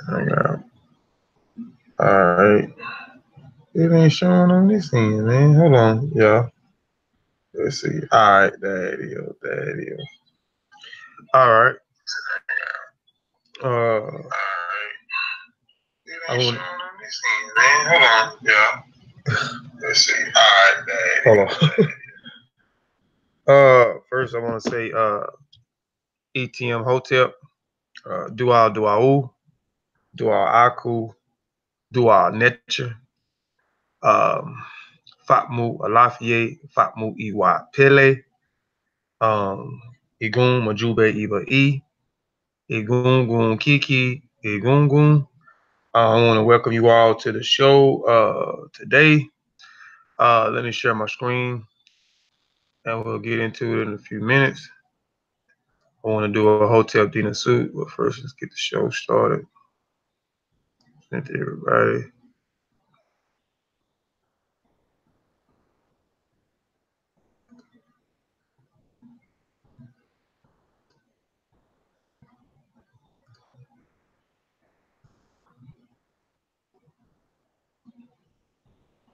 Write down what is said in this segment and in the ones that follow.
Hang out. Alright. It ain't showing on this end, man. Hold on, y'all. Let's see. Alright, there it is. There it is. Alright. I want. Hold on, yeah. Let's see. Alright, hold on. First I want to say ETM Hotel, Dua Duau, Dua Aku, Dua Netcher, Fatmu Alafie, Fatmu Iwa Pele, Igun Majube Iba Igungun Kiki, Igungun. I want to welcome you all to the show today. Let me share my screen and we'll get into it in a few minutes. I want to do a hotel dinner suit, but first let's get the show started. Send to everybody.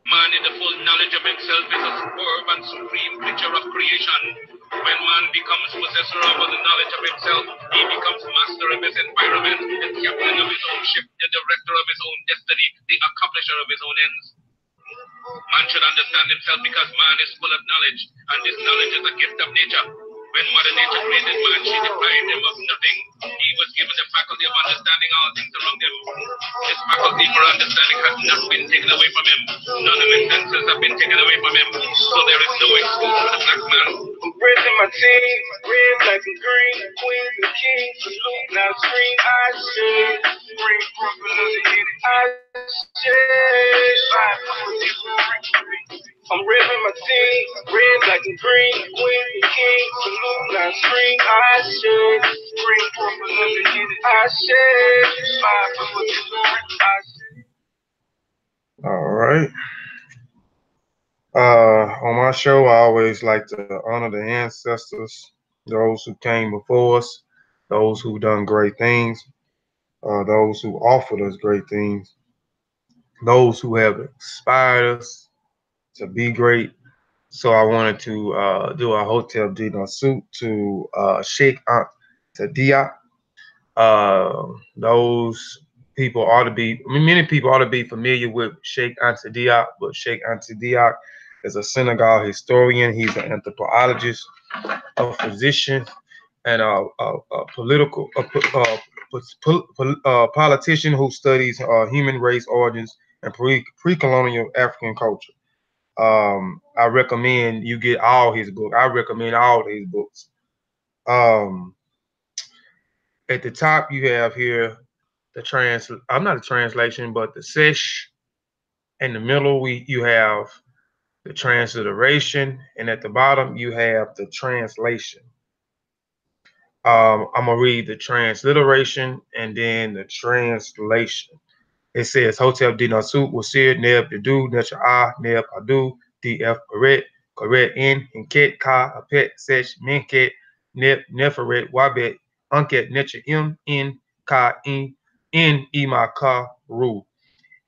Man in the full knowledge of himself is a superb and supreme creature of creation. When man becomes possessor of the knowledge of himself, he becomes master of his environment, the captain of his own ship, the director of his own destiny, the accomplisher of his own ends. Man should understand himself because man is full of knowledge, and this knowledge is a gift of nature. When Mother Nature created man, she deprived him of nothing. He was given the faculty of understanding all things around him. His faculty for understanding has not been taken away from him. None of his senses have been taken away from him. So there is no excuse for the black man. I'm bridging my team, red, black, and green, queens and kings, salute, now scream, I should bring Brooklyn to the end. I should find I'm ripping my team, red, black, and green, queen and king, salute, now scream, I should bring Brooklyn to the end. I should find I should. All right. On my show, I always like to honor the ancestors, those who came before us, those who done great things, those who offered us great things, those who have inspired us to be great. So I wanted to do a hotel dinner suit to Sheikh Aunt Tadia. Those people ought to be, I mean, many people ought to be familiar with Sheikh Anta Diop, but Sheikh Anta Diop is a Senegal historian. He's an anthropologist, a physician, and a political politician who studies human race origins and pre-colonial African culture. I recommend you get all his books. I recommend all his books. At the top, you have here the I'm not a translation, but the sesh. In the middle, you have the transliteration, and at the bottom, you have the translation. I'm gonna read the transliteration and then the translation. It says Hotel Di Nasut Wasir Neb Dedu Necha A Neb Adu DF Correct N Inket Ka Apet Sesh Minket Neb Neferet Wabet Unket Necha M N Ka In Ima Ka Ru.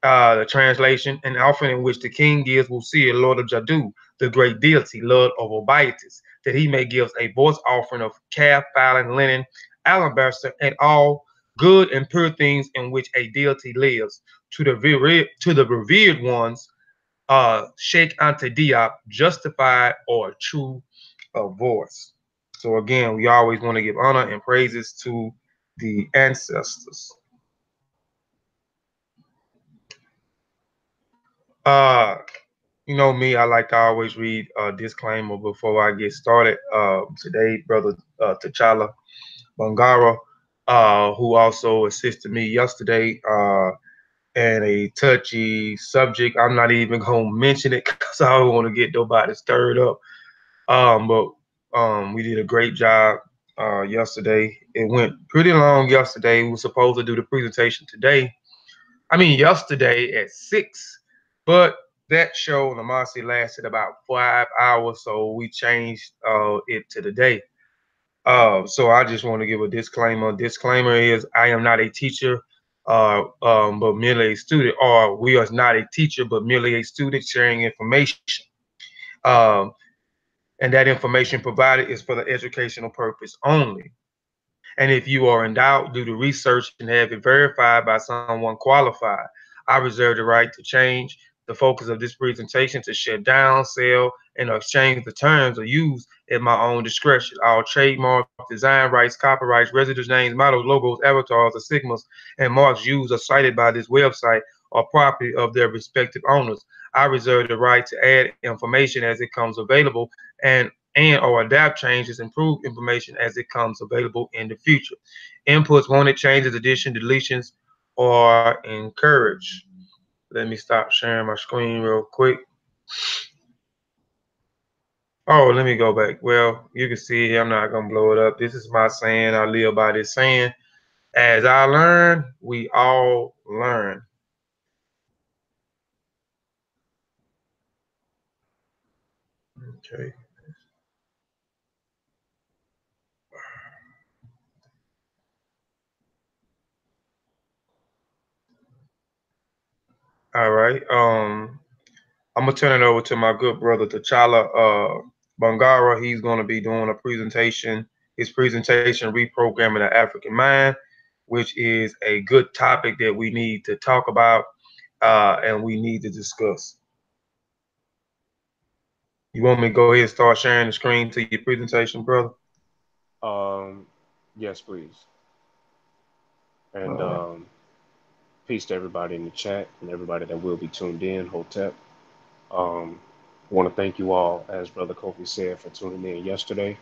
The translation, an offering in which the king gives Wusir, Lord of Jadu, the great deity, Lord of Obiatis, that he may give a voice offering of calf, fowling, linen, alabaster, and all good and pure things in which a deity lives, to the revered ones, Sheikh Anta Diop, justified or true of voice. So again, we always want to give honor and praises to the ancestors. Uh, You know me, I like to always read a disclaimer before I get started. Today, Brother T'Challa Bangoura, who also assisted me yesterday in a touchy subject. I'm not even going to mention it because I don't want to get nobody stirred up. But we did a great job yesterday. It went pretty long yesterday. We were supposed to do the presentation today. I mean, yesterday at 6, but that show, Namasi, lasted about 5 hours, so we changed it to the day. So I just want to give a disclaimer. Disclaimer is I am not a teacher, but merely a student, or we are not a teacher, but merely a student sharing information. Um, and that information provided is for the educational purpose only. And if you are in doubt, do the research and have it verified by someone qualified. I reserve the right to change the focus of this presentation to shut down, sell, and exchange the terms or use at my own discretion. All trademarks, design rights, copyrights, residents' names, mottos, logos, avatars, or sigmas, and marks used or cited by this website are property of their respective owners. I reserve the right to add information as it comes available and or adapt changes, improve information as it comes available in the future. Inputs, wanted changes, addition, deletions, or encouraged. Let me stop sharing my screen real quick. Oh, let me go back. Well, you can see here, I'm not gonna blow it up. This is my saying. I live by this saying. As I learn, we all learn. Okay. All right. I'm gonna turn it over to my good brother T'challa Bangoura. He's gonna be doing a presentation. His presentation, reprogramming the African mind, which is a good topic that we need to talk about and we need to discuss. You want me to go ahead and start sharing the screen to your presentation, brother? Um, yes, please. And Uh, peace to everybody in the chat and everybody that will be tuned in. Hotep. Um, I want to thank you all, as Brother Kofi said, for tuning in yesterday.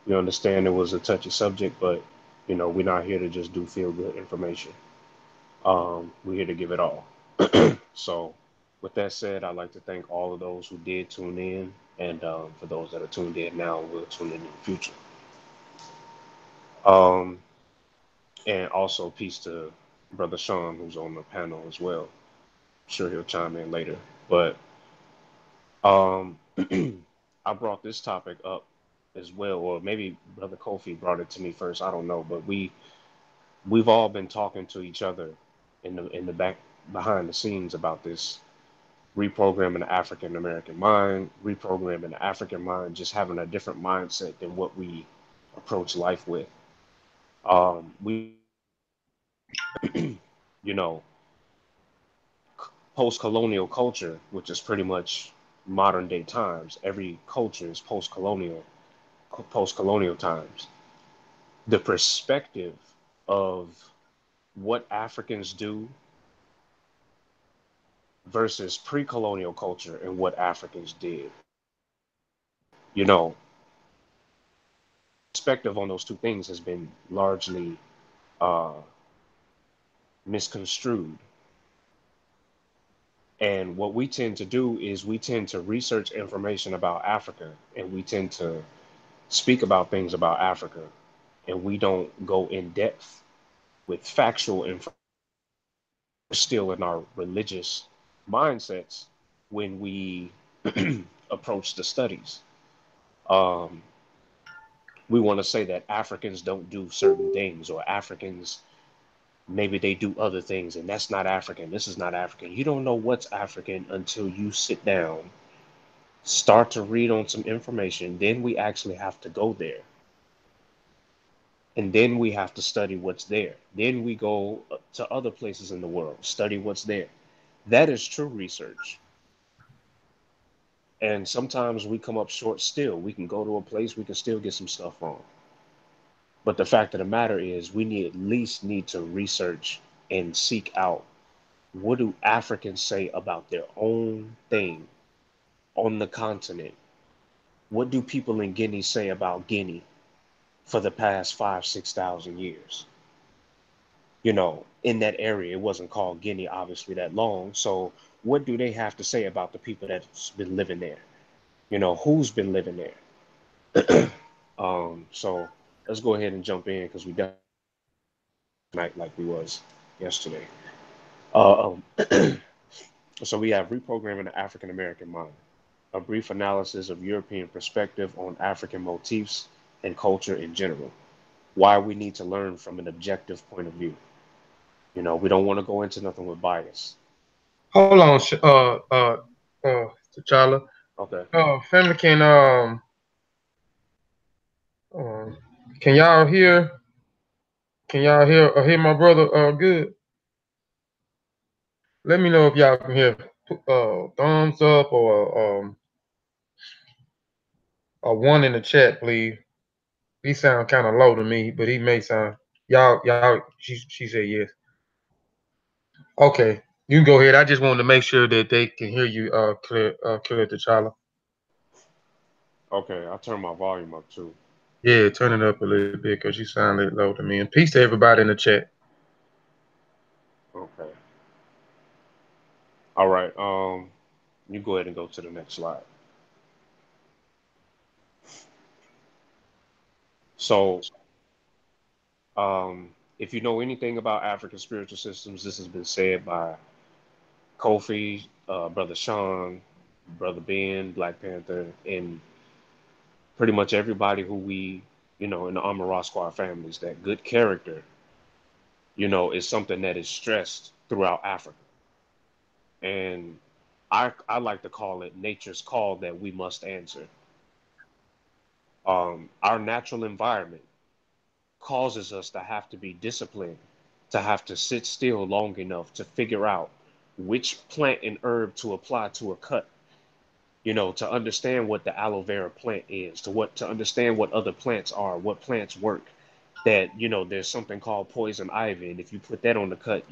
We understand it was a touchy subject, but we're not here to just do feel good information. We're here to give it all. So, with that said, I'd like to thank all of those who did tune in, and for those that are tuned in now and will tune in the future. Um, and also, peace to Brother Sean, who's on the panel as well. I'm sure he'll chime in later. But um, I brought this topic up as well, or maybe Brother Kofi brought it to me first. I don't know, but we've all been talking to each other in the back behind the scenes about this reprogramming the African American mind, reprogramming the African mind, just having a different mindset than what we approach life with. We you know, post-colonial culture, which is pretty much modern day times. Every culture is post-colonial times. The perspective of what Africans do versus pre-colonial culture and what Africans did. You know, perspective on those two things has been largely uh, misconstrued. And what we tend to do is we tend to research information about Africa and we tend to speak about things about Africa and we don't go in depth with factual information. We're still in our religious mindsets when we approach the studies. Um, we want to say that Africans don't do certain things, or Africans maybe they do other things, and that's not African. This is not African. You don't know what's African until you sit down, start to read on some information. Then we actually have to go there, and then we have to study what's there. Then we go to other places in the world, study what's there. That is true research. And sometimes we come up short still. We can go to a place, we can still get some stuff wrong. But the fact of the matter is, we need at least need to research and seek out what do Africans say about their own thing on the continent? What do people in Guinea say about Guinea for the past 5, 6,000 years? In that area, it wasn't called Guinea obviously that long. So what do they have to say about the people that's been living there? Who's been living there? So let's go ahead and jump in because we definitely night like we was yesterday. So we have reprogramming the African American mind, a brief analysis of European perspective on African motifs and culture in general. Why we need to learn from an objective point of view. We don't want to go into nothing with bias. Hold on, T'Challa. Okay. Family, uh, can y'all hear? Can y'all hear my brother? Good. Let me know if y'all can hear. Thumbs up or one in the chat, please. He sound kind of low to me, but he may sound. Y'all. She said yes. Okay, you can go ahead. I just wanted to make sure that they can hear you clear, T'Challa. Okay, I'll turn my volume up too. Yeah, turn it up a little bit because you sound a little low to me. And peace to everybody in the chat. Okay. All right. You go ahead and go to the next slide. So, if you know anything about African spiritual systems, this has been said by Kofi, Brother Sean, Brother Ben, Black Panther, and pretty much everybody who we, in the Armor Raw Squad families, that good character, is something that is stressed throughout Africa. And I like to call it nature's call that we must answer. Our natural environment causes us to have to be disciplined, to have to sit still long enough to figure out which plant and herb to apply to a cut, to understand what the aloe vera plant is, to understand what other plants are, what plants work. That, there's something called poison ivy, and if you put that on the cut,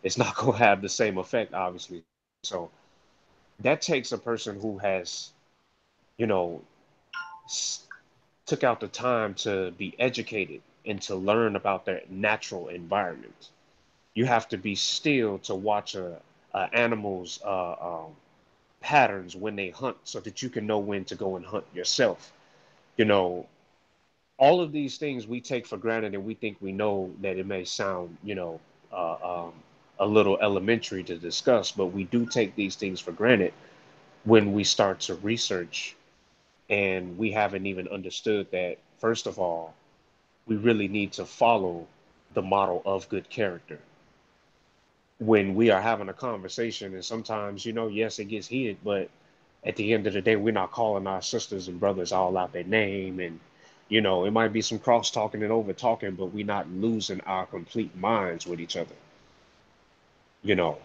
it's not gonna have the same effect, obviously. So that takes a person who has, you know, took out the time to be educated and to learn about their natural environment. You have to be still to watch a animal's patterns when they hunt so that you can know when to go and hunt yourself. You know, all of these things we take for granted and we think we know that it may sound, a little elementary to discuss, but we do take these things for granted when we start to research and we haven't even understood that, first of all, we really need to follow the model of good character. When we are having a conversation, and sometimes, yes, it gets heated, but at the end of the day, we're not calling our sisters and brothers all out their name. And, it might be some cross talking and over talking, but we're not losing our complete minds with each other, you know.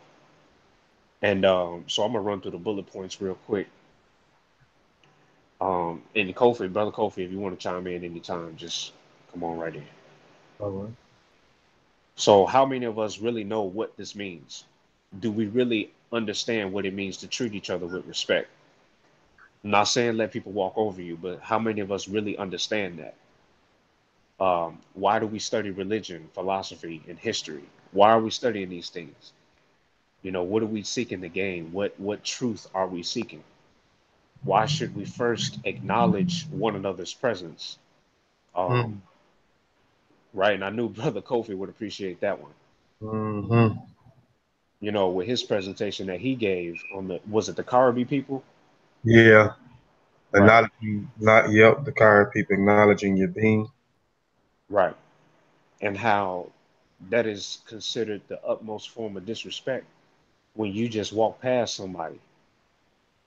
And so I'm going to run through the bullet points real quick. And Kofi, Brother Kofi, if you want to chime in anytime, just come on right in. All right. So, how many of us really know what this means? Do we really understand what it means to treat each other with respect? I'm not saying let people walk over you, but how many of us really understand that? Why do we study religion, philosophy, and history? Why are we studying these things? What are we seeking to gain? What truth are we seeking? Why should we first acknowledge one another's presence? Um, Mm, right, and I knew Brother Kofi would appreciate that one. mm-hmm. With his presentation that he gave on was it the Karabi people? Yeah. Right, Not yep. The current people acknowledging your being. right. And how that is considered the utmost form of disrespect when you just walk past somebody,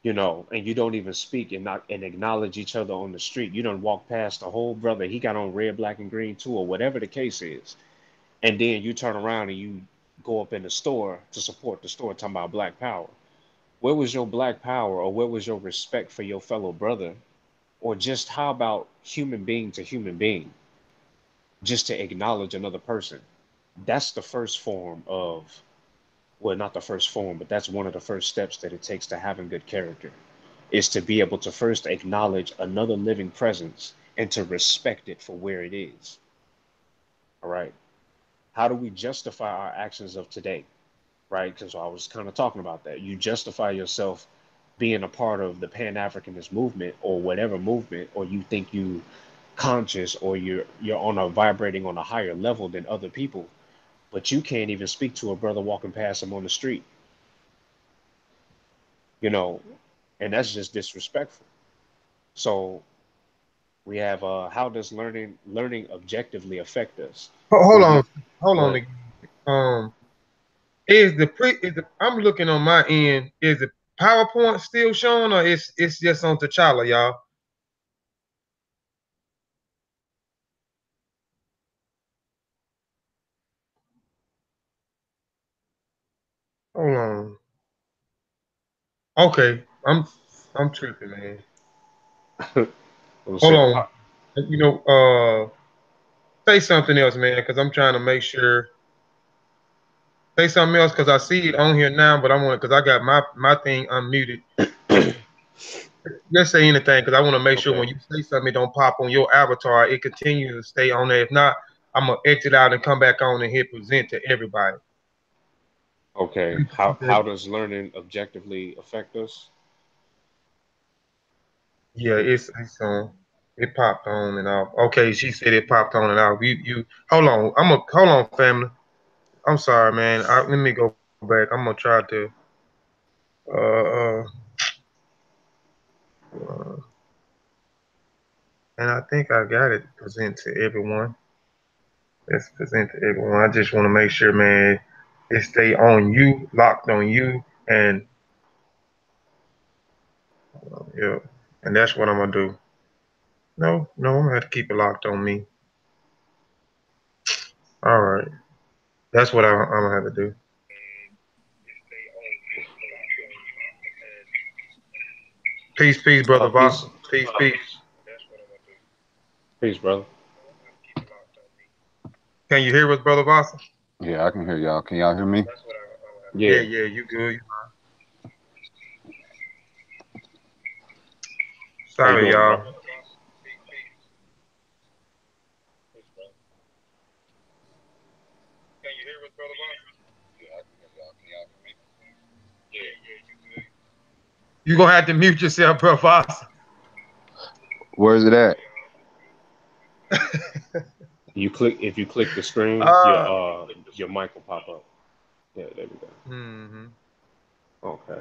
and you don't even speak and not and acknowledge each other on the street. You don't walk past the whole brother. He got on red, black, and green too, or whatever the case is. And then you turn around and you go up in the store to support the store talking about black power. Where was your black power, or where was your respect for your fellow brother? Or just how about human being to human being, just to acknowledge another person? That's the first form of, well, not the first form, but that's one of the first steps that it takes to having good character, is to be able to first acknowledge another living presence and to respect it for where it is. All right. How do we justify our actions of today? Right. Because I was kind of talking about that. You justify yourself being a part of the Pan Africanist movement or whatever movement, or you think you conscious or you're on a vibrating on a higher level than other people, but you can't even speak to a brother walking past him on the street, you know, and that's just disrespectful. So We have how does learning objectively affect us? Hold When on, we hold go on ahead. again. Is the pre is the I'm looking on my end? Is the PowerPoint still showing, or it's just on T'Challa, y'all? Hold on. Okay, I'm tripping, man. We'll Hold say on. You know, say something else, man, because I'm trying to make sure. Say something else, because I see it on here now, but I want because I got my thing unmuted. Just say anything, because I want to make sure okay, when you say something, it don't pop on your avatar. It continues to stay on there. If not, I'm gonna exit out and come back on and hit present to everybody. okay. How does learning objectively affect us? Yeah, it's on. It popped on and off. Okay, she said it popped on and off. You hold on. Hold on, family. I'm sorry, man. Let me go back. I'm gonna try to uh uh, uh and I think I got it present to everyone. Let's present to everyone. I just want to make sure, man, it stay on you, locked on you, and yeah, and that's what I'm gonna do. No, no, I'm gonna have to keep it locked on me. All right, that's what I'm gonna have to do. Peace, peace, brother Peace, Voss. Peace, peace. peace, brother. Can you hear us, brother Voss? Yeah, I can hear y'all. Can y'all hear me? Yeah, Yeah. yeah, you good. How you Sorry, doing, y'all. bro? You gonna have to mute yourself, bro, Voss. Where's it at? You click if you click the screen, uh, your mic will pop up. Yeah, there we go. hmm Okay.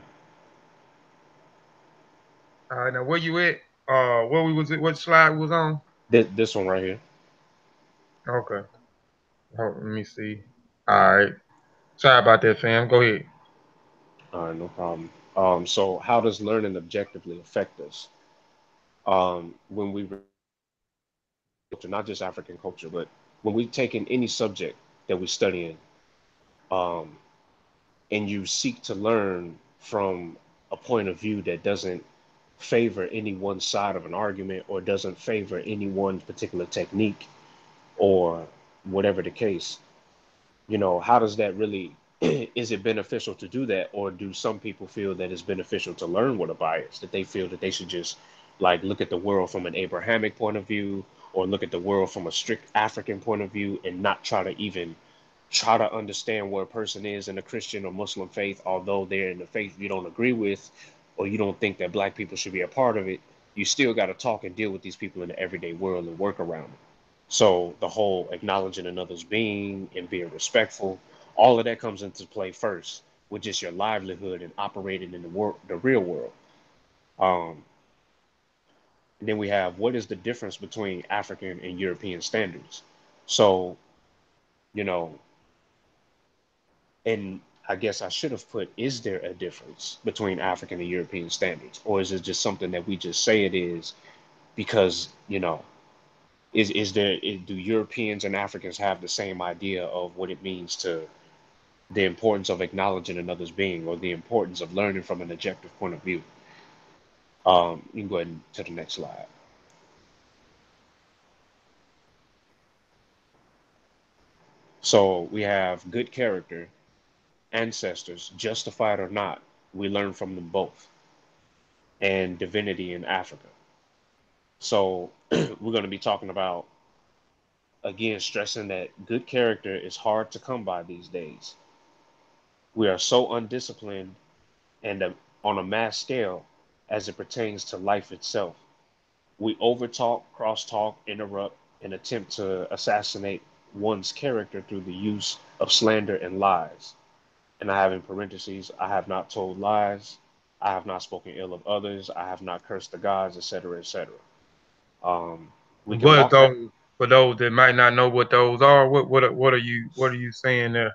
All right, now where you at? Where we was at? What slide we was on? This one right here. Okay. Let me see. All right. Sorry about that, fam. Go ahead. All right, no problem. So how does learning objectively affect us? When we not just African culture, but when we take in any subject that we study in, um, and you seek to learn from a point of view that doesn't favor any one side of an argument or doesn't favor any one particular technique or whatever the case, how does that really is it beneficial to do that, or do some people feel that it's beneficial to learn with a bias, that they feel that they should just like look at the world from an Abrahamic point of view or look at the world from a strict African point of view and not try to even try to understand where a person is in a Christian or Muslim faith, although they're in the faith you don't agree with, or you don't think that black people should be a part of it, you still got to talk and deal with these people in the everyday world and work around it. So the whole acknowledging another's being and being respectful, all of that comes into play first with just your livelihood and operating in the real world. Um, and then we have what is the difference between African and European standards? So, you know, and I guess I should have put, is there a difference between African and European standards? Or is it just something that we just say it is because, do Europeans and Africans have the same idea of what it means to the importance of acknowledging another's being or the importance of learning from an objective point of view? You can go ahead to the next slide. So we have good character, ancestors, justified or not, we learn from them both, and divinity in Africa. So we're going to be talking about, again, stressing that good character is hard to come by these days. We are so undisciplined and on a mass scale as it pertains to life itself. We overtalk, crosstalk, interrupt, and attempt to assassinate one's character through the use of slander and lies. And I have in parentheses, I have not told lies, I have not spoken ill of others, I have not cursed the gods, etc., etc. Um, we can What walk back. those for those that might not know what those are? What are you saying there?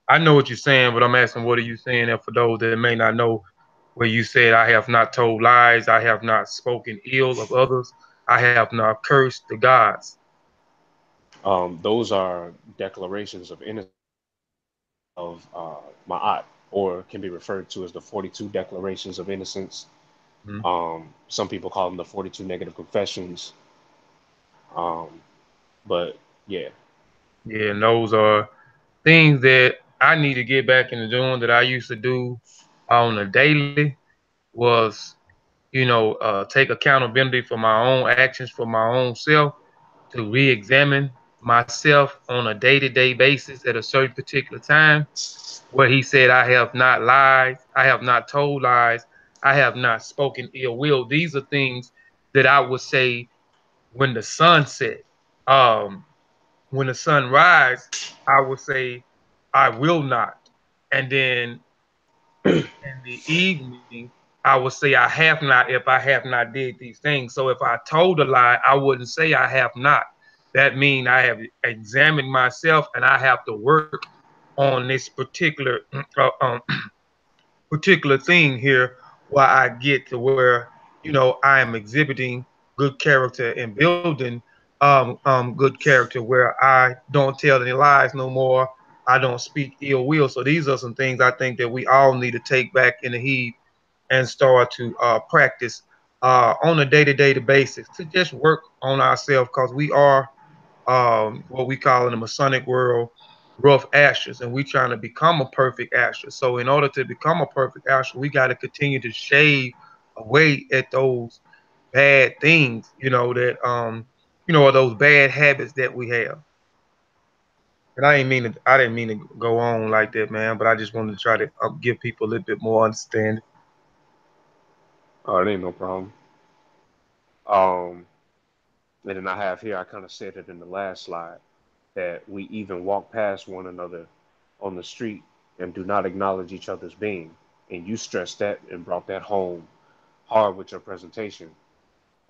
I know what you're saying, but I'm asking what are you saying there for those that may not know where you said I have not told lies, I have not spoken ill of others, I have not cursed the gods. Those are declarations of innocence of Ma'at, or can be referred to as the 42 declarations of innocence. Mhm. Some people call them the 42 negative confessions. Um, but yeah, Yeah, and those are things that I need to get back into doing that I used to do on a daily was, take accountability for my own actions, for my own self, to re-examine myself on a day-to-day basis at a certain particular time where he said, I have not lied, I have not told lies, I have not spoken ill will. These are things that I would say when the sun set. Um, when the sun rise, I would say, I will not. And then in the evening, I would say I have not if I have not did these things. So if I told a lie, I wouldn't say I have not. That means I have examined myself and I have to work on this particular thing here where I get to where I am exhibiting good character and building good character where I don't tell any lies no more. I don't speak ill will. So these are some things I think that we all need to take back in the heat and start to practice on a day-to-day basis to just work on ourselves because we are what we call in the Masonic world rough ashes, and we trying to become a perfect ashes. So in order to become a perfect ashes, we got to continue to shave away at those bad things, that are those bad habits that we have. And I didn't mean to go on like that, man. But I just wanted to try to give people a little bit more understanding. it ain't no problem. Um, and then I have here, I kind of said it in the last slide, that we even walk past one another on the street and do not acknowledge each other's being. And you stressed that and brought that home hard with your presentation,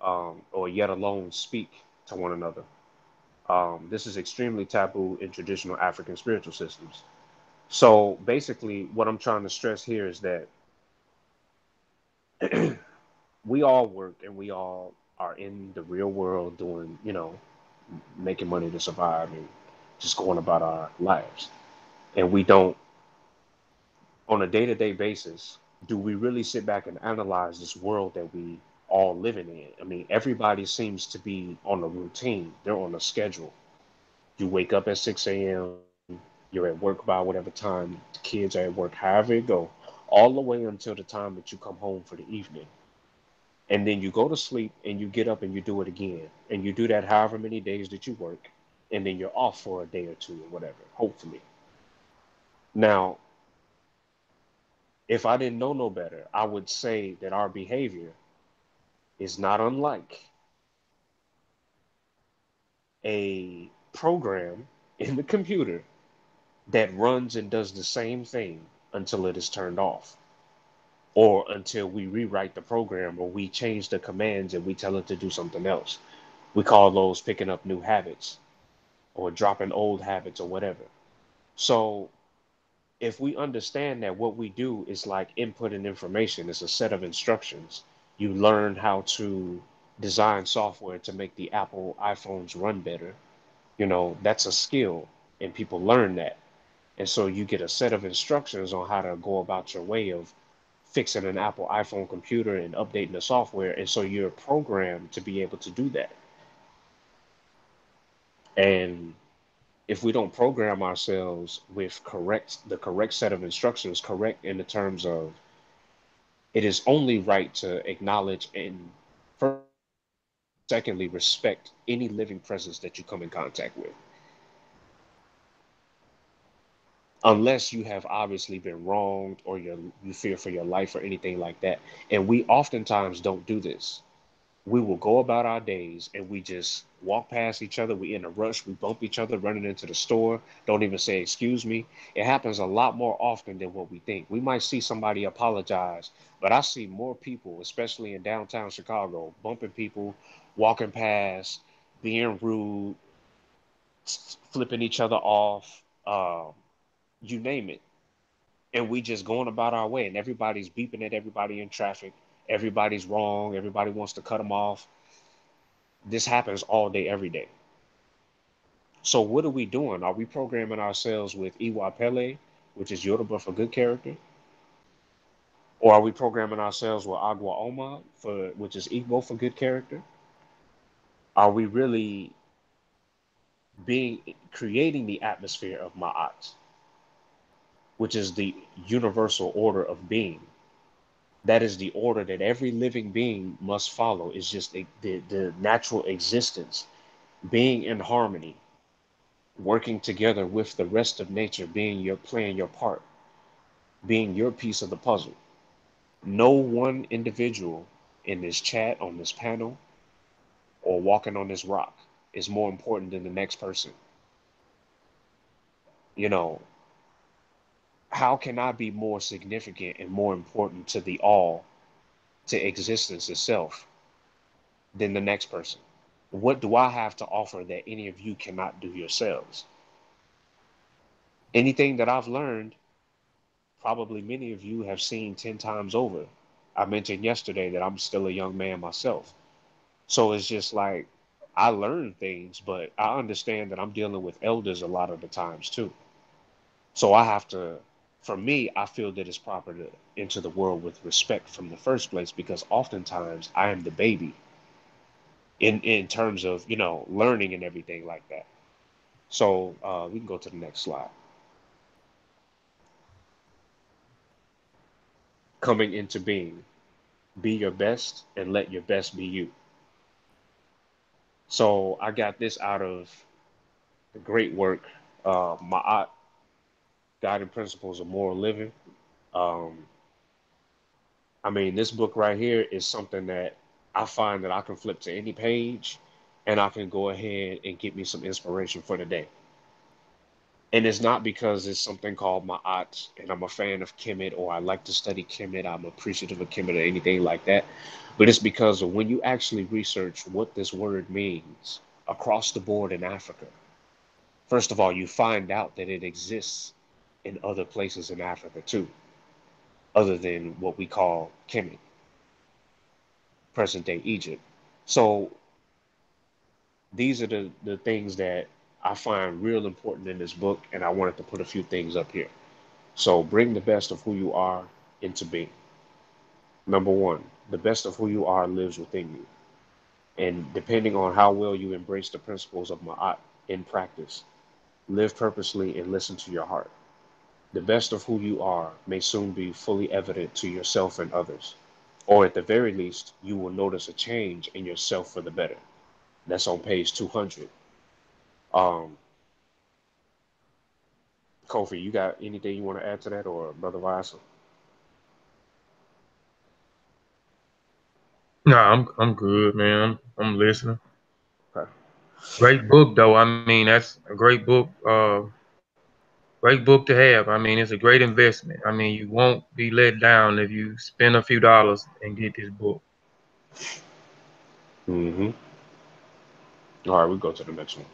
or yet alone speak to one another. This is extremely taboo in traditional African spiritual systems. So basically, what I'm trying to stress here is that we all work and we all are in the real world doing, making money to survive and just going about our lives. And we don't, on a day to day basis, do we really sit back and analyze this world that we all living in? I mean, everybody seems to be on a routine, they're on a schedule. You wake up at 6 a.m., you're at work by whatever time, the kids are at work, however it go, all the way until the time that you come home for the evening. And then you go to sleep and you get up and you do it again. And you do that however many days that you work. And then you're off for a day or two or whatever, hopefully. Now, if I didn't know no better, I would say that our behavior is not unlike a program in the computer that runs and does the same thing until it is turned off, or until we rewrite the program or we change the commands and we tell it to do something else. We call those picking up new habits or dropping old habits or whatever. So if we understand that what we do is like inputting information, it's a set of instructions. You learn how to design software to make the Apple iPhones run better. That's a skill, and people learn that. And so you get a set of instructions on how to go about your way of fixing an Apple iPhone computer and updating the software. And so you're programmed to be able to do that. And if we don't program ourselves with the correct set of instructions, correct in the terms of it is only right to acknowledge and firstly respect any living presence that you come in contact with, unless you have obviously been wronged or you fear for your life or anything like that. And we oftentimes don't do this. We will go about our days and we just walk past each other. We in a rush. We bump each other running into the store. Don't even say excuse me. It happens a lot more often than what we think. We might see somebody apologize, but I see more people, especially in downtown Chicago, bumping people, walking past, being rude, flipping each other off, you name it. And we just going about our way, and everybody's beeping at everybody in traffic. Everybody's wrong. Everybody wants to cut them off. This happens all day, every day. So what are we doing? Are we programming ourselves with Iwa Pele, which is Yoruba for good character? Or are we programming ourselves with Agua Oma, which is Igbo for good character? Are we really being creating the atmosphere of Ma'at, which is the universal order of being? That is the order that every living being must follow. Is just the natural existence, being in harmony, working together with the rest of nature, being your playing your part, being your piece of the puzzle. No one individual in this chat, on this panel, or walking on this rock is more important than the next person. You know, how can I be more significant and more important to the all, to existence itself, than the next person? What do I have to offer that any of you cannot do yourselves? Anything that I've learned, probably many of you have seen 10 times over. I mentioned yesterday that I'm still a young man myself. So it's just like I learn things, but I understand that I'm dealing with elders a lot of the times too. So I have to, for me, I feel that it's proper to enter the world with respect from the first place, because oftentimes I am the baby in terms of, learning and everything like that. So we can go to the next slide. Coming into being, be your best and let your best be you. So I got this out of the great work, Ma'at, Guiding Principles of Moral Living. Um, I mean, this book right here is something that I find that I can flip to any page and I can go ahead and get me some inspiration for the day. And it's not because it's something called Ma'at and I'm a fan of Kemet or I like to study Kemet, I'm appreciative of Kemet or anything like that. But it's because of when you actually research what this word means across the board in Africa, first of all, you find out that it exists in other places in Africa too, other than what we call Kemet, present day Egypt. So these are the things that I find real important in this book, and I wanted to put a few things up here. So bring the best of who you are into being. Number one, the best of who you are lives within you. And depending on how well you embrace the principles of Ma'at in practice, live purposely and listen to your heart. The best of who you are may soon be fully evident to yourself and others. Or at the very least, you will notice a change in yourself for the better. That's on page 200. Um, Kofi, you got anything you want to add to that, or Brother Vasa? No, I'm good, man. I'm listening. Okay. Great book though. I mean, that's a great book. Great book to have. I mean, it's a great investment. I mean, you won't be let down if you spend a few dollars and get this book. Mm-hmm. All right, we go to the next one.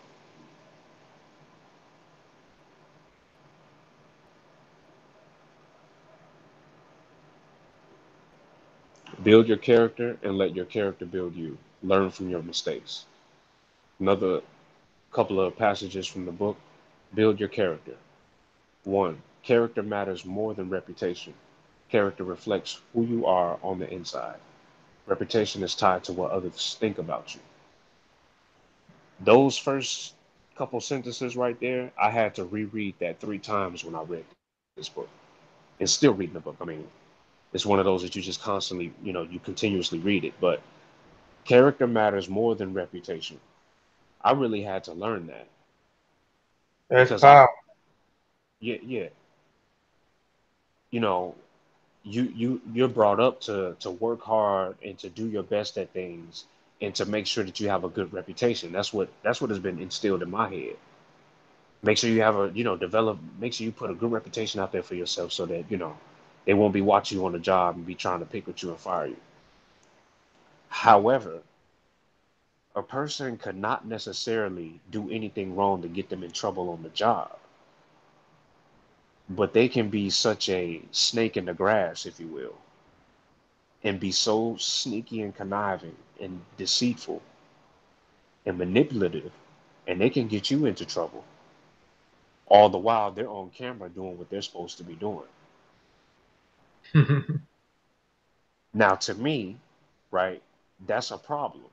Build your character and let your character build you. Learn from your mistakes. Another couple of passages from the book. Build your character. One, character matters more than reputation. Character reflects who you are on the inside. Reputation is tied to what others think about you. Those first couple sentences right there, I had to reread that 3 times when I read this book. And still reading the book. I mean, it's one of those that you just constantly, you continuously read it. But character matters more than reputation. I really had to learn that That's because powerful. yeah, yeah, you know, you're brought up to work hard and to do your best at things and to make sure that you have a good reputation. That's what has been instilled in my head. Make sure you have a develop. Make sure you put a good reputation out there for yourself so that they won't be watching you on the job and be trying to pick with you and fire you. However, A person could not necessarily do anything wrong to get them in trouble on the job, but they can be such a snake in the grass, if you will, and be so sneaky and conniving and deceitful and manipulative, and they can get you into trouble. All the while they're on camera doing what they're supposed to be doing. Now, to me, right, that's a problem.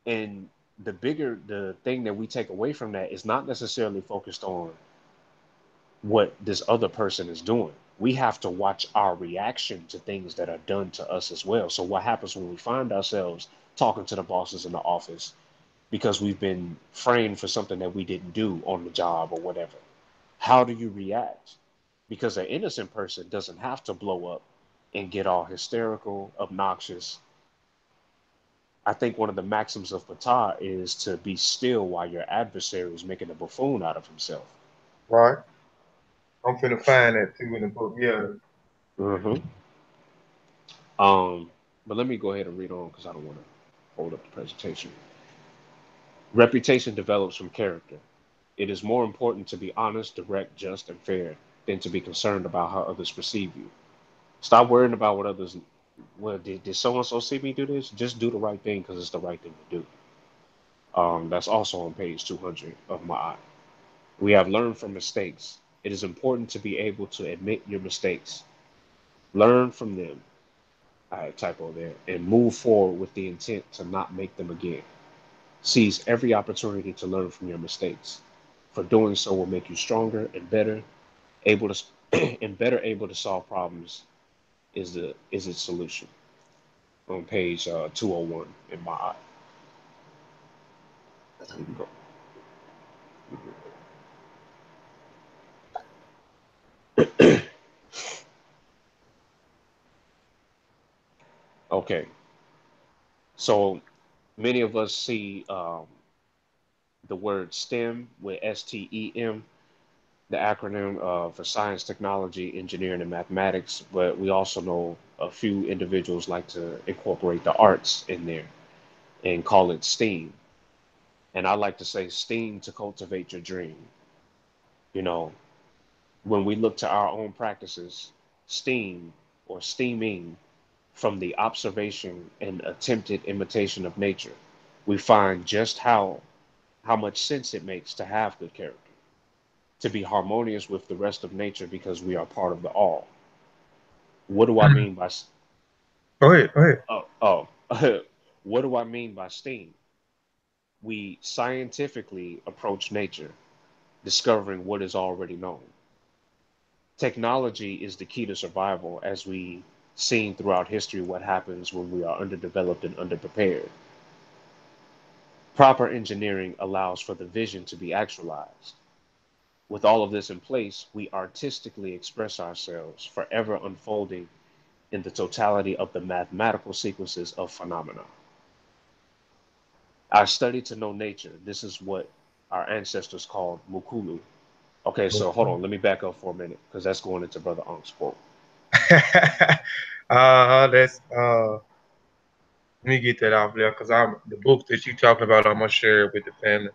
And the thing that we take away from that is not necessarily focused on what this other person is doing. We have to watch our reaction to things that are done to us as well. So, what happens when we find ourselves talking to the bosses in the office because we've been framed for something that we didn't do on the job or whatever? How do you react? Because an innocent person doesn't have to blow up and get all hysterical, obnoxious. I think one of the maxims of Ptah is to be still while your adversary is making a buffoon out of himself. Right. I'm finna find that too in the book. Yeah. Hmm. Um, but let me go ahead and read on because I don't want to hold up the presentation. Reputation develops from character. It is more important to be honest, direct, just, and fair than to be concerned about how others perceive you. Stop worrying about what others. Well, did so and so see me do this? Just do the right thing because it's the right thing to do. That's also on page 200 of my eye. We have learned from mistakes. It is important to be able to admit your mistakes, learn from them. I had a typo there, and move forward with the intent to not make them again. Seize every opportunity to learn from your mistakes. For doing so will make you stronger and better able to and better able to solve problems is its solution. On page 201 in my eye. Okay, so many of us see the word STEM with STEM, the acronym for science, technology, engineering, and mathematics, but we also know a few individuals like to incorporate the arts in there and call it STEAM. And I like to say STEAM to cultivate your dream. You know, when we look to our own practices, STEAM or steaming from the observation and attempted imitation of nature, we find just how much sense it makes to have good character, to be harmonious with the rest of nature because we are part of the all. What do I mean by Go ahead. Go ahead. oh what do I mean by STEAM? We scientifically approach nature, discovering what is already known. Technology is the key to survival, as we seen throughout history what happens when we are underdeveloped and underprepared. Proper engineering allows for the vision to be actualized. With all of this in place, we artistically express ourselves, forever unfolding in the totality of the mathematical sequences of phenomena. I study to know nature. This is what our ancestors called mukulu. Okay, so hold on, let me back up for a minute because that's going into Brother Unk's quote. Let's let me get that off there because I'm the book that you talking about. I'm gonna share it with the family.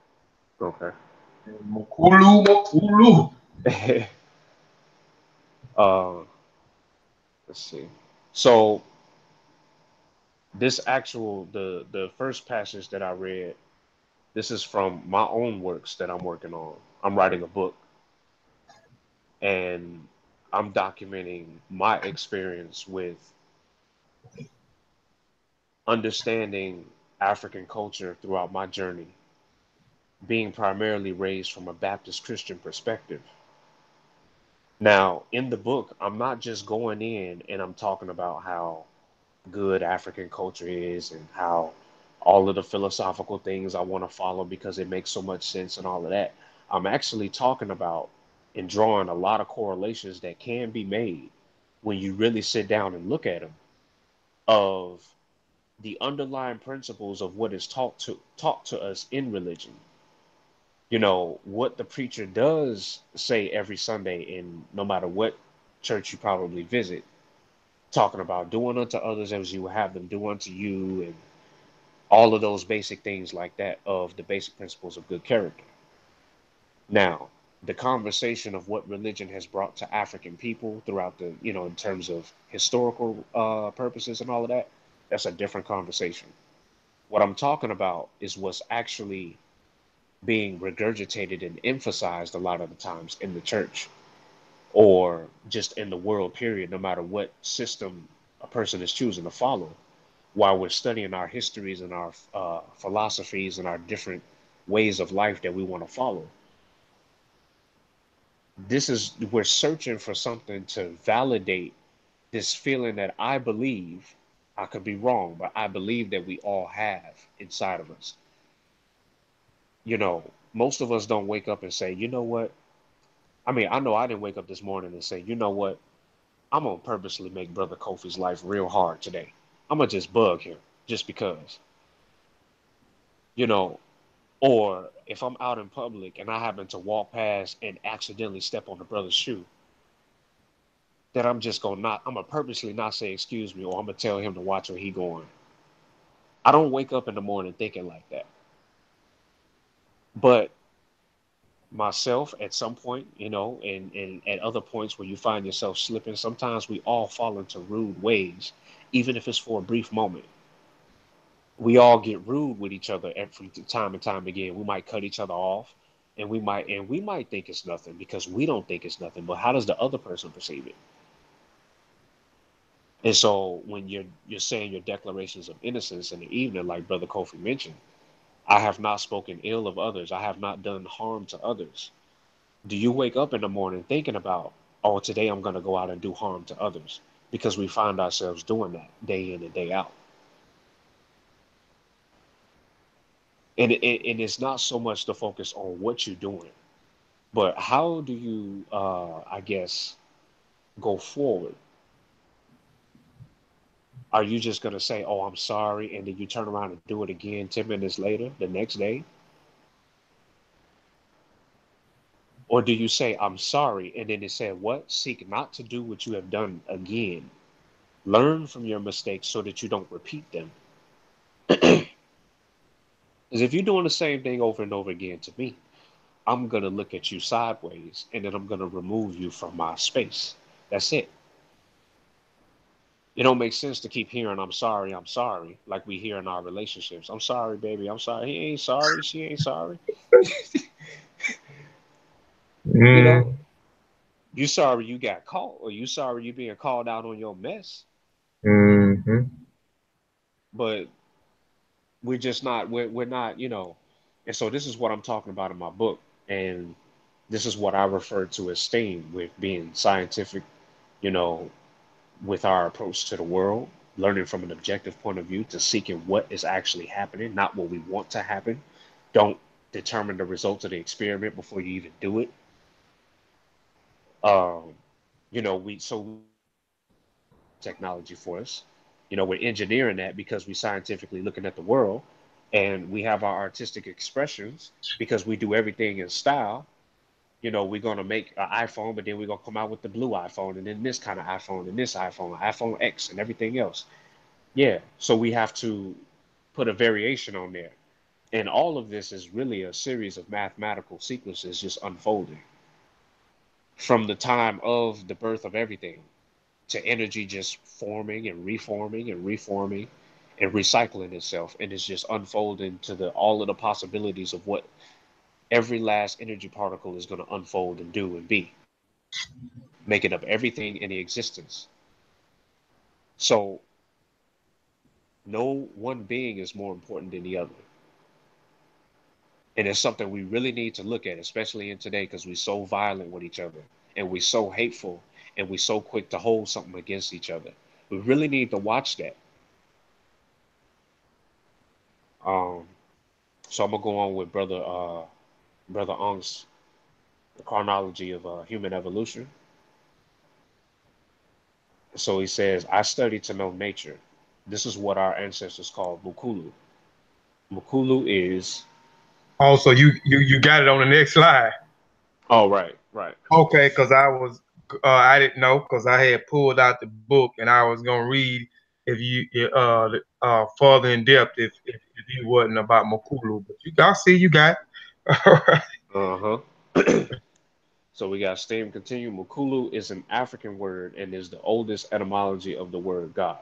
Okay. Mukulu, Mukulu. uh, let's see. So this actual the first passage that I read, this is from my own works that I'm working on. I'm writing a book and I'm documenting my experience with understanding African culture throughout my journey, being primarily raised from a Baptist Christian perspective. Now, in the book, I'm not just going in and I'm talking about how good African culture is and how all of the philosophical things I want to follow because it makes so much sense and all of that. I'm actually talking about and drawing a lot of correlations that can be made when you really sit down and look at them of the underlying principles of what is taught to us in religion. You know what the preacher does say every Sunday in no matter what church you probably visit, talking about doing unto others as you would have them do unto you, and All of those basic things like that of the basic principles of good character. Now, the conversation of what religion has brought to African people throughout the, in terms of historical purposes and all of that, that's a different conversation. What I'm talking about is what's actually being regurgitated and emphasized a lot of the times in the church or just in the world, period, no matter what system a person is choosing to follow, while we're studying our histories and our philosophies and our different ways of life that we want to follow. We're searching for something to validate this feeling that I believe, I could be wrong, but I believe that we all have inside of us. Most of us don't wake up and say, you know what? I mean, I know I didn't wake up this morning and say, you know what? I'm gonna purposely make Brother Kofi's life real hard today. I'm gonna just bug him just because, you know, or if I'm out in public and I happen to walk past and accidentally step on the brother's shoe, that I'm gonna purposely not say excuse me, or I'm gonna tell him to watch where he going. I don't wake up in the morning thinking like that. But myself at some point, and at other points where you find yourself slipping, sometimes we all fall into rude ways, even if it's for a brief moment. We all get rude with each other from time and time again. We might cut each other off, and we might think it's nothing because we don't think it's nothing. But how does the other person perceive it? And so when you're saying your declarations of innocence in the evening, like Brother Kofi mentioned, I have not spoken ill of others. I have not done harm to others. Do you wake up in the morning thinking about, oh, today I'm going to go out and do harm to others? Because we find ourselves doing that day in and day out. And it's not so much the focus on what you're doing, but how do you, I guess, go forward? Are you just going to say, oh, I'm sorry, and then you turn around and do it again 10 minutes later, the next day? Or do you say, I'm sorry, and then it said, what? Seek not to do what you have done again. Learn from your mistakes so that you don't repeat them. Because if you're doing the same thing over and over again to me, I'm going to look at you sideways and then I'm going to remove you from my space. That's it. It don't make sense to keep hearing I'm sorry, like we hear in our relationships. I'm sorry, baby, I'm sorry. He ain't sorry, she ain't sorry. You know, Mm, you sorry you got caught, or you sorry you being called out on your mess. mm-hmm. But we're not, and so this is what I'm talking about in my book. And this is what I refer to as STEAM, with being scientific, you know, with our approach to the world, learning from an objective point of view to seeking what is actually happening, not what we want to happen. Don't determine the results of the experiment before you even do it. Um, we technology for us. We're engineering that because we scientifically looking at the world, and we have our artistic expressions because we do everything in style. We're gonna make an iPhone, but then we're gonna come out with the blue iPhone, and then this kind of iPhone, and this iPhone X, and everything else. Yeah, so we have to put a variation on there, and all of this is really a series of mathematical sequences just unfolding from the time of the birth of everything to energy just forming and reforming and recycling itself, and it's just unfolding to the all of the possibilities of what every last energy particle is going to unfold and do and be, making up everything in the existence. So no one being is more important than the other, and it's something we really need to look at, especially in today, because we're so violent with each other, and we're so hateful, and we're so quick to hold something against each other. We really need to watch that. um so I'm gonna go on with brother Ong's chronology of human evolution. So he says, I study to know nature. This is what our ancestors called Mukulu. Mukulu is. Also, you got it on the next slide. Oh, right, right. Okay, because I didn't know because I had pulled out the book and I was gonna read if you further in depth if he wasn't about Makulu. But you got see you got all right. Uh-huh. So we got steam continue. Mukulu is an African word and is the oldest etymology of the word God.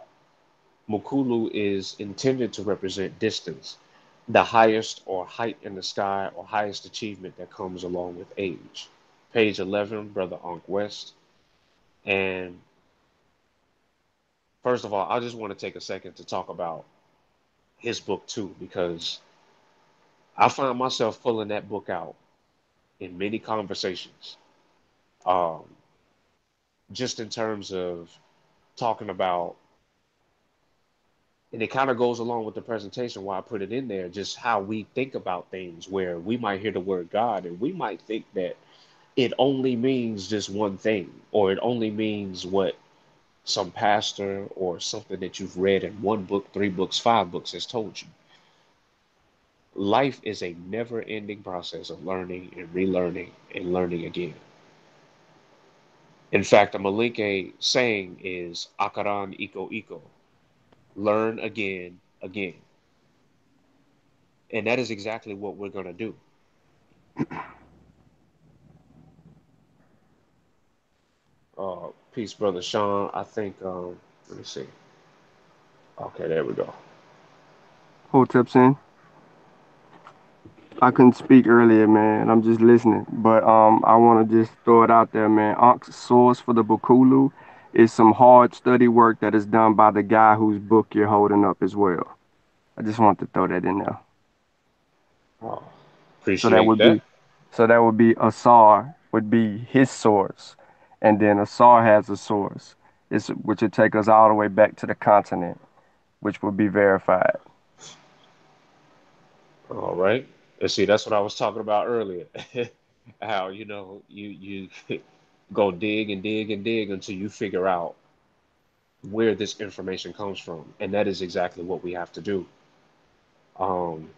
Mukulu is intended to represent distance, the highest or height in the sky or highest achievement that comes along with age. Page 11, Brother Ankh West. And first of all, I just want to take a second to talk about his book too, because I find myself pulling that book out in many conversations. Um, just in terms of talking about, and it kind of goes along with the presentation why I put it in there, just how we think about things, where we might hear the word God and we might think that it only means just one thing, or it only means what some pastor or something that you've read in one book, three books, five books has told you. Life is a never ending process of learning and relearning and learning again. In fact, a Malinke saying is Akaran Iko Iko, learn again, again. And that is exactly what we're going to do. Peace, Brother Sean. I think, let me see. Okay, there we go. Hotep saying I couldn't speak earlier, man. I'm just listening, but I want to just throw it out there, man. Ank's source for the Bukulu is some hard study work that is done by the guy whose book you're holding up as well. I just want to throw that in there. Oh, So that appreciate would that. be, so that would be Asar would be his source, and then Asar has a source, which would take us all the way back to the continent, which would be verified. All right. And see, that's what I was talking about earlier. How, you go dig and dig and dig until you figure out where this information comes from. And that is exactly what we have to do. Um,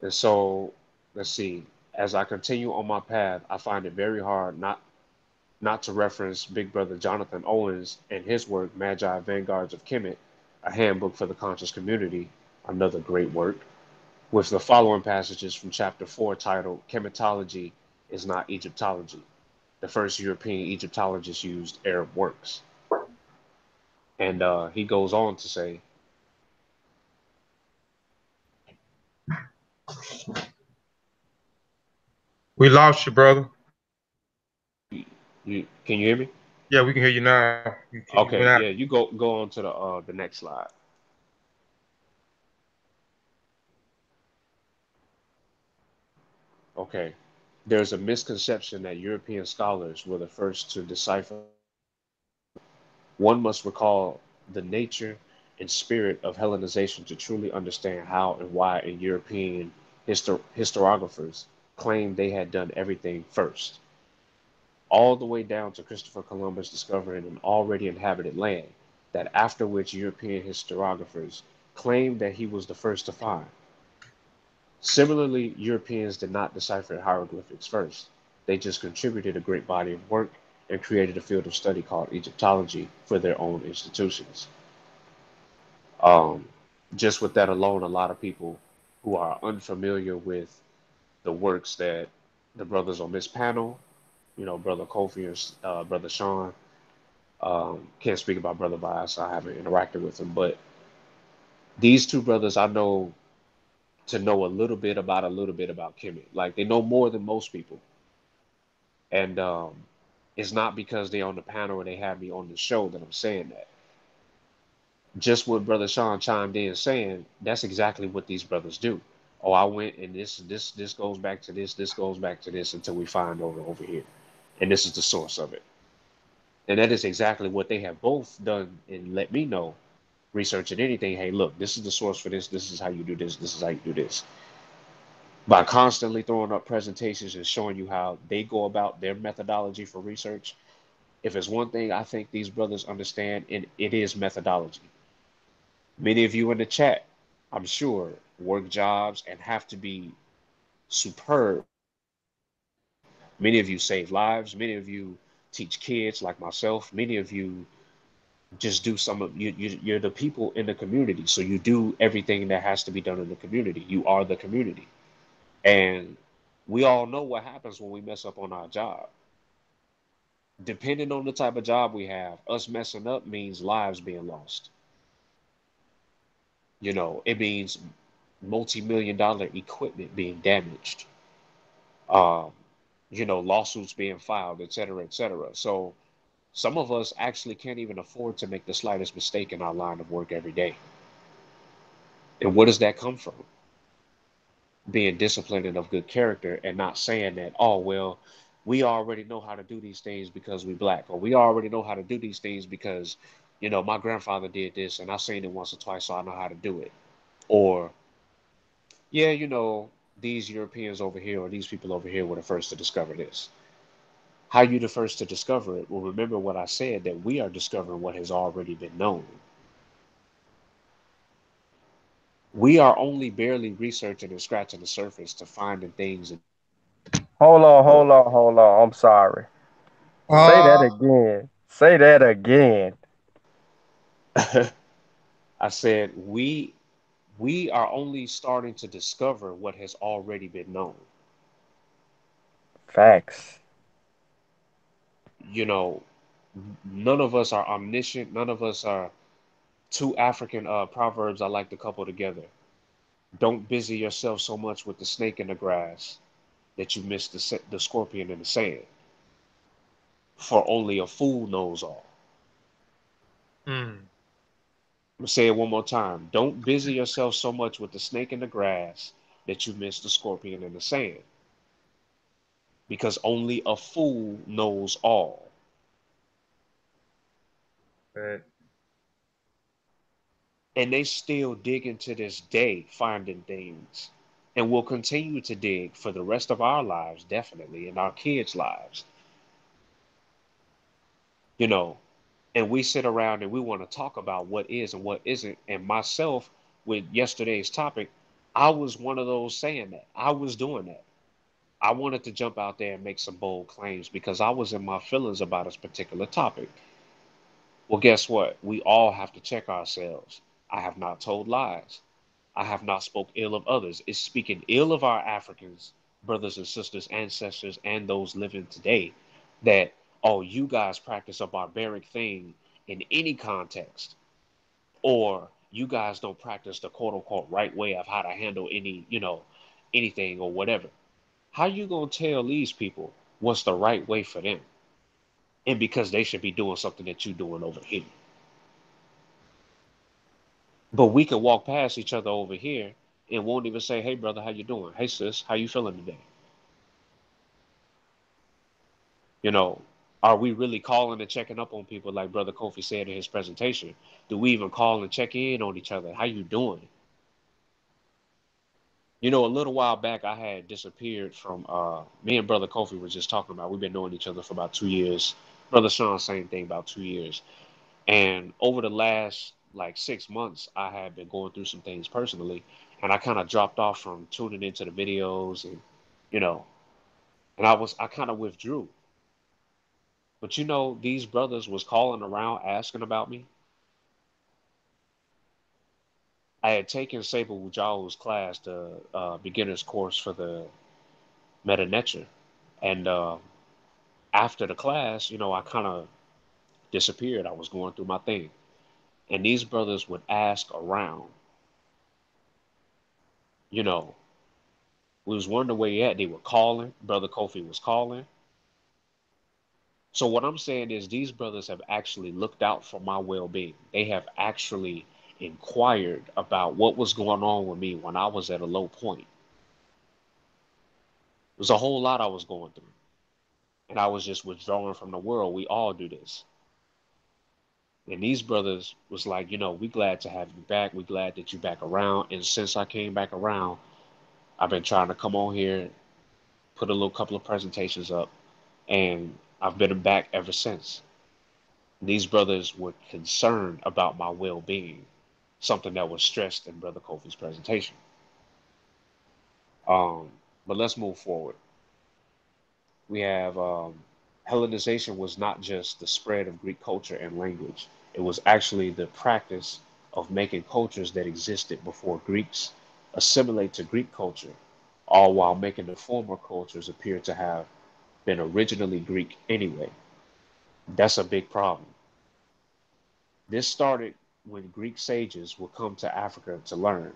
and so let's see. As I continue on my path, I find it very hard not to reference Big Brother Jonathan Owens and his work, Magi Vanguards of Kemet, a handbook for the conscious community, another great work, with the following passages from chapter 4 titled Chematology is Not Egyptology. The first European Egyptologists used Arab works. And he goes on to say, We lost you, brother. you can you hear me? Yeah, we can hear you now. You went out. Okay, yeah, you go on to the next slide. Okay. There's a misconception that European scholars were the first to decipher. One must recall the nature and spirit of Hellenization to truly understand how and why European historiographers claimed they had done everything first, all the way down to Christopher Columbus discovering an already inhabited land that after which European historiographers claimed that he was the first to find. Similarly, Europeans did not decipher hieroglyphics first. They just contributed a great body of work and created a field of study called Egyptology for their own institutions. Um, just with that alone, a lot of people who are unfamiliar with the works that the brothers on this panel, Brother Kofi and Brother Sean, can't speak about Brother Bias. I haven't interacted with him, but these two brothers I know to know a little bit about Kemet. Like they know more than most people. And it's not because they're on the panel or they have me on the show that I'm saying that. Just what Brother Sean chimed in saying, that's exactly what these brothers do. Oh, I went and this goes back to this goes back to this until we find over here. And this is the source of it. And that is exactly what they have both done and let me know, researching anything. Hey, look, this is the source for this. This is how you do this. This is how you do this. By constantly throwing up presentations and showing you how they go about their methodology for research, if it's one thing I think these brothers understand, it is methodology. Many of you in the chat, I'm sure, work jobs and have to be superb. Many of you save lives. Many of you teach kids like myself. Many of you just do some of you're the people in the community, so you do everything that has to be done in the community. You are the community. And we all know what happens when we mess up on our job. Depending on the type of job we have, us messing up means lives being lost. It means multi-million dollar equipment being damaged, um, lawsuits being filed, et cetera, et cetera. So some of us actually can't even afford to make the slightest mistake in our line of work every day. And where does that come from? Being disciplined and of good character, and not saying that, oh, well, we already know how to do these things because we black, or we already know how to do these things because, my grandfather did this and I've seen it once or twice, so I know how to do it. Or, yeah, these Europeans over here or these people over here were the first to discover this. How you the first to discover it? Well, remember what I said, that we are discovering what has already been known. We are only barely researching and scratching the surface to finding things and Hold on, hold on, hold on. I'm sorry. Say that Uh, again. Say that again. I said we are only starting to discover what has already been known. Facts. You know, None of us are omniscient. None of us are two African proverbs I like to couple together. Don't busy yourself so much with the snake in the grass that you miss the scorpion in the sand. For only a fool knows all. mm, I'm gonna say it one more time. Don't busy yourself so much with the snake in the grass that you miss the scorpion in the sand. Because only a fool knows all. that, And they still digging to this day, finding things. And will continue to dig for the rest of our lives, definitely, and our kids' lives. You know, and we sit around and we want to talk about what is and what isn't. And myself, with yesterday's topic, I was one of those saying that. I was doing that. I wanted to jump out there and make some bold claims because I was in my feelings about this particular topic. Well, guess what? We all have to check ourselves. I have not told lies. I have not spoke ill of others. It's speaking ill of our Africans, brothers and sisters, ancestors, and those living today that, oh, you guys practice a barbaric thing in any context, or you guys don't practice the quote unquote right way of how to handle anything or whatever. How you gonna tell these people what's the right way for them? And because they should be doing something that you're doing over here. But we can walk past each other over here and won't even say, "Hey, brother, how you doing? Hey, sis, how you feeling today?" You know, are we really calling and checking up on people like Brother Kofi said in his presentation? Do we even call and check in on each other? How you doing? A little while back, I had disappeared from. Me and Brother Kofi were just talking about. We've been knowing each other for about 2 years. Brother Sean, same thing, about 2 years. And over the last like 6 months, I had been going through some things personally, and I kind of dropped off from tuning into the videos, and you know, and I kind of withdrew. But these brothers was calling around asking about me. I had taken Saber Wujao's class, the beginner's course for the Meta Nature, and after the class, I kind of disappeared. I was going through my thing, and these brothers would ask around. You know, we was wondering where he at. They were calling. Brother Kofi was calling. So what I'm saying is these brothers have actually looked out for my well-being. They have actually inquired about what was going on with me when I was at a low point. There's a whole lot I was going through, and I was just withdrawing from the world. We all do this. And these brothers was like, we glad to have you back. We glad that you back around. And since I came back around, I've been trying to come on here, put a little couple of presentations up, and I've been back ever since. These brothers were concerned about my well-being, something that was stressed in Brother Kofi's presentation. Um, but let's move forward. We have Hellenization was not just the spread of Greek culture and language, it was actually the practice of making cultures that existed before Greeks assimilate to Greek culture, all while making the former cultures appear to have been originally Greek anyway. That's a big problem. This started when Greek sages would come to Africa to learn.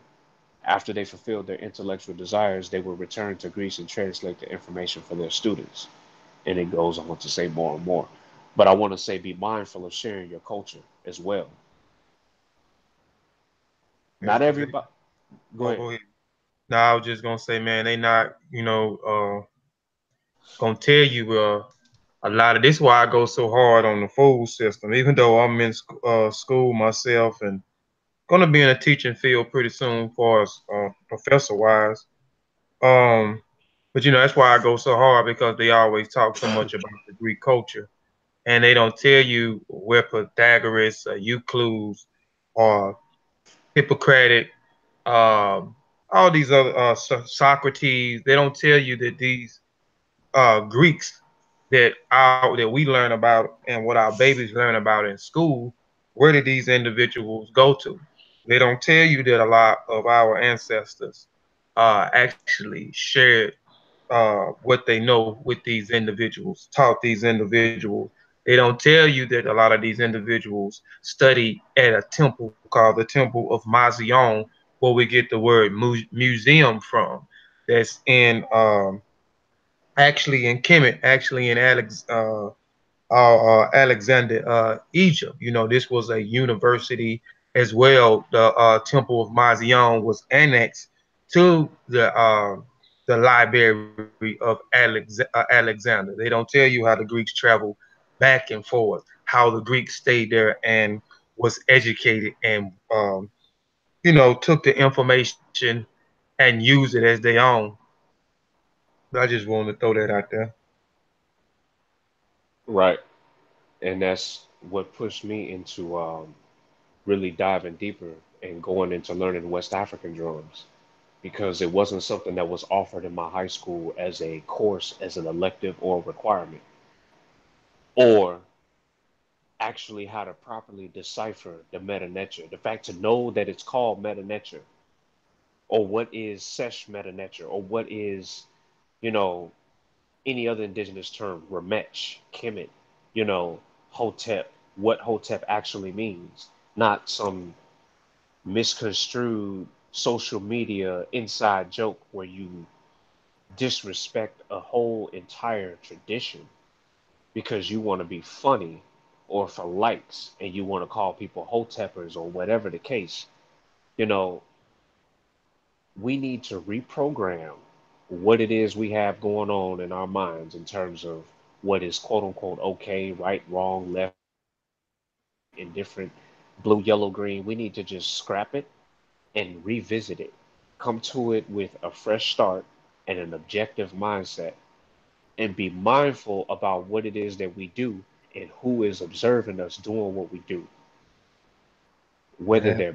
After they fulfilled their intellectual desires, they would return to Greece and translate the information for their students. And it goes on to say more and more. But I want to say be mindful of sharing your culture as well. Yeah, Not because they everybody. Go ahead. go ahead. Now I was just gonna say, man, they not, gonna tell you a lot of this. Why I go so hard on the food system, even though I'm in school myself and gonna be in a teaching field pretty soon, for as professor wise. Um, but that's why I go so hard because they always talk so much about the Greek culture, and they don't tell you where Pythagoras, Euclid, or Hippocratic, all these other Socrates. They don't tell you that these Greeks that we learn about and what our babies learn about in school, where did these individuals go to? They don't tell you that a lot of our ancestors actually shared what they know with these individuals, taught these individuals. They don't tell you that a lot of these individuals study at a temple called the Temple of Mazion, where we get the word museum from. That's in actually in Kemet, actually in Alexander, Egypt. This was a university as well. The Temple of Mazion was annexed to the library of Alexander. They don't tell you how the Greeks traveled back and forth, how the Greeks stayed there and was educated and took the information and used it as their own. I just wanted to throw that out there. Right. And that's what pushed me into really diving deeper and going into learning West African drums because it wasn't something that was offered in my high school as a course, as an elective or requirement, or actually how to properly decipher the meta nature. The fact to know that it's called meta nature, or what is sesh meta nature, or what is, you know, any other indigenous term, Ramesh, Kemet, you know, Hotep, what Hotep actually means, not some misconstrued social media inside joke where you disrespect a whole entire tradition because you want to be funny or for likes and you want to call people Hotepers or whatever the case. You know, we need to reprogram what it is we have going on in our minds in terms of what is quote unquote okay, right, wrong, left, indifferent, blue, yellow, green. We need to just scrap it and revisit it. Come to it with a fresh start and an objective mindset and be mindful about what it is that we do and who is observing us doing what we do. Whether Man. they're,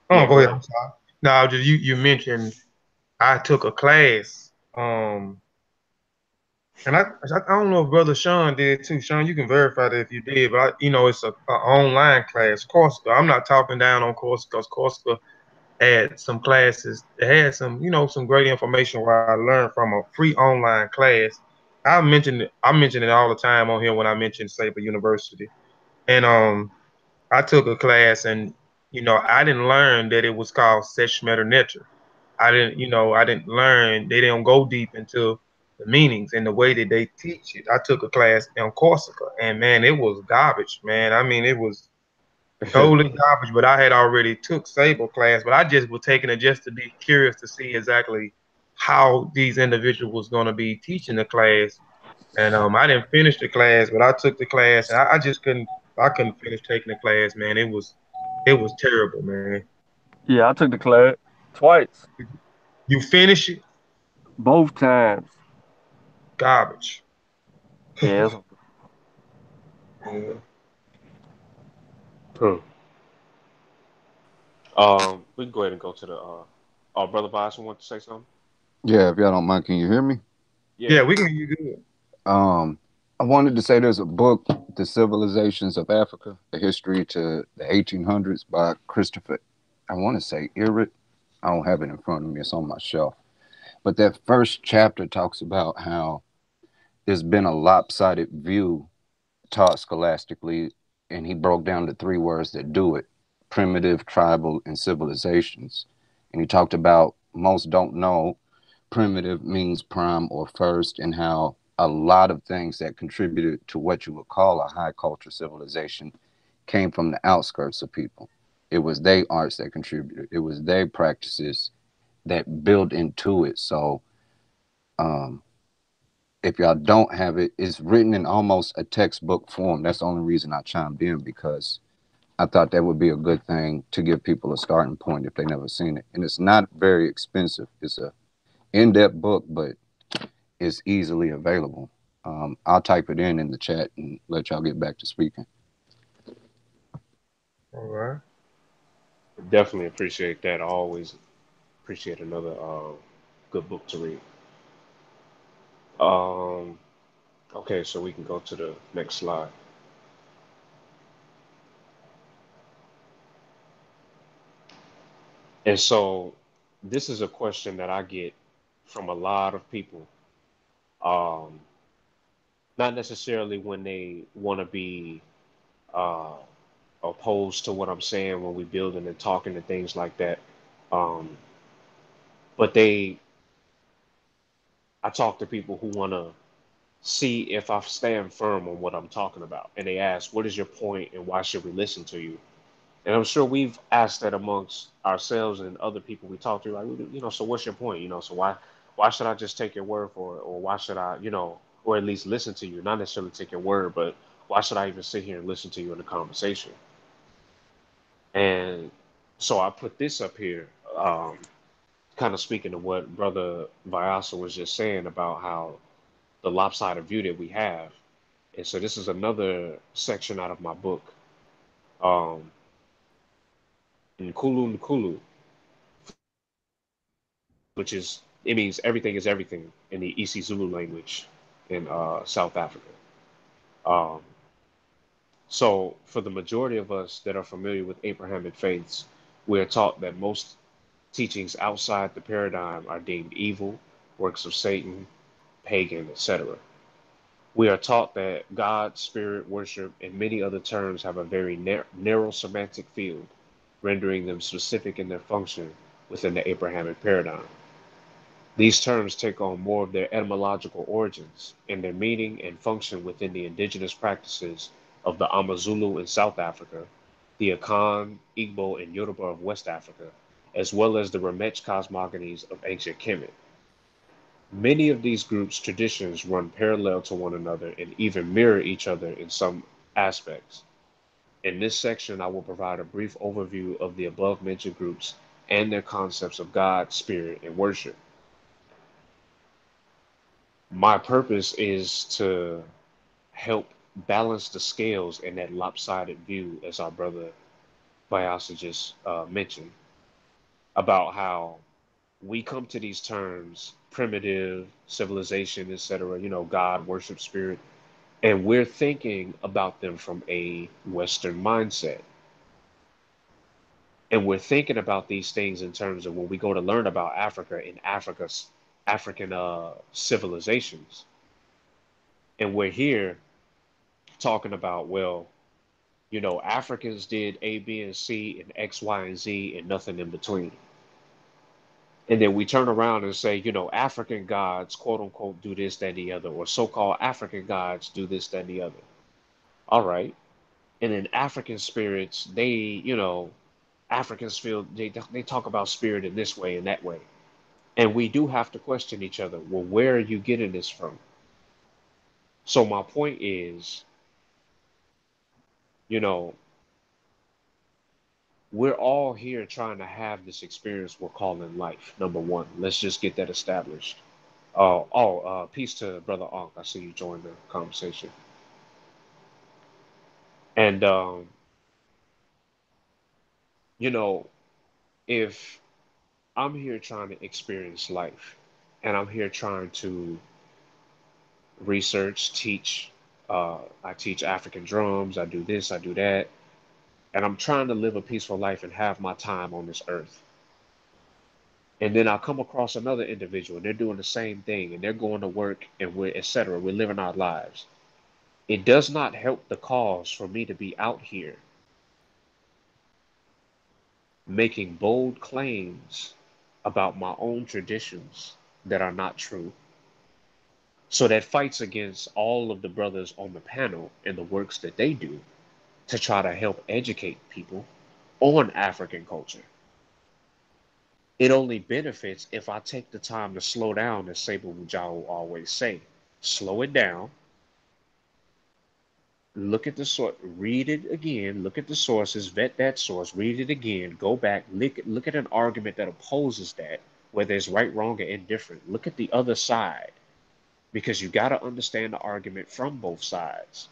Oh, yeah, go go ahead. ahead. I'm sorry. Now, just you mentioned I took a class, and I don't know if Brother Sean did too. Sean, you can verify that if you did, but it's a online class, Corsica. I'm not talking down on Corsica, because Corsica had some classes. It had some great information where I learned from a free online class. I mention it all the time on here when I mention Saber University, and I took a class and I didn't learn that it was called Sesh Nature. I didn't learn, they don't go deep into the meanings and the way that they teach it. I took a class on Corsica and man, it was garbage, man. I mean, it was totally garbage, but I had already took Sable class, but I just was taking it just to be curious to see exactly how these individuals going to be teaching the class. And I didn't finish the class, but I took the class, and I just couldn't finish taking the class, man. It was terrible, man. Yeah, I took the class twice, You finish it, both times. garbage. Yeah, Yeah. Hmm. We can go ahead and go to the, oh, Brother Bison want to say something? Yeah, if y'all don't mind, can you hear me? Yeah. Yeah, we can hear you good. Um, I wanted to say there's a book, The Civilizations of Africa, The History to the 1800s by Christopher, I want to say Irrit. I don't have it in front of me. It's on my shelf. But that first chapter talks about how there's been a lopsided view taught scholastically, and he broke down the three words that do it: primitive, tribal, and civilizations. And he talked about most don't know primitive means prime or first, and how a lot of things that contributed to what you would call a high culture civilization came from the outskirts of people. It was their arts that contributed, it was their practices that built into it. So, um, if y'all don't have it, it's written in almost a textbook form. That's the only reason I chimed in, because I thought that would be a good thing to give people a starting point if they never seen it. And it's not very expensive. It's a in-depth book, but it's easily available. I'll type it in the chat and let y'all get back to speaking. All right. Definitely appreciate that. I always appreciate another good book to read. Um, okay, so we can go to the next slide. And so this is a question that I get from a lot of people. Um, Not necessarily when they want to be uh, opposed to what I'm saying when we building and talking and things like that. Um, but I talk to people who want to see if I stand firm on what I'm talking about. And they ask, what is your point and why should we listen to you? And I'm sure we've asked that amongst ourselves and other people we talk to, like, so what's your point? So why should I just take your word for it? Or why should I, or at least listen to you? Not necessarily take your word, but why should I even sit here and listen to you in a conversation? And so I put this up here, kind of speaking to what Brother Vyasa was just saying about how the lopsided view that we have. And so this is another section out of my book, um, Nkulu Nkulu, which is, it means everything is everything in the isiZulu language in South Africa. Um, so for the majority of us that are familiar with Abrahamic faiths, we are taught that most teachings outside the paradigm are deemed evil, works of Satan, pagan, etc. We are taught that God, spirit, worship, and many other terms have a very narrow semantic field, rendering them specific in their function within the Abrahamic paradigm. These terms take on more of their etymological origins and their meaning and function within the indigenous practices of the Amazulu in South Africa, the Akan, Igbo, and Yoruba of West Africa, as well as the Ramech cosmogonies of ancient Kemet. Many of these groups' traditions run parallel to one another and even mirror each other in some aspects. In this section, I will provide a brief overview of the above mentioned groups and their concepts of God, spirit, and worship. My purpose is to help balance the scales in that lopsided view, as our brother Vyasa just mentioned, about how we come to these terms primitive, civilization, etc., God, worship, spirit, and we're thinking about them from a Western mindset. And we're thinking about these things in terms of when we go to learn about Africa and African civilizations. And we're here talking about, well, Africans did A, B, and C, and X, Y, and Z, and nothing in between. And then we turn around and say, African gods, quote unquote, do this, that, and the other, or so called African gods do this, that, and the other. All right. And then African spirits, Africans feel they talk about spirit in this way and that way. And we do have to question each other. Well, where are you getting this from? So my point is, you know, we're all here trying to have this experience we're calling life. Number one, let's just get that established. Peace to Brother Ankh. I see you joined the conversation. And you know, if I'm here trying to experience life, and I'm here trying to research, teach, I teach African drums. I do this. I do that. And I'm trying to live a peaceful life and have my time on this earth. And then I'll come across another individual and they're doing the same thing and they're going to work and we're etc. We're living our lives. It does not help the cause for me to be out here making bold claims about my own traditions that are not true. So that fights against all of the brothers on the panel and the works that they do to try to help educate people on African culture. It only benefits if I take the time to slow down, as Saber Wujao always say. Slow it down, look at the source, read it again, look at the sources, vet that source, read it again, go back, look at an argument that opposes that, whether it's right, wrong, or indifferent. Look at the other side because you got to understand the argument from both sides.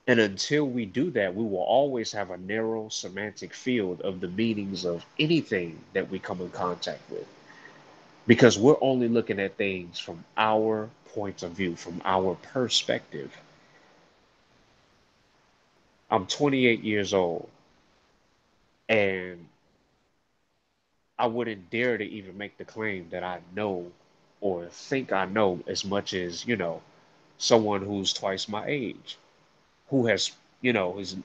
And until we do that, we will always have a narrow semantic field of the meanings of anything that we come in contact with because we're only looking at things from our point of view, from our perspective. I'm 28 years old and I wouldn't dare to even make the claim that I know or think I know as much as, someone who's twice my age, who has, is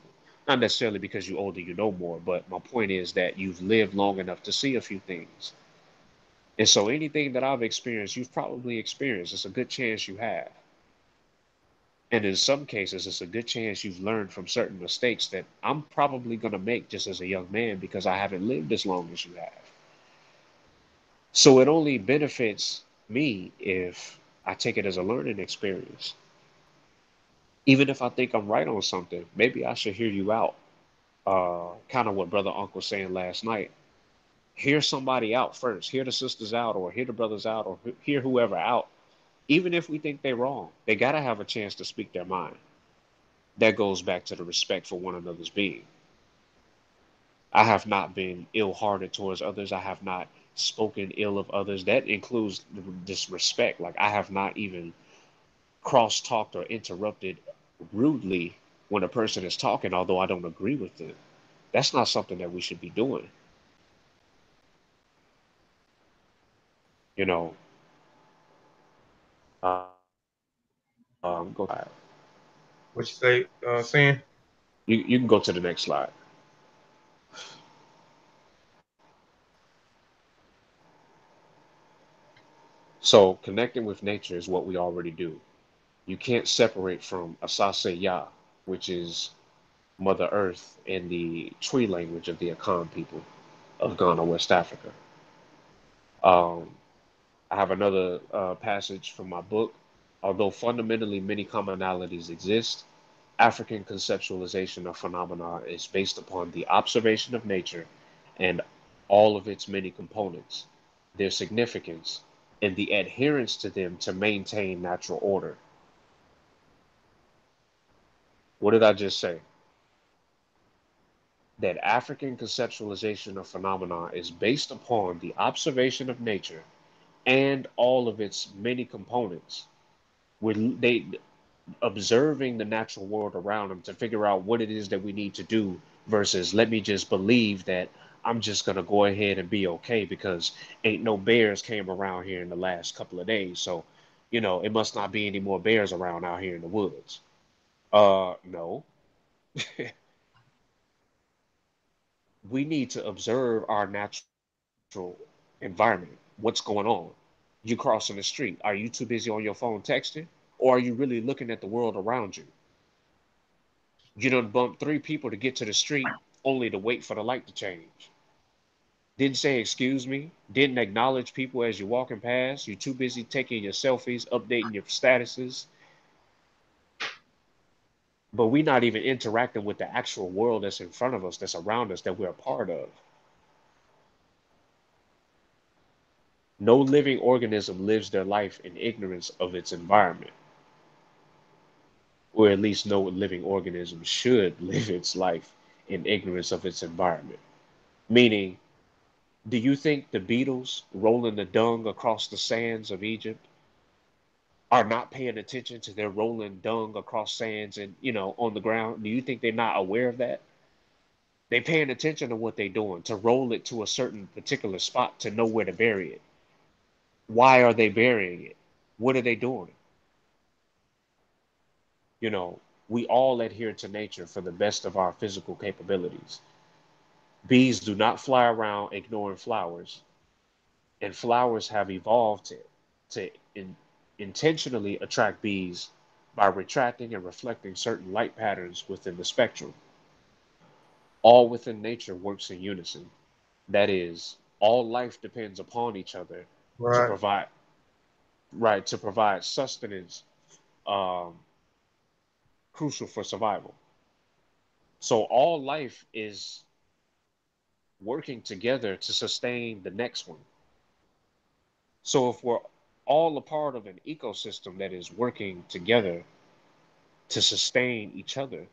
not necessarily because you're older, you know more, but my point is that you've lived long enough to see a few things. And so anything that I've experienced, you've probably experienced. It's a good chance you have. And in some cases, it's a good chance you've learned from certain mistakes that I'm probably going to make just as a young man because I haven't lived as long as you have. So it only benefits me if I take it as a learning experience. Even if I think I'm right on something, maybe I should hear you out. Kind of what Brother Uncle was saying last night. Hear somebody out first. Hear the sisters out, or hear the brothers out, or hear whoever out. Even if we think they're wrong, they got to have a chance to speak their mind. That goes back to the respect for one another's being. I have not been ill-hearted towards others. I have not spoken ill of others. That includes disrespect. Like I have not even cross-talked or interrupted rudely when a person is talking, although I don't agree with them. That's not something that we should be doing. You know, go ahead. What you say, Sin? You can go to the next slide. So connecting with nature is what we already do. You can't separate from Asase Ya, which is Mother Earth in the tree language of the Akan people of Ghana, West Africa. Um, I have another passage from my book. Although fundamentally many commonalities exist, African conceptualization of phenomena is based upon the observation of nature and all of its many components, their significance, and the adherence to them to maintain natural order. What did I just say? That African conceptualization of phenomena is based upon the observation of nature and all of its many components. Where they observing the natural world around them to figure out what it is that we need to do versus let me just believe that I'm just gonna go ahead and be okay because ain't no bears came around here in the last couple of days. So, it must not be any more bears around out here in the woods. No. We need to observe our natural environment. What's going on? You crossing the street. Are you too busy on your phone texting? Or are you really looking at the world around you? You done bumped three people to get to the street only to wait for the light to change. Didn't say excuse me. Didn't acknowledge people as you're walking past. You're too busy taking your selfies, updating your statuses. But we're not even interacting with the actual world that's in front of us, that's around us, that we're a part of. No living organism lives their life in ignorance of its environment, or at least no living organism should live its life in ignorance of its environment. Meaning, do you think the beetles rolling the dung across the sands of Egypt are not paying attention to their rolling dung across sands and, on the ground? Do you think they're not aware of that? They paying attention to what they're doing, to roll it to a certain particular spot to know where to bury it. Why are they burying it? What are they doing? You know, we all adhere to nature for the best of our physical capabilities. Bees do not fly around ignoring flowers, and flowers have evolved to intentionally attract bees by retracting and reflecting certain light patterns within the spectrum. All within nature works in unison. That is, all life depends upon each other to Right. provide, right, to provide sustenance, um, crucial for survival. So all life is working together to sustain the next one. So if we're all a part of an ecosystem that is working together to sustain each other,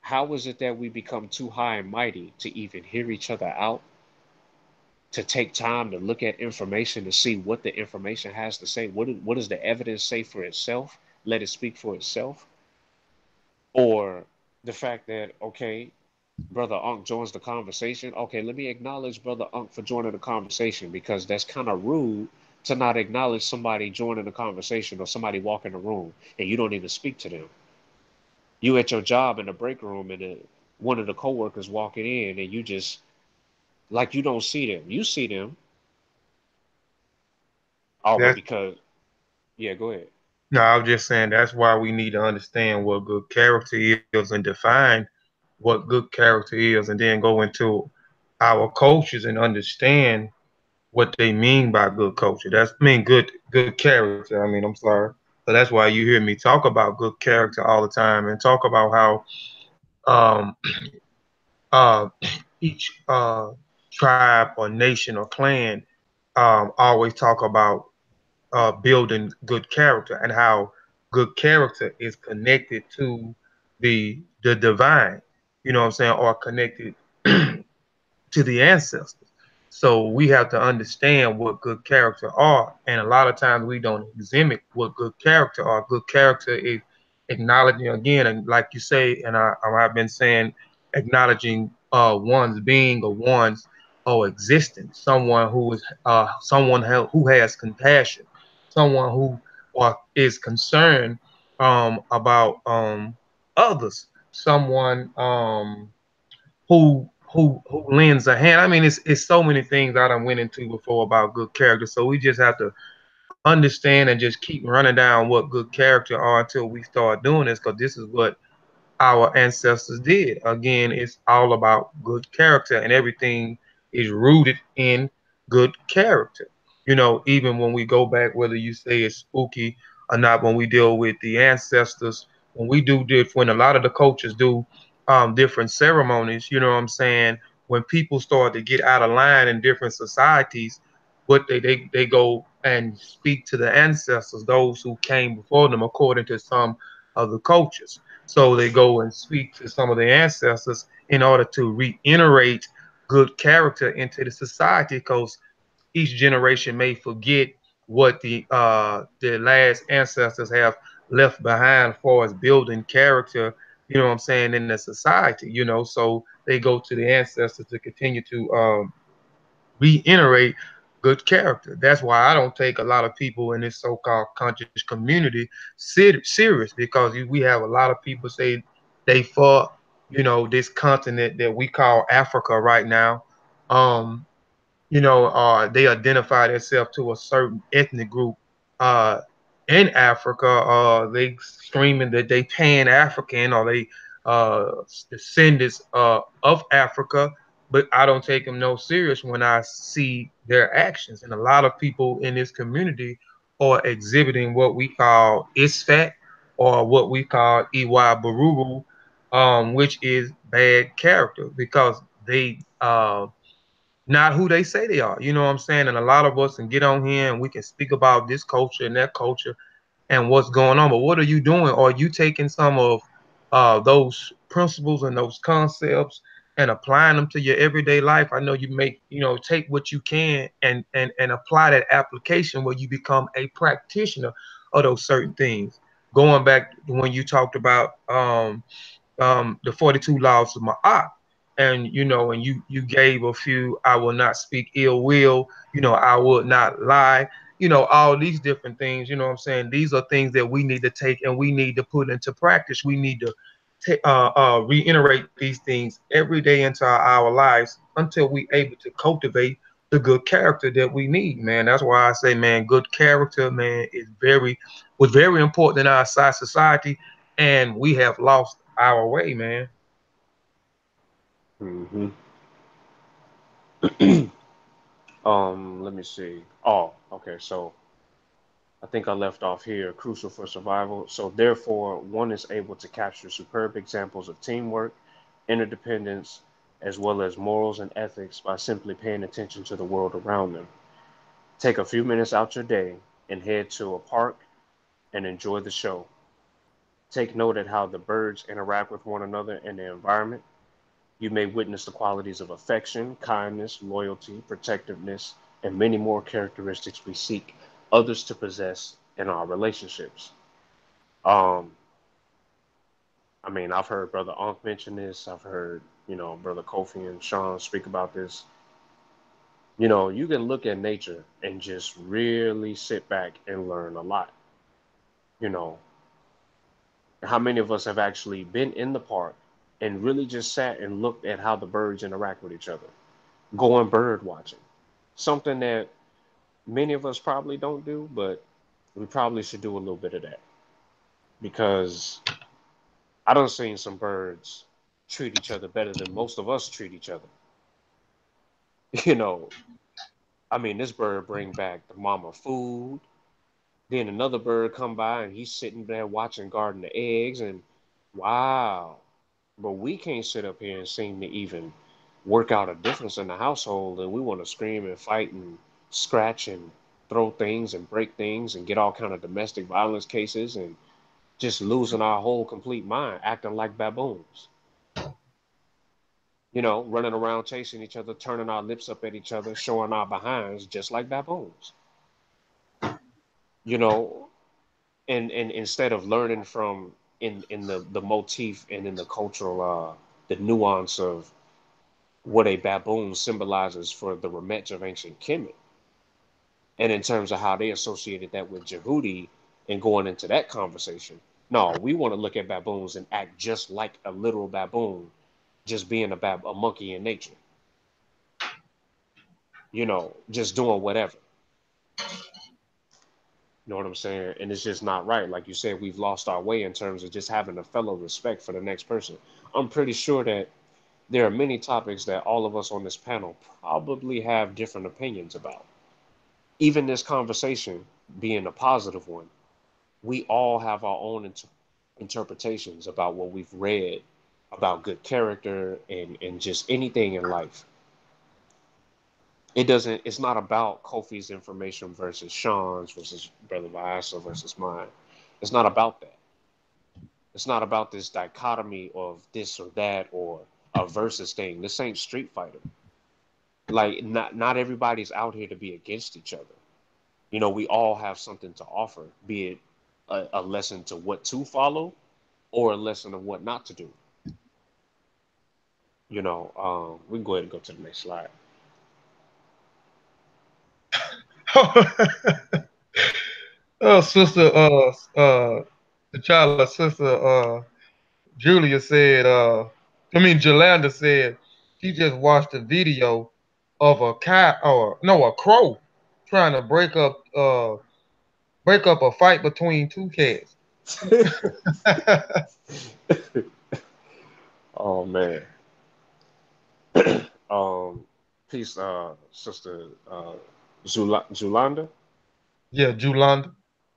how is it that we become too high and mighty to even hear each other out, to take time to look at information to see what the information has to say? What does the evidence say for itself? Let it speak for itself. Or the fact that, okay, Brother Unk joins the conversation. Okay, let me acknowledge Brother Unk for joining the conversation, because that's kind of rude to not acknowledge somebody joining the conversation or somebody walk in the room and you don't even speak to them. You at your job in the break room and one of the coworkers walking in and you just like you don't see them. You see them, oh, but That's because yeah, go ahead. no, I was just saying that's why we need to understand what good character is and define what good character is, and then go into our cultures and understand what they mean by good culture. That's I mean good character. I mean, I'm sorry. So that's why you hear me talk about good character all the time and talk about how um uh each tribe or nation or clan always talk about building good character and how good character is connected to the divine, you know what I'm saying, or connected to the ancestors. So we have to understand what good character are, and a lot of times we don't examine what good character are. Good character is acknowledging again, and like you say, and I've been saying, acknowledging one's being or one's or existence. Someone who is who has compassion, someone who is concerned about others, someone who lends a hand. I mean, it's so many things I done went into before about good character. So we just have to understand and just keep running down what good character are until we start doing this, because this is what our ancestors did. Again, it's all about good character, and everything is rooted in good character. You know, even when we go back, whether you say it's spooky or not, when we deal with the ancestors, when we do when a lot of the cultures do different ceremonies, you know what I'm saying? When people start to get out of line in different societies, what they go and speak to the ancestors, those who came before them, according to some of the cultures. So they go and speak to some of the ancestors in order to reiterate good character into the society, because each generation may forget what the last ancestors have left behind for as building character, you know what I'm saying, in the society, you know. So they go to the ancestors to continue to reiterate good character. That's why I don't take a lot of people in this so-called conscious community serious, because we have a lot of people say they for this continent that we call Africa right now. Um, they identify themselves to a certain ethnic group uh, in Africa. They screaming that they pan African or they descendants of Africa, but I don't take them no serious when I see their actions. And a lot of people in this community are exhibiting what we call isfat or what we call baruru, which is bad character because they not who they say they are. You know what I'm saying? And a lot of us can get on here and we can speak about this culture and that culture and what's going on. But what are you doing? Are you taking some of those principles and those concepts and applying them to your everyday life, I know you make, take what you can and apply that application where you become a practitioner of those certain things. Going back to when you talked about the 42 laws of Ma'at, and and you gave a few. I will not speak ill will. I will not lie. All these different things. You know what I'm saying? These are things that we need to take and we need to put into practice. We need to reiterate these things every day into our lives until we able to cultivate the good character that we need, man. That's why I say, man, good character, man, was very important in our society, and we have lost our way, man. Hmm. Let me see. Oh, okay. So I think I left off here. Crucial for survival. So therefore, one is able to capture superb examples of teamwork, interdependence, as well as morals and ethics by simply paying attention to the world around them. Take a few minutes out your day and head to a park and enjoy the show. Take note at how the birds interact with one another and the environment. You may witness the qualities of affection, kindness, loyalty, protectiveness, and many more characteristics we seek others to possess in our relationships. Um, I mean, I've heard Brother Ankh mention this. I've heard, Brother Kofi and Sean speak about this. You can look at nature and just really sit back and learn a lot. You know, how many of us have actually been in the park and really just sat and looked at how the birds interact with each other, going bird watching? Something that many of us probably don't do, but we probably should do a little bit of that because I done seen some birds treat each other better than most of us treat each other. You know, I mean, this bird bring back the mama food. Then another bird come by and he's sitting there watching guarding the eggs and wow. But we can't sit up here and seem to even work out a difference in the household and we want to scream and fight and scratch and throw things and break things and get all kind of domestic violence cases and just losing our whole complete mind, acting like baboons. Running around chasing each other, turning our lips up at each other, showing our behinds just like baboons. You know, and instead of learning from in the motif and in the cultural the nuance of what a baboon symbolizes for the Remet of ancient Kemet, and in terms of how they associated that with Jehudi and going into that conversation. No, we want to look at baboons and act just like a literal baboon, just being a monkey in nature, just doing whatever. You know what I'm saying? And it's just not right. Like you said, we've lost our way in terms of just having a fellow respect for the next person. I'm pretty sure that there are many topics that all of us on this panel probably have different opinions about. Even this conversation being a positive one, we all have our own interpretations about what we've read about good character and just anything in life. It's not about Kofi's information versus Sean's versus Brother Vyasa versus mine. It's not about that. It's not about this dichotomy of this or that or a versus thing. This ain't Street Fighter. Like not everybody's out here to be against each other. We all have something to offer, be it a lesson to what to follow or a lesson of what not to do. We can go ahead and go to the next slide. Oh, sister, T'Challa, sister, Julia said, Jolanda said she just watched a video of a cat or no, a crow trying to break up a fight between two cats. Oh man. um, Peace, sister Zulanda. Yeah, Julanda.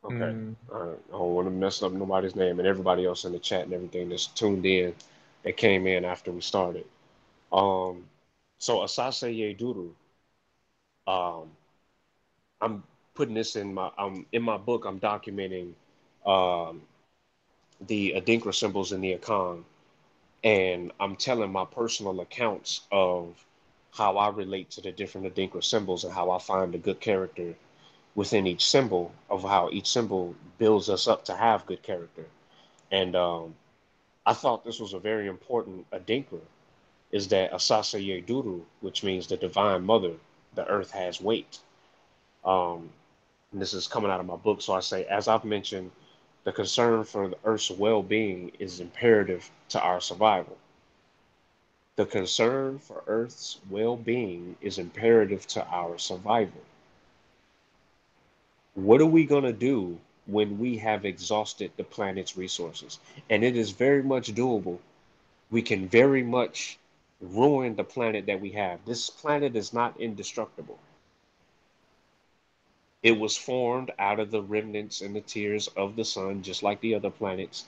Okay. Mm. I don't want to mess up nobody's name and everybody else in the chat and everything that's tuned in that came in after we started. Um, so Asase Yeduru, um, I'm putting this in my book. I'm documenting um, the Adinkra symbols in the Akan and I'm telling my personal accounts of how I relate to the different Adinkra symbols and how I find a good character within each symbol, of how each symbol builds us up to have good character. And I thought this was a very important Adinkra, is that Asasa Yeduru, which means the divine mother, the earth has weight. Um, and this is coming out of my book. So I say, as I've mentioned, the concern for the earth's well being is imperative to our survival. The concern for earth's well being is imperative to our survival. What are we going to do when we have exhausted the planet's resources? And it is very much doable. We can very much ruin the planet that we have. This planet is not indestructible. It was formed out of the remnants and the tears of the sun, just like the other planets,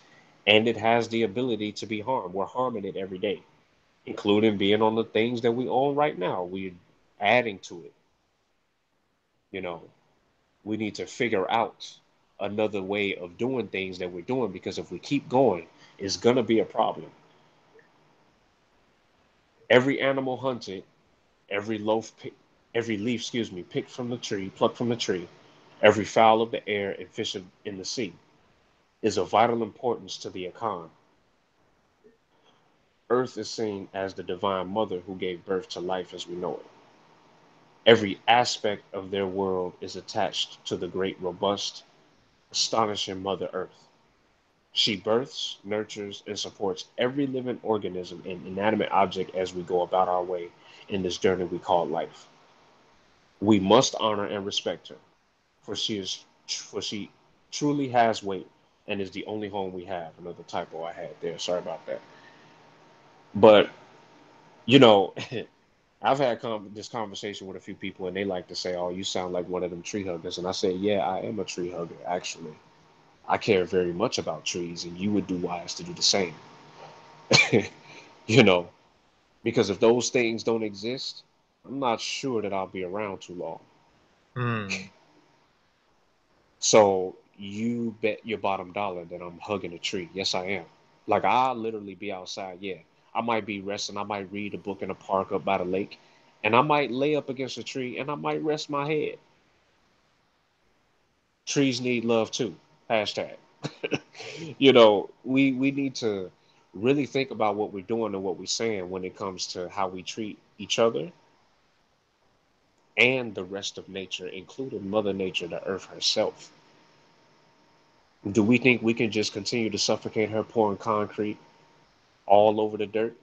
and it has the ability to be harmed. We're harming it every day, including being on the things that we own right now. We're adding to it. You know, we need to figure out another way of doing things that we're doing, because if we keep going, it's going to be a problem. Every animal hunted, every every leaf, excuse me, picked from the tree, plucked from the tree, every fowl of the air and fish in the sea is of vital importance to the Akan. Earth is seen as the divine mother who gave birth to life as we know it. Every aspect of their world is attached to the great, robust, astonishing Mother Earth. She births, nurtures, and supports every living organism and inanimate object as we go about our way in this journey we call life. We must honor and respect her, for she truly has weight and is the only home we have. Another typo I had there. Sorry about that. But you know, I've had this conversation with a few people, and they like to say, "Oh, you sound like one of them tree huggers." And I say, "Yeah, I am a tree hugger. Actually, I care very much about trees, and you would do wise to do the same." you know, because if those things don't exist, I'm not sure that I'll be around too long. Hmm. So you bet your bottom dollar that I'm hugging a tree. Yes, I am. Like I'll literally be outside. Yeah, I might be resting. I might read a book in a park up by the lake, and I might lay up against a tree and I might rest my head. Trees need love too. Hashtag. We need to really think about what we're doing and what we're saying when it comes to how we treat each other and the rest of nature, including Mother Nature, the earth herself. Do we think we can just continue to suffocate her, pouring concrete all over the dirt,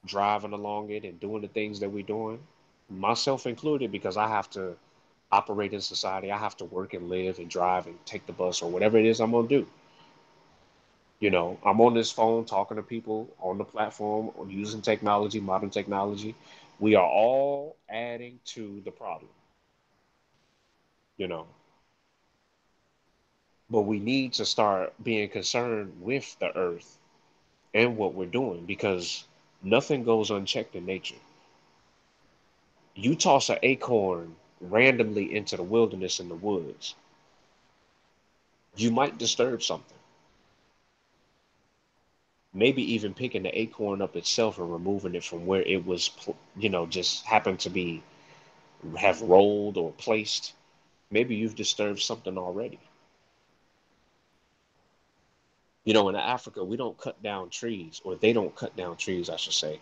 driving along it and doing the things that we're doing? Myself included, because I have to operate in society. I have to work and live and drive and take the bus or whatever it is I'm going to do. I'm on this phone talking to people on the platform, or using technology, modern technology. We are all adding to the problem, you know. But we need to start being concerned with the earth and what we're doing, because nothing goes unchecked in nature. You toss an acorn randomly into the wilderness in the woods, you might disturb something. Maybe even picking the acorn up itself and removing it from where it was, just happened to be have rolled or placed. Maybe you've disturbed something already. In Africa, we don't cut down trees, or they don't cut down trees, I should say,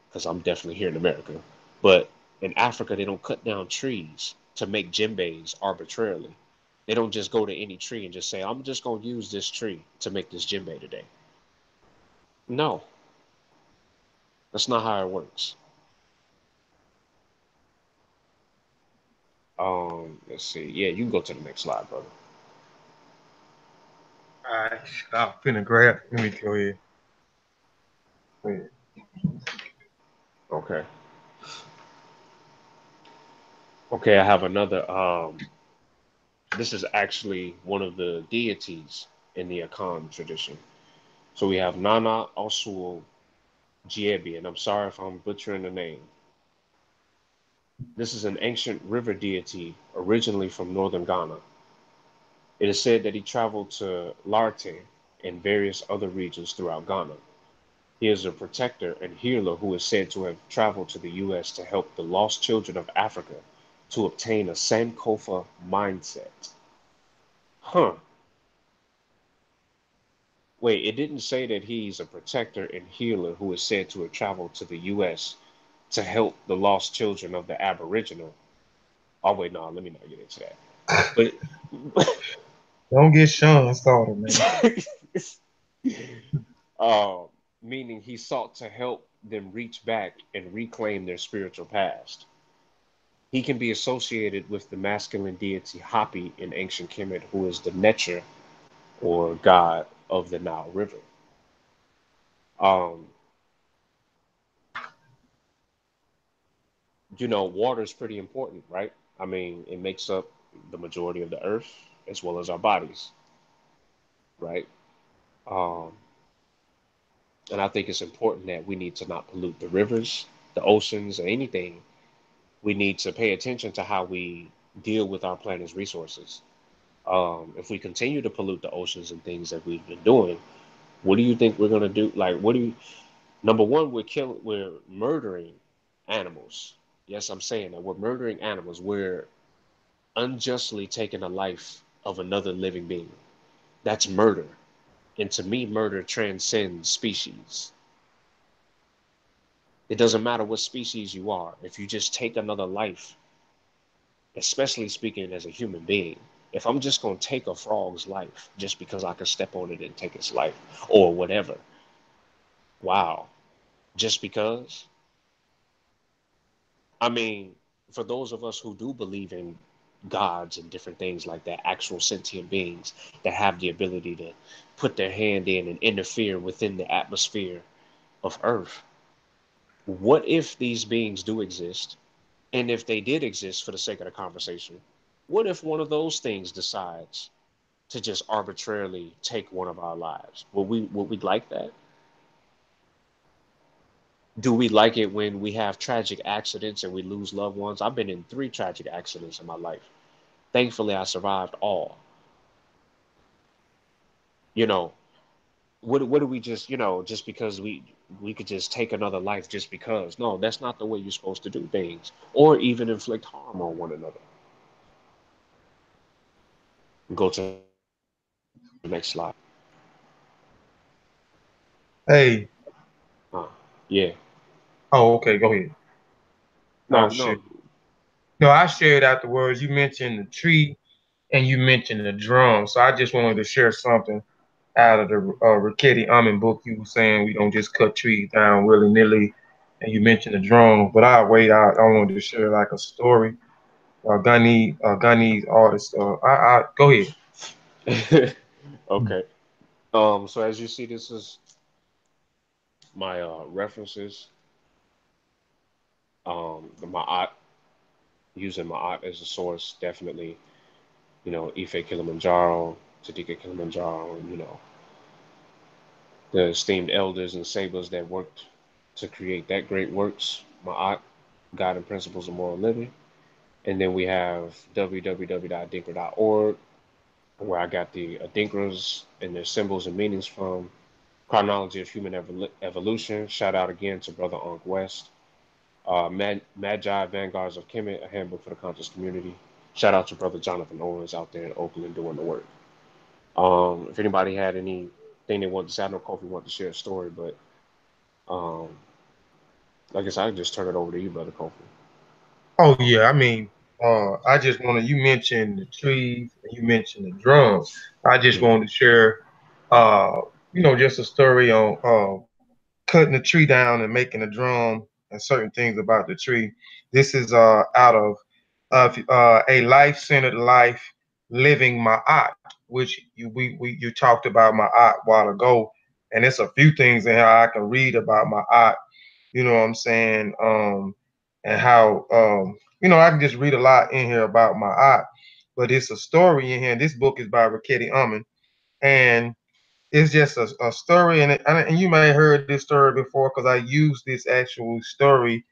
because I'm definitely here in America. But in Africa, they don't cut down trees to make djembes arbitrarily. They don't just go to any tree and just say, I'm just going to use this tree to make this djembe today. No, that's not how it works. Let's see. Yeah, you can go to the next slide, brother. All right, I'm finna grab. Let me go ahead. Wait. Okay. Okay, I have another. This is actually one of the deities in the Akan tradition. So we have Nana Osul Jiebi, and I'm sorry if I'm butchering the name. This is an ancient river deity originally from northern Ghana. It is said that he traveled to Larte and various other regions throughout Ghana. He is a protector and healer who is said to have traveled to the US to help the lost children of Africa to obtain a Sankofa mindset. Huh. Wait, it didn't say that he's a protector and healer who is said to have traveled to the US to help the lost children of the Aboriginal. Oh, wait, no, let me not get into that. Don't get Sean started, man. But, uh, meaning he sought to help them reach back and reclaim their spiritual past. He can be associated with the masculine deity Hapi in ancient Kemet, who is the Netcher or god of the Nile River. Um, water is pretty important, right? I mean, it makes up the majority of the earth as well as our bodies, right? Um, and I think it's important that we need to not pollute the rivers, the oceans, or anything. We need to pay attention to how we deal with our planet's resources. If we continue to pollute the oceans and things that we've been doing, what do you think we're gonna do? Like, what do you? Number one, we're murdering animals. Yes, I'm saying that we're murdering animals. We're unjustly taking a life of another living being. That's murder. And to me, murder transcends species. It doesn't matter what species you are. If you just take another life, especially speaking as a human being, if I'm just going to take a frog's life just because I can step on it and take its life or whatever, wow, just because? I mean, for those of us who do believe in gods and different things like that, actual sentient beings that have the ability to put their hand in and interfere within the atmosphere of Earth, what if these beings do exist? And if they did exist for the sake of the conversation, what if one of those things decides to just arbitrarily take one of our lives? Would we like that? Do we like it when we have tragic accidents and we lose loved ones? I've been in 3 tragic accidents in my life. Thankfully, I survived all. You know, what do we just just because we could just take another life just because? No, that's not the way you're supposed to do things, or even inflict harm on one another. Go to the next slide. Hey, Yeah. oh, okay, go ahead. No, I'll share. no. No, I shared afterwards. You mentioned the tree and you mentioned the drum. So I just wanted to share something out of the Rickety Almond book. You were saying we don't just cut trees down willy nilly, and you mentioned the drum. But I wait out. I wanted to share like a story. Ghanese artist. I go ahead. Okay. So as you see, this is my references. My art, using my art as a source, definitely. Ife Kilimanjaro, Tadika Kilimanjaro, and the esteemed elders and saviors that worked to create that great works. My art, Guiding Principles of Moral Living. And then we have www.adinkra.org, where I got the Adinkras and their symbols and meanings from. Chronology of Human Evolution. Shout out again to Brother Unc West. Magi Vanguards of Kemet, a handbook for the conscious community. Shout out to Brother Jonathan Owens out there in Oakland doing the work. If anybody had anything they wanted to say, I know Kofi wanted to share a story, but um, I guess I can just turn it over to you, Brother Kofi. Oh yeah, I mean, I just wanted you mentioned the trees and you mentioned the drums. I just Mm. wanted to share, uh, just a story on cutting the tree down and making a drum and certain things about the tree. This is out of a life-centered life living ma'at, which you talked about ma'at a while ago, and it's a few things in here I can read about ma'at. You know what I'm saying? And how I can just read a lot in here about ma'at, but it's a story in here. And this book is by Rickety Ummon, and it's just a story, and you may have heard this story before because I used this actual story,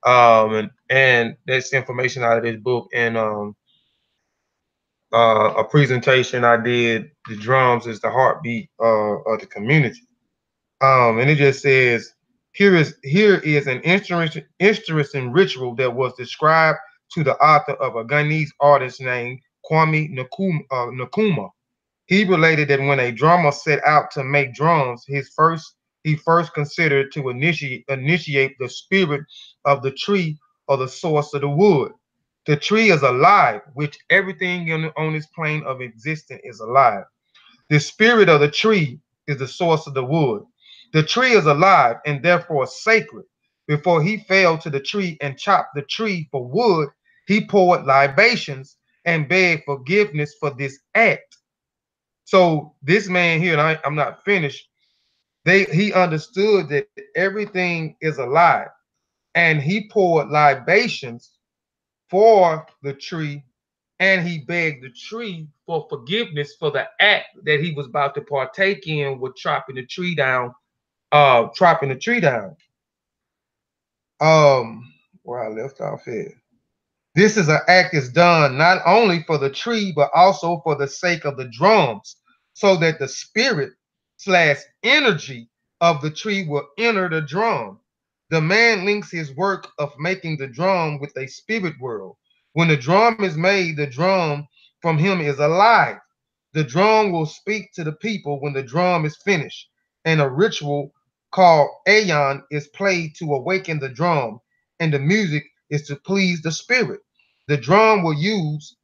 and this information out of this book in a presentation I did. The drums is the heartbeat of the community, And it just says here is an interesting ritual that was described to the author of a Guyanese artist named Kwame Nkrumah. He related that when a drummer set out to make drums, he first considered to initiate the spirit of the tree or the source of the wood. The tree is alive, which everything on this plane of existence is alive. The spirit of the tree is the source of the wood. The tree is alive and therefore sacred. Before he fell to the tree and chopped the tree for wood, he poured libations and begged forgiveness for this act. So this man here, and I'm not finished. He understood that everything is alive, and he poured libations for the tree, and he begged the tree for forgiveness for the act that he was about to partake in with chopping the tree down. Chopping the tree down. Where I left off here. This is an act is done not only for the tree, but also for the sake of the drums, so that the spirit slash energy of the tree will enter the drum. The man links his work of making the drum with a spirit world. When the drum is made, the drum from him is alive. The drum will speak to the people when the drum is finished, and a ritual called Aeon is played to awaken the drum, and the music is to please the spirit. The drum will use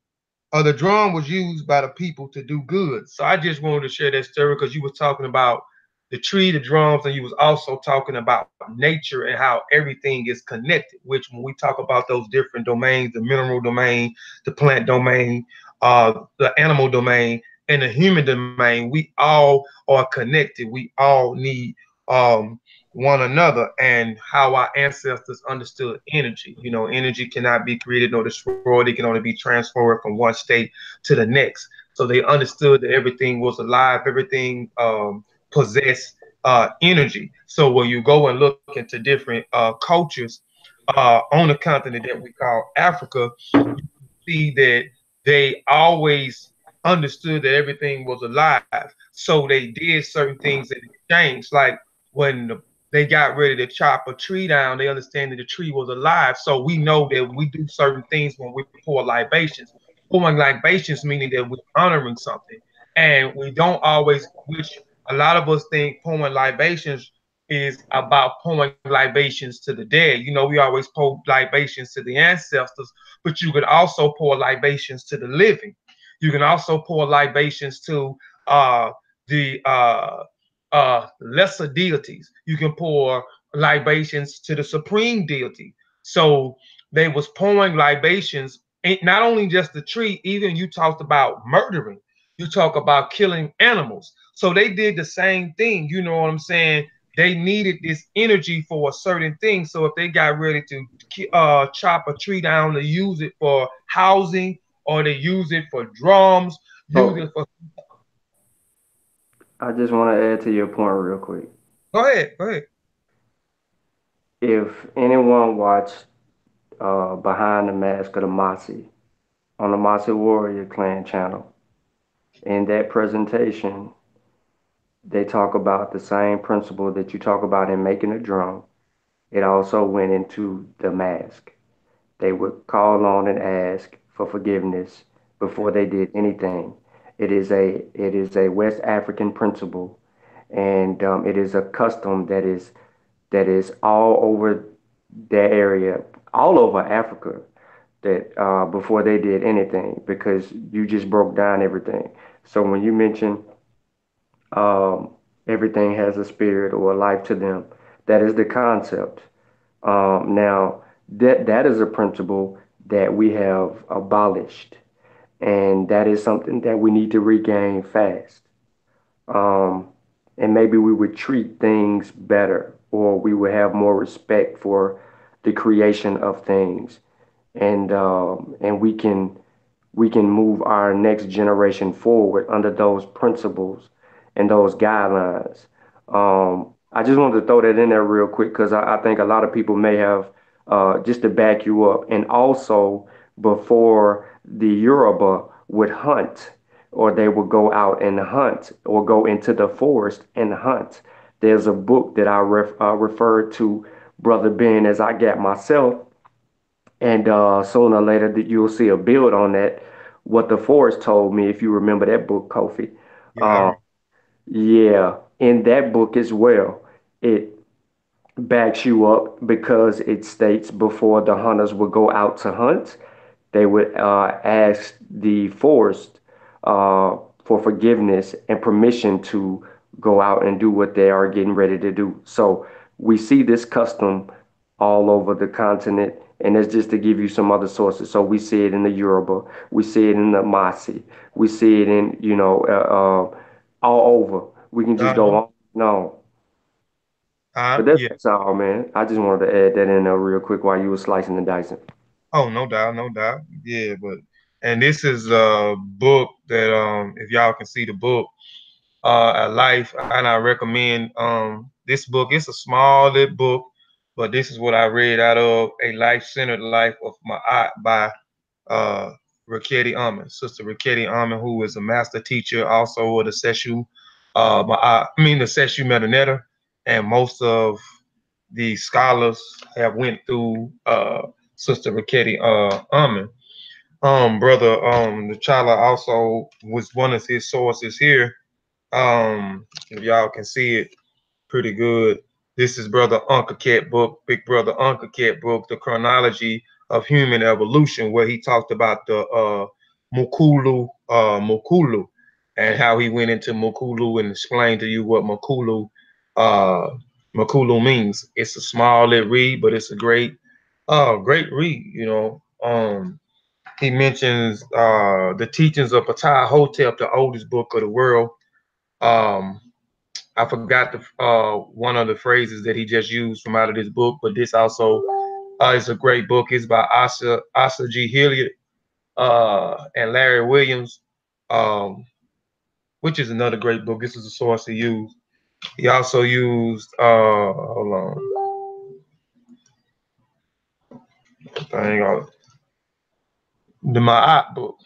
the drum was used by the people to do good. So I just wanted to share that story because you were talking about the tree, the drums, and you was also talking about nature and how everything is connected. Which when we talk about those different domains, the mineral domain, the plant domain, the animal domain, and the human domain, we all are connected. We all need um, one another, and how our ancestors understood energy. Energy cannot be created nor destroyed. It can only be transferred from one state to the next. So they understood that everything was alive, everything possessed energy. So when you go and look into different cultures on the continent that we call Africa, see that they always understood that everything was alive. So they did certain things in exchange. Like when they got ready to chop a tree down, they understand that the tree was alive. So we know that we do certain things when we pour libations. Pouring libations meaning that we're honoring something. And we don't always, which a lot of us think pouring libations is about pouring libations to the dead. We always pour libations to the ancestors, but you could also pour libations to the living. You can also pour libations to the lesser deities. You can pour libations to the supreme deity. So they was pouring libations, not only just the tree, even you talked about murdering. You talk about killing animals. So they did the same thing. You know what I'm saying? They needed this energy for a certain thing. So if they got ready to chop a tree down to use it for housing, or they use it for drums, use Oh, it for. I just want to add to your point real quick. Go ahead, go ahead. If anyone watched Behind the Mask of the Masi on the Masi Warrior Clan channel, in that presentation, they talk about the same principle that you talk about in making a drum. It also went into the mask. They would call on and ask for forgiveness before they did anything. It is a West African principle, and it is a custom that is all over that area, all over Africa. That before they did anything, because you just broke down everything. So when you mention um, everything has a spirit or a life to them, that is the concept. Now that is a principle that we have abolished, and that is something that we need to regain fast. Um, and maybe we would treat things better, or we would have more respect for the creation of things, and we can move our next generation forward under those principles and those guidelines. I just wanted to throw that in there real quick because I think a lot of people may have, just to back you up, and also before the Yoruba would hunt, or they would go out and hunt or go into the forest and hunt. there's a book that I referred to Brother Ben as I got myself, and sooner or later that you'll see a build on that. What the Forest told me, if you remember that book, Kofi. Yeah, I Uh, yeah, in that book as well, it backs you up because it states before the hunters would go out to hunt, they would ask the forest for forgiveness and permission to go out and do what they are getting ready to do. So we see this custom all over the continent, and that's just to give you some other sources. So we see it in the Yoruba, we see it in the Masi, we see it in, all over. We can just go uh-huh. on. No, but that's Yeah. all, man. I just wanted to add that in there real quick while you were slicing and dicing. Oh, no doubt, no doubt. Yeah, but and this is a book that if y'all can see the book, a life, and I recommend this book. It's a small little book, but this is what I read out of A Life-Centered Life of My Aunt by uh Raketi Amen, Sister Raketi Amen, who is a master teacher, also of the Seshu, the Seshu Metanetta, and most of the scholars have went through Sister Raketi Amen. Brother T'Challa also was one of his sources here. If y'all can see it pretty good. This is Brother Uncle Cat book, Big Brother Uncle Cat book, The Chronology of Human Evolution, where he talked about the Mukulu, and how he went into Mukulu and explained to you what uh, Mukulu means. It's a small little read, but it's a great read. He mentions the teachings of Ptah Hotep, the oldest book of the world. Um, I forgot the one of the phrases that he just used from out of this book, but this also is a great book. It's by Asa G. Hilliard and Larry Williams, um, which is another great book. This is a source he used. He also used hold on, dang, the Ma'at book.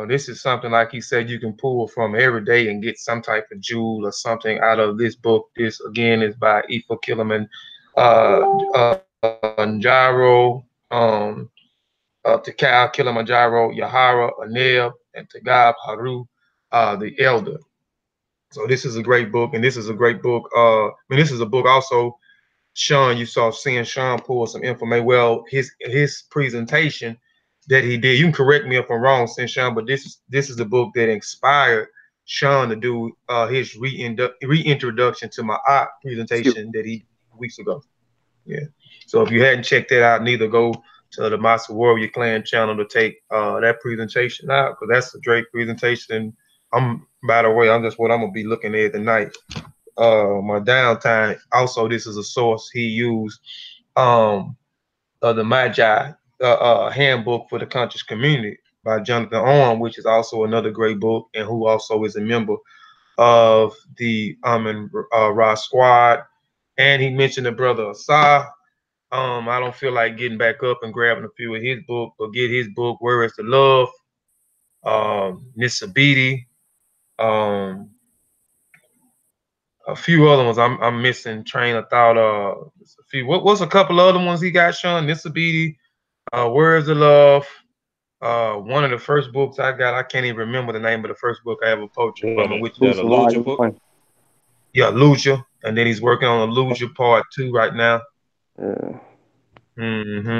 This is something like he said you can pull from every day and get some type of jewel or something out of this book. This again is by Ifo Kiliman Njaro, Takal Kilimanjaro, Yahara, Anel, and Tagab Haru, the Elder. So this is a great book, and this is a great book. This is a book also. Sean, you saw seeing Sean pull some information. Well, his presentation that he did. You can correct me if I'm wrong, since Sean, but this is the book that inspired Sean to do his reintroduction to my art Excuse presentation that he did weeks ago. Yeah. So if you hadn't checked that out, neither go to the Master Warrior Clan channel to take that presentation out, because that's a great presentation. By the way, I'm just what I'm gonna be looking at tonight. My downtime. Also, this is a source he used. Um, the Magi Handbook for the Conscious Community by Jonathan Owen, which is also another great book, and who also is a member of the Amen Ra Squad. And he mentioned the brother Asah. I don't feel like getting back up and grabbing a few of his book, but get his book, Where is the Love? Nisabidi, um, a few other ones I'm missing. Train of thought. A few. What's a couple other ones he got, Sean? Nisabidi, Where is the Love? One of the first books I got, I can't even remember the name of the first book I ever poached Yeah, from, which the Lucian Luja Volume book. 1. yeah, Lucia, and then he's working on a Lucia Part 2 right now. Yeah.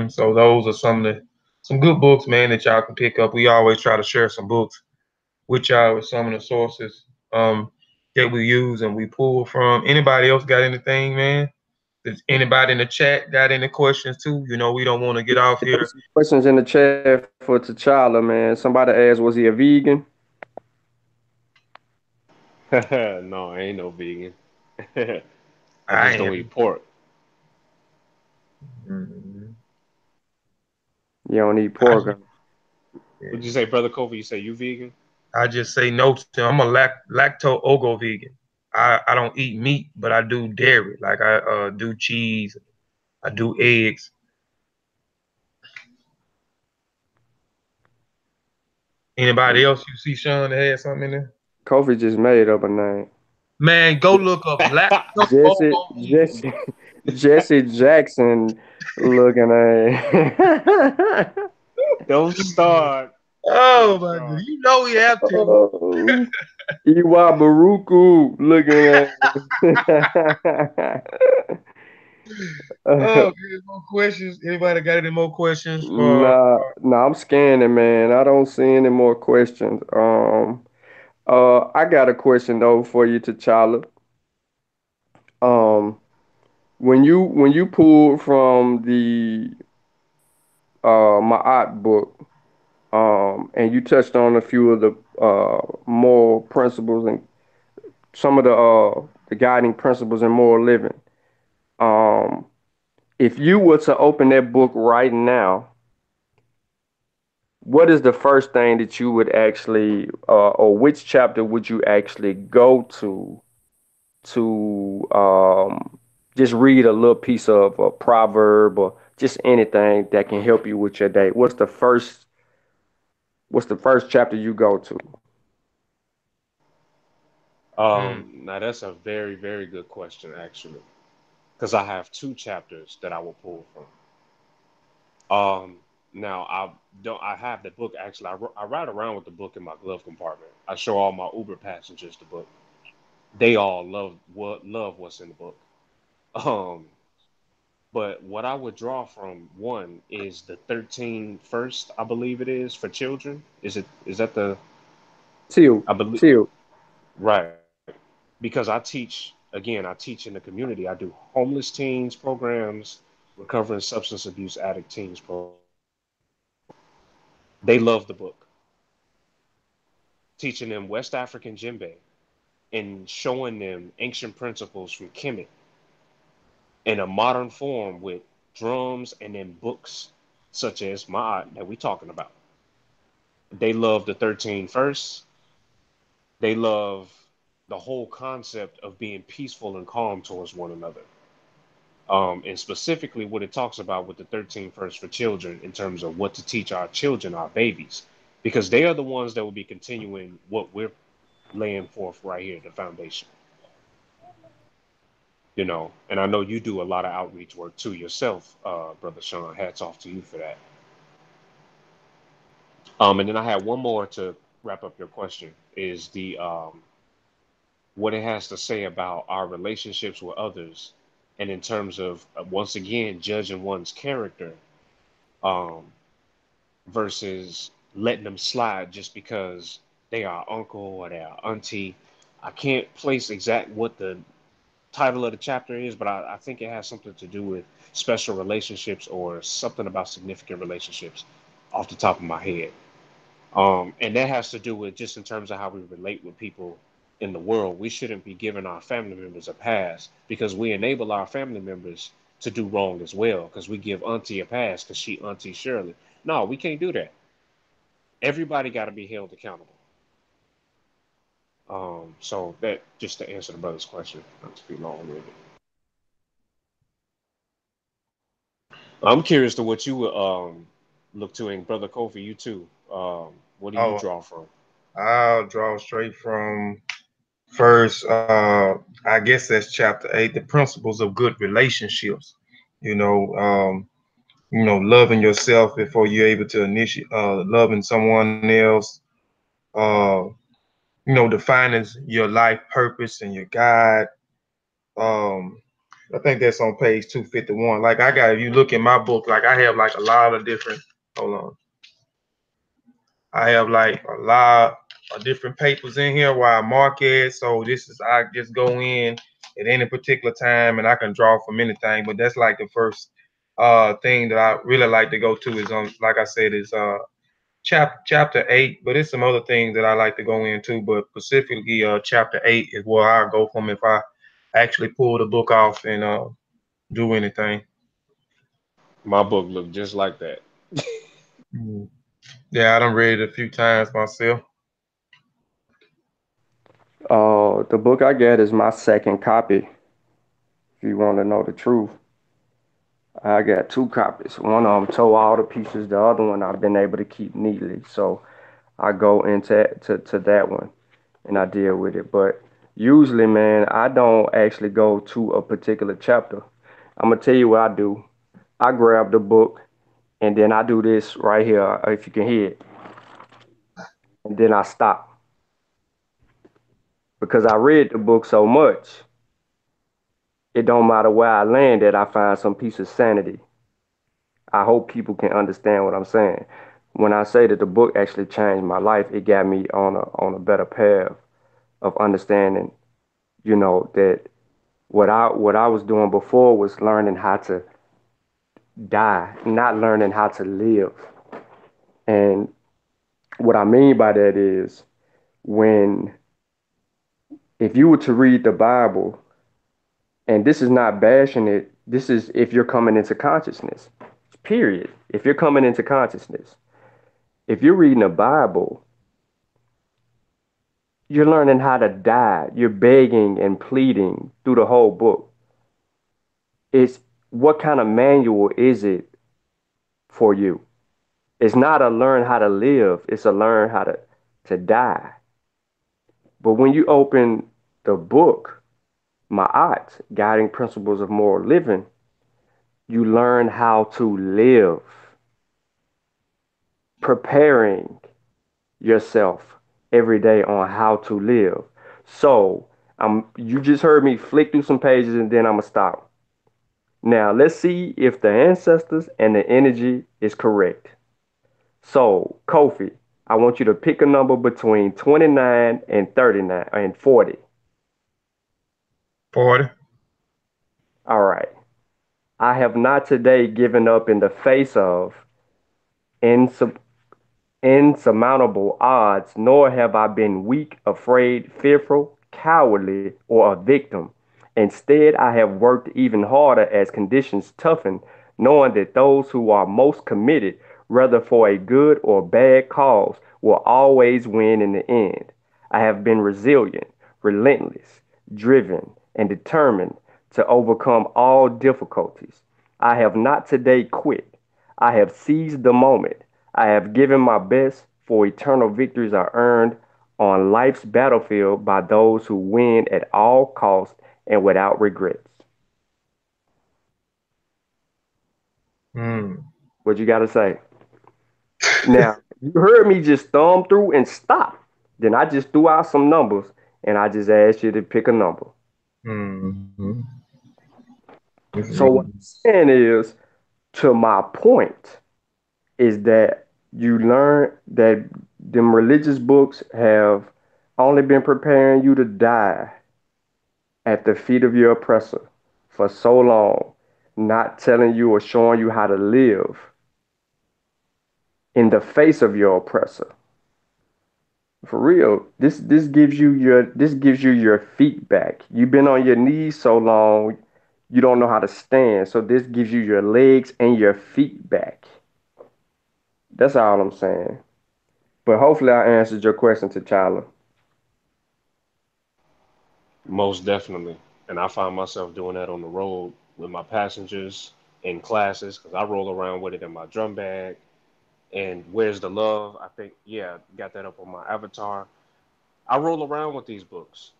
So those are some good books, man, that y'all can pick up. We always try to share some books with y'all with some of the sources that we use and we pull from. Anybody else got anything, man? Does anybody in the chat got any questions too? We don't want to get off here. Some questions in the chat for T'Challa, man. Somebody asked, was he a vegan? No, I ain't no vegan. I I just don't eat am. pork. Mhm. You don't eat I pork. just, Huh? Would yeah. you say, Brother Kofi? You say you vegan? I just say no to. I'm a lacto ogo vegan. I don't eat meat, but I do dairy. Like I do cheese. I do eggs. Anybody else you see, Sean, that had something in there? Kofi just made up a name. Man, go look up black Jesse Bobo. Jesse Jesse Jackson looking at. Don't start, Oh Brother my god, Sean. you know we have to. Oh, Iwa Baruku looking at. Oh, any more questions? Anybody got any more questions for? Nah, I'm scanning, man. I don't see any more questions. I got a question though for you, T'Challa. Um, when you pulled from the Ma'at book, and you touched on a few of the moral principles and some of the guiding principles in moral living. Um, if you were to open that book right now, what is the first thing that you would actually, or which chapter would you actually go to just read a little piece of a proverb or just anything that can help you with your day? What's the first chapter you go to? Hmm. Now that's a very, very good question, actually, because I have two chapters that I will pull from. Now I don't. I have the book actually. I ride around with the book in my glove compartment. I show all my Uber passengers the book. They all love what's in the book. Um, but what I would draw from one is the 13 first, I believe it is for children. Is that the Till, I believe till. right? Because I teach in the community. I do homeless teens programs, recovering substance abuse addict teens programs. They love the book, teaching them West African djembe and showing them ancient principles from Kemet in a modern form with drums and then books such as Ma'at that we talking about. They love the 13 first. They love the whole concept of being peaceful and calm towards one another. And specifically what it talks about with the 13 first for children in terms of what to teach our children, our babies, because they are the ones that will be continuing what we're laying forth right here, the foundation, you know. And I know you do a lot of outreach work too yourself, Brother Sean. Hats off to you for that. And then I had one more to wrap up your question is the what it has to say about our relationships with others, and in terms of once again judging one's character, um, versus letting them slide just because they are uncle or they are auntie. I can't place exact what the title of the chapter is, but I think it has something to do with special relationships or something about significant relationships off the top of my head. And that has to do with just in terms of how we relate with people in the world. We shouldn't be giving our family members a pass because we enable our family members to do wrong as well because we give auntie a pass because she auntie Shirley. No, we can't do that. Everybody got to be held accountable. So that just to answer the brother's question, not to be long with it. I'm curious to what you would look to, and brother Kofi, you too. What do you Oh, draw from? I'll draw straight from first. I guess that's chapter 8, the principles of good relationships. You know, loving yourself before you're able to initiate loving someone else. Uh, defining your life purpose and your guide. Um, I think that's on page 251. Like I got, if you look in my book, like I have like a lot of different. Hold on, I have like a lot of different papers in here where I mark it. So this is I just go in at any particular time and I can draw from anything. But that's like the first thing that I really like to go to is on, like I said, is chapter 8. But it's some other things that I like to go into. But specifically, chapter 8 is where I go from if I actually pull the book off and do anything. My book looked just like that. Mm. Yeah, I done read it a few times myself. The book I got is my second copy. If you want to know the truth, I got two copies. One of them tore all the pieces. The other one I've been able to keep neatly. So I go into to that one and I deal with it. But Usually, man, I don't actually go to a particular chapter. I'm gonna tell you what I do. I grab the book and then I do this right here, if you can hear it, and then I stop because I read the book so much. It don't matter where I landed, I find some piece of sanity. I hope people can understand what I'm saying. When I say that the book actually changed my life, it got me on a better path of understanding, that what I was doing before was learning how to die, not learning how to live. And what I mean by that is when if you were to read the Bible, and this is not bashing it, this is if you're coming into consciousness. Period. If you're coming into consciousness. If you're reading the Bible, you're learning how to die. You're begging and pleading through the whole book. It's what kind of manual is it for you? It's not a learn how to live, it's a learn how to die. But when you open the book, Ma'at, Guiding Principles of Moral Living, you learn how to live, preparing yourself every day on how to live. So, you just heard me flick through some pages and then I'm gonna stop. Now, let's see if the ancestors and the energy is correct. So, Kofi, I want you to pick a number between 29 and 39 and 40. 40. All right. I have not today given up in the face of insub- insurmountable odds, nor have I been weak, afraid, fearful, cowardly, or a victim. Instead, I have worked even harder as conditions toughen, knowing that those who are most committed, whether for a good or bad cause, will always win in the end. I have been resilient, relentless, driven, and determined to overcome all difficulties. I have not today quit. I have seized the moment. I have given my best, for eternal victories are earned on life's battlefield by those who win at all costs and without regrets. Mm. What you got to say? Now, you heard me just thumb through and stop. Then I just threw out some numbers and I just asked you to pick a number. Mm-hmm. This is So, what I'm saying is, to my point, is that you learn that them religious books have only been preparing you to die at the feet of your oppressor for so long, not telling you or showing you how to live in the face of your oppressor. For real, this gives you your feet back. You've been on your knees so long, you don't know how to stand. So this gives you your legs and your feet back. That's all I'm saying. But hopefully I answered your question, T'Challa. Most definitely. And I find myself doing that on the road with my passengers in classes because I roll around with it in my drum bag. And Where's the Love? I think, yeah, got that up on my avatar. I roll around with these books.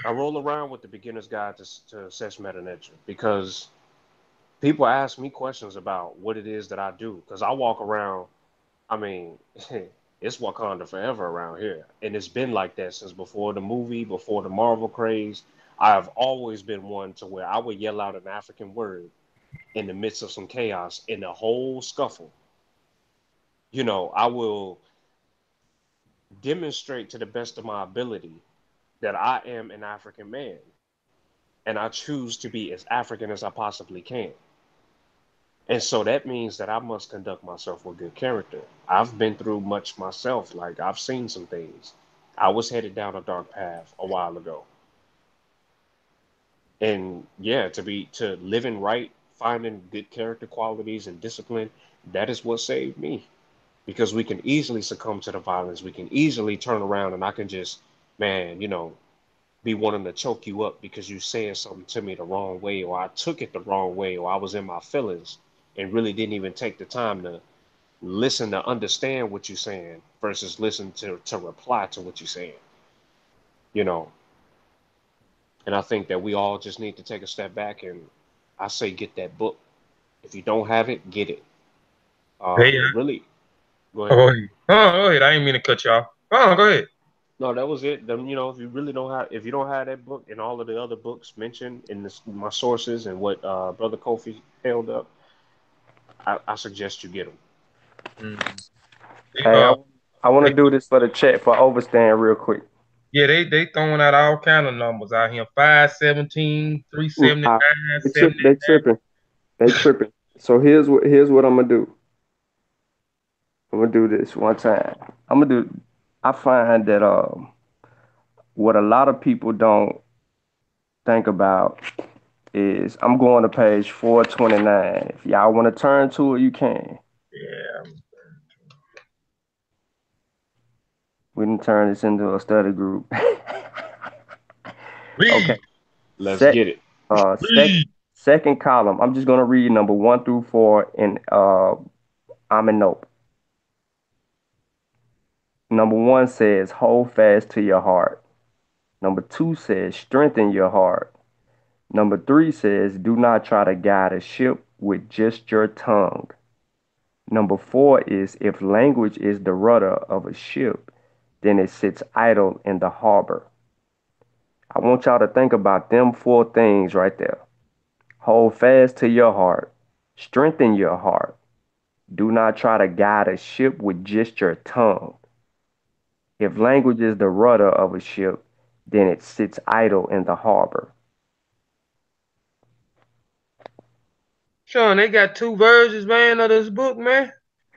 I roll around with the Beginner's Guide to Sex Meta Nature because people ask me questions about what it is that I do. Because I walk around, I mean, it's Wakanda forever around here. And it's been like that since before the movie, before the Marvel craze. I've always been one to where I would yell out an African word in the midst of some chaos in the whole scuffle. I will demonstrate to the best of my ability that I am an African man and I choose to be as African as I possibly can. And so that means that I must conduct myself with good character. I've been through much myself. Like, I've seen some things. I was headed down a dark path a while ago. And yeah, to living right, finding good character qualities and discipline, that is what saved me. Because we can easily succumb to the violence. We can easily turn around and I can just, man, be wanting to choke you up because you saying something to me the wrong way, or I took it the wrong way, or I was in my feelings and really didn't even take the time to listen to understand what you're saying versus listen to reply to what you're saying. You know, And I think that we all just need to take a step back, and I say get that book. If you don't have it, get it. Hey, It really, go ahead. oh, go ahead. I didn't mean to cut you off. Go ahead. No, that was it. Then, if you really don't have, if you don't have that book and all of the other books mentioned in my sources and what Brother Kofi held up, I suggest you get them. Mm. They, Hey, I want to they, do this for the chat for overstand real quick. yeah, they throwing out all kind of numbers out here. 517, Nah, 379, they 70. they tripping. They tripping. So here's what I'm gonna do. I'm gonna do this one time. I'm gonna do. I find that what a lot of people don't think about is I'm going to page 429. If y'all want to turn to it, you can. Yeah. We can turn this into a study group. Okay. Read, Let's Sec, get it. uh, sec, read. second column. I'm just gonna read number 1 through 4 in I'm in note. Number 1 says, hold fast to your heart. Number 2 says, strengthen your heart. Number 3 says, do not try to guide a ship with just your tongue. Number 4 is, if language is the rudder of a ship, then it sits idle in the harbor. I want y'all to think about them 4 things right there. Hold fast to your heart. Strengthen your heart. Do not try to guide a ship with just your tongue. If language is the rudder of a ship, then it sits idle in the harbor. Sean, they got two versions, man, of this book, man.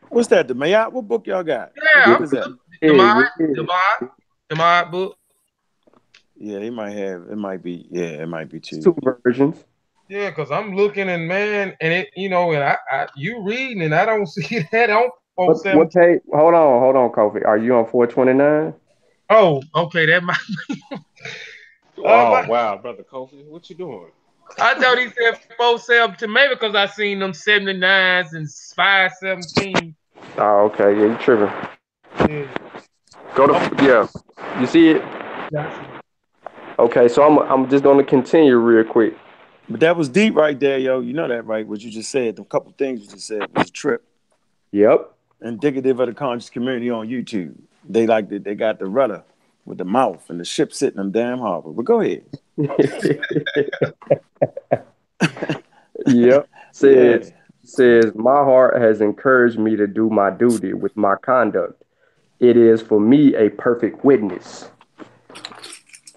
What's that? The Mayat? What book y'all got? What Yeah, book Yeah, is that? the mod, yeah. the mod book. Yeah, they might have. It might be. Yeah, it might be It's two. 2 versions. Yeah, cause I'm looking and man, and it, and I you reading and I don't see that on What 417. page? Hold on, Kofi. Are you on 429? Oh, okay, that might. Oh My, wow, Brother Kofi, what you doing? I thought he said 417, maybe because I seen them 79s and 517. Oh, okay. Yeah, you tripping. Yeah, Go to okay, yeah. You see it? yeah, I see. Okay, so I'm just gonna continue real quick. But that was deep right there, yo. You know that, right? What you just said. The couple things you just said was a trip. Yep. Indicative of the conscious community on YouTube. They like that. They got the rudder with the mouth and the ship sitting in the damn harbor. But go ahead. Yep. Yeah. Says my heart has encouraged me to do my duty with my conduct. It is for me a perfect witness.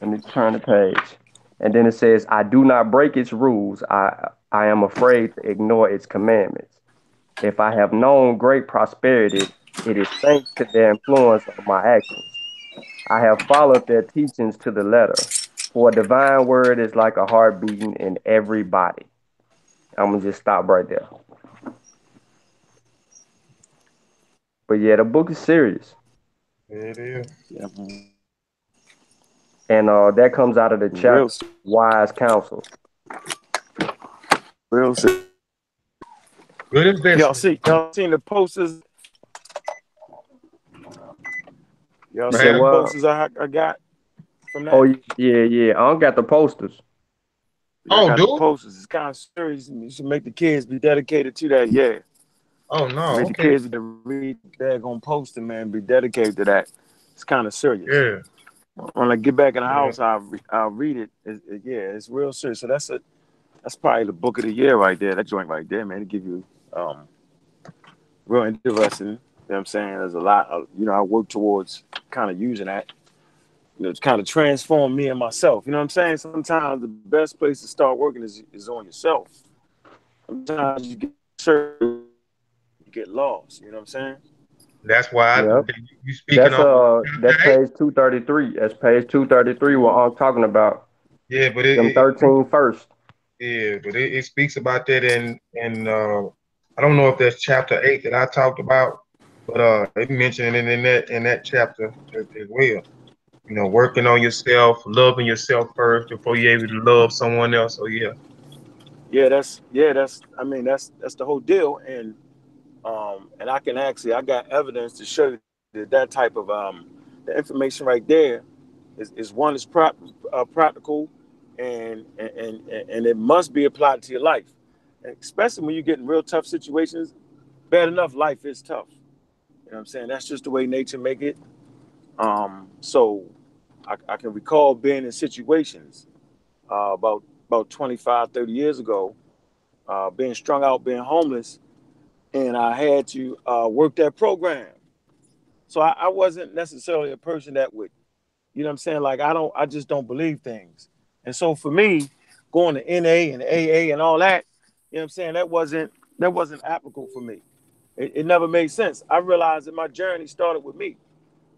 Let me turn the page. And then it says, I do not break its rules. I am afraid to ignore its commandments. If I have known great prosperity, it is thanks to their influence on my actions. I have followed their teachings to the letter. For a divine word is like a heart beating in every body. I'm gonna just stop right there. But yeah, the book is serious. It is. Yeah. And that comes out of the Real, chapter Wise Counsel. real. Good Y'all investment, see? Y'all seen the posters? Y'all You see said the man. what? posters I got from Oh that? yeah. I don't got the posters. Yeah, I Oh, got the dude. posters. It's kind of serious. You should make the kids be dedicated to that. Yeah, Oh no. make the Okay. kids that read. They're gonna post it, man. Be dedicated to that. It's kind of serious. Yeah. When I get back in the Yeah. house, I'll read it. Yeah, it's real serious. So that's probably the book of the year right there. That joint right there, man. It give you real interesting. You know what I'm saying? There's a lot of, I work towards kind of using that, to kind of transform me and myself. You know what I'm saying? Sometimes the best place to start working is on yourself. Sometimes you get certain, you get lost. You know what I'm saying? That's why Yep. you speaking on That's chapter 8. page 233. That's page 233 what I'm talking about. Yeah, but Them it 13 first. yeah, but it speaks about that in I don't know if that's chapter 8 that I talked about, but it mentioned it in that chapter as well. Working on yourself, loving yourself first before you're able to love someone else. So yeah, That's I mean that's the whole deal. And I can actually, I got evidence to show you that type of the information right there is one is practical, and it must be applied to your life, and especially when you get in real tough situations. Bad enough, life is tough. You know what I'm saying? That's just the way nature make it. So I can recall being in situations about 25, 30 years ago, being strung out, being homeless, and I had to work that program. So I wasn't necessarily a person that would, you know what I'm saying? Like I just don't believe things. And so for me, going to NA and AA and all that, you know what I'm saying, that wasn't applicable for me. It never made sense. I realized that my journey started with me.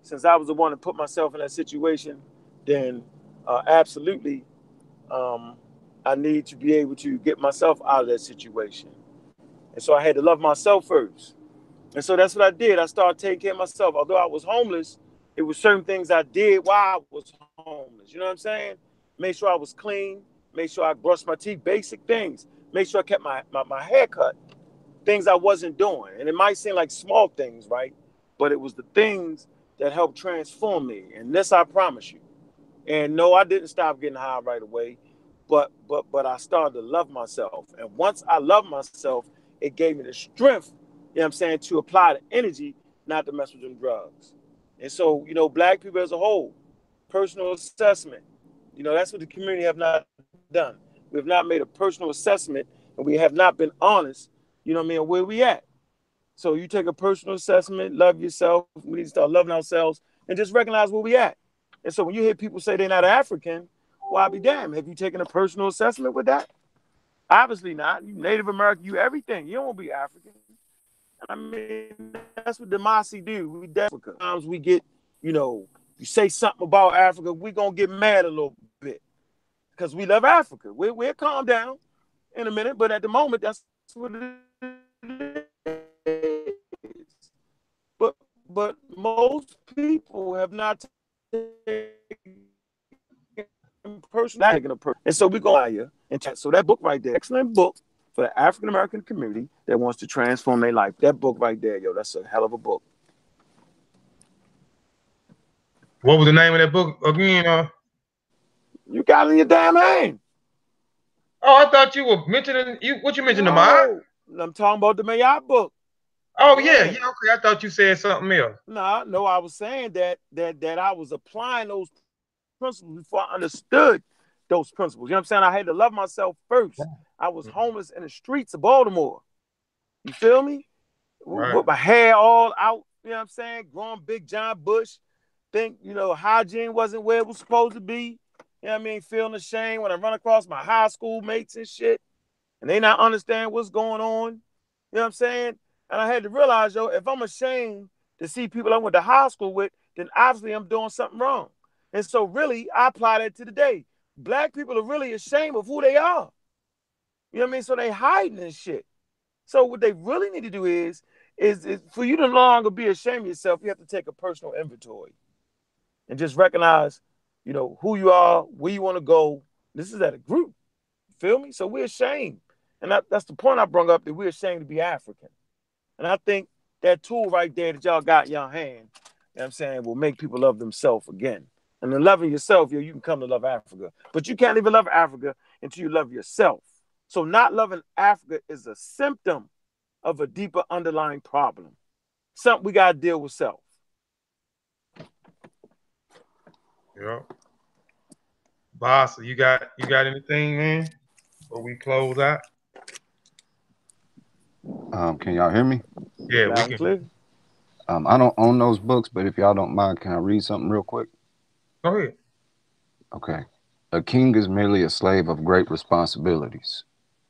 Since I was the one to put myself in that situation, then absolutely, um, I need to be able to get myself out of that situation. And so I had to love myself first. And so that's what I did. I started taking care of myself. Although I was homeless, it was certain things I did while I was homeless. You know what I'm saying? Made sure I was clean, made sure I brushed my teeth, basic things. Made sure I kept my hair cut, things I wasn't doing. And it might seem like small things, right? But it was the things that helped transform me. And this I promise you. And no, I didn't stop getting high right away, but I started to love myself. And once I loved myself, it gave me the strength, you know what I'm saying, to apply the energy, not to mess with them drugs. And so, black people as a whole, personal assessment, that's what the community have not done. We have not made a personal assessment, and we have not been honest, where we at. So you take a personal assessment, love yourself. We need to start loving ourselves and just recognize where we at. And so when you hear people say they're not African, well, I'll be damned. Have you taken a personal assessment with that? Obviously not. You Native American, you everything. You don't want to be African. I mean, that's what Demasi do. We definitely Africa. Sometimes we get, you say something about Africa, we going to get mad a little bit because we love Africa. We'll calm down in a minute, but at the moment, that's what it is. But most people have not taken personal and so we're going to and so that book right there, excellent book for the African American community that wants to transform their life. That book right there, yo, that's a hell of a book. What was the name of that book again? You got it in your damn hand. Oh, I thought you were mentioning you. What you mentioned to mine? No, I'm talking about the Mayat book. Oh yeah, Yeah. yeah. Okay, I thought you said something else. Nah, no, I was saying that I was applying those principles before I understood those principles. You know what I'm saying? I had to love myself first. I was homeless in the streets of Baltimore. You feel me? Right. With my hair all out, you know what I'm saying? Growing big giant bush. Think, hygiene wasn't where it was supposed to be. You know what I mean? Feeling ashamed when I run across my high school mates and shit. And they not understand what's going on. You know what I'm saying? And I had to realize, yo, if I'm ashamed to see people I went to high school with, then obviously I'm doing something wrong. And so really, I apply that to today. Black people are really ashamed of who they are. You know what I mean? So they hiding this shit. So what they really need to do is for you to no longer be ashamed of yourself, you have to take a personal inventory and just recognize, who you are, where you want to go. This is at a group. Feel me? So we're ashamed. And that's the point I brought up, that we're ashamed to be African. And I think that tool right there that y'all got in your hand, you know what I'm saying, will make people love themselves again. And then loving yourself, you can come to love Africa. But you can't even love Africa until you love yourself. So not loving Africa is a symptom of a deeper underlying problem. Something we got to deal with self. Yeah. Boss, you got anything, man? Before we close out? Can y'all hear me? Yeah, we Loud and can. clear. I don't own those books, but if y'all don't mind, can I read something real quick? Go ahead. Okay. A king is merely a slave of great responsibilities,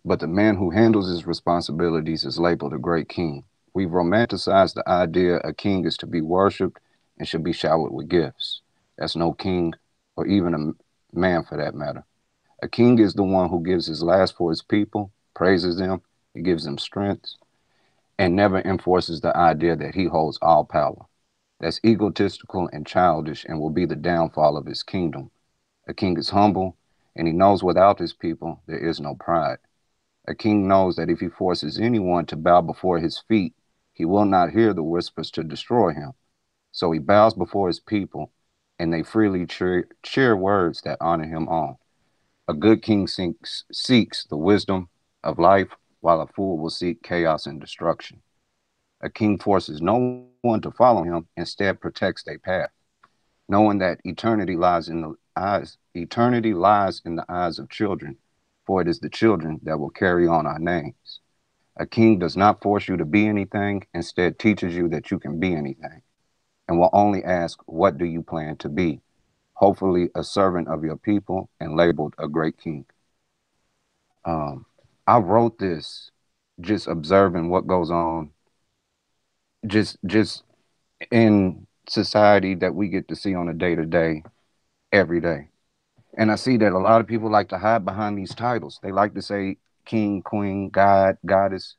but the man who handles his responsibilities is labeled a great king. We've romanticized the idea a king is to be worshipped and should be showered with gifts. That's no king, or even a man for that matter. A king is the one who gives his last for his people, praises them, he gives them strength, and never enforces the idea that he holds all power. That's egotistical and childish and will be the downfall of his kingdom. A king is humble, and he knows without his people there is no pride. A king knows that if he forces anyone to bow before his feet, he will not hear the whispers to destroy him. So he bows before his people, and they freely cheer words that honor him on. A good king seeks the wisdom of life, while a fool will seek chaos and destruction. A king forces no one to follow him, instead protects their path, knowing that eternity lies in the eyes of children, for it is the children that will carry on our names. A king does not force you to be anything, instead teaches you that you can be anything, and will only ask, what do you plan to be? Hopefully a servant of your people and labeled a great king. Um, I wrote this just observing what goes on just in society that we get to see on a day to day, every day. And I see that a lot of people like to hide behind these titles. They like to say king, queen, god, goddess,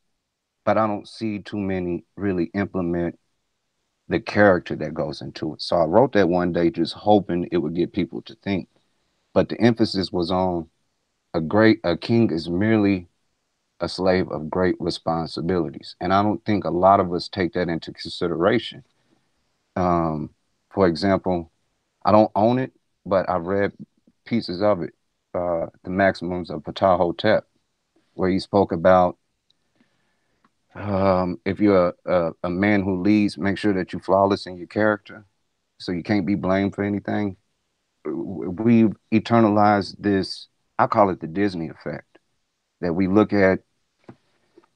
but I don't see too many really implement the character that goes into it. So I wrote that one day just hoping it would get people to think. But the emphasis was on a king is merely a slave of great responsibilities. And I don't think a lot of us take that into consideration. Um, for example, I don't own it, but I've read pieces of it, The Maxims of Ptah, where he spoke about if you're a man who leads, make sure that you're flawless in your character so you can't be blamed for anything. We've eternalized this, I call it the Disney effect, that we look at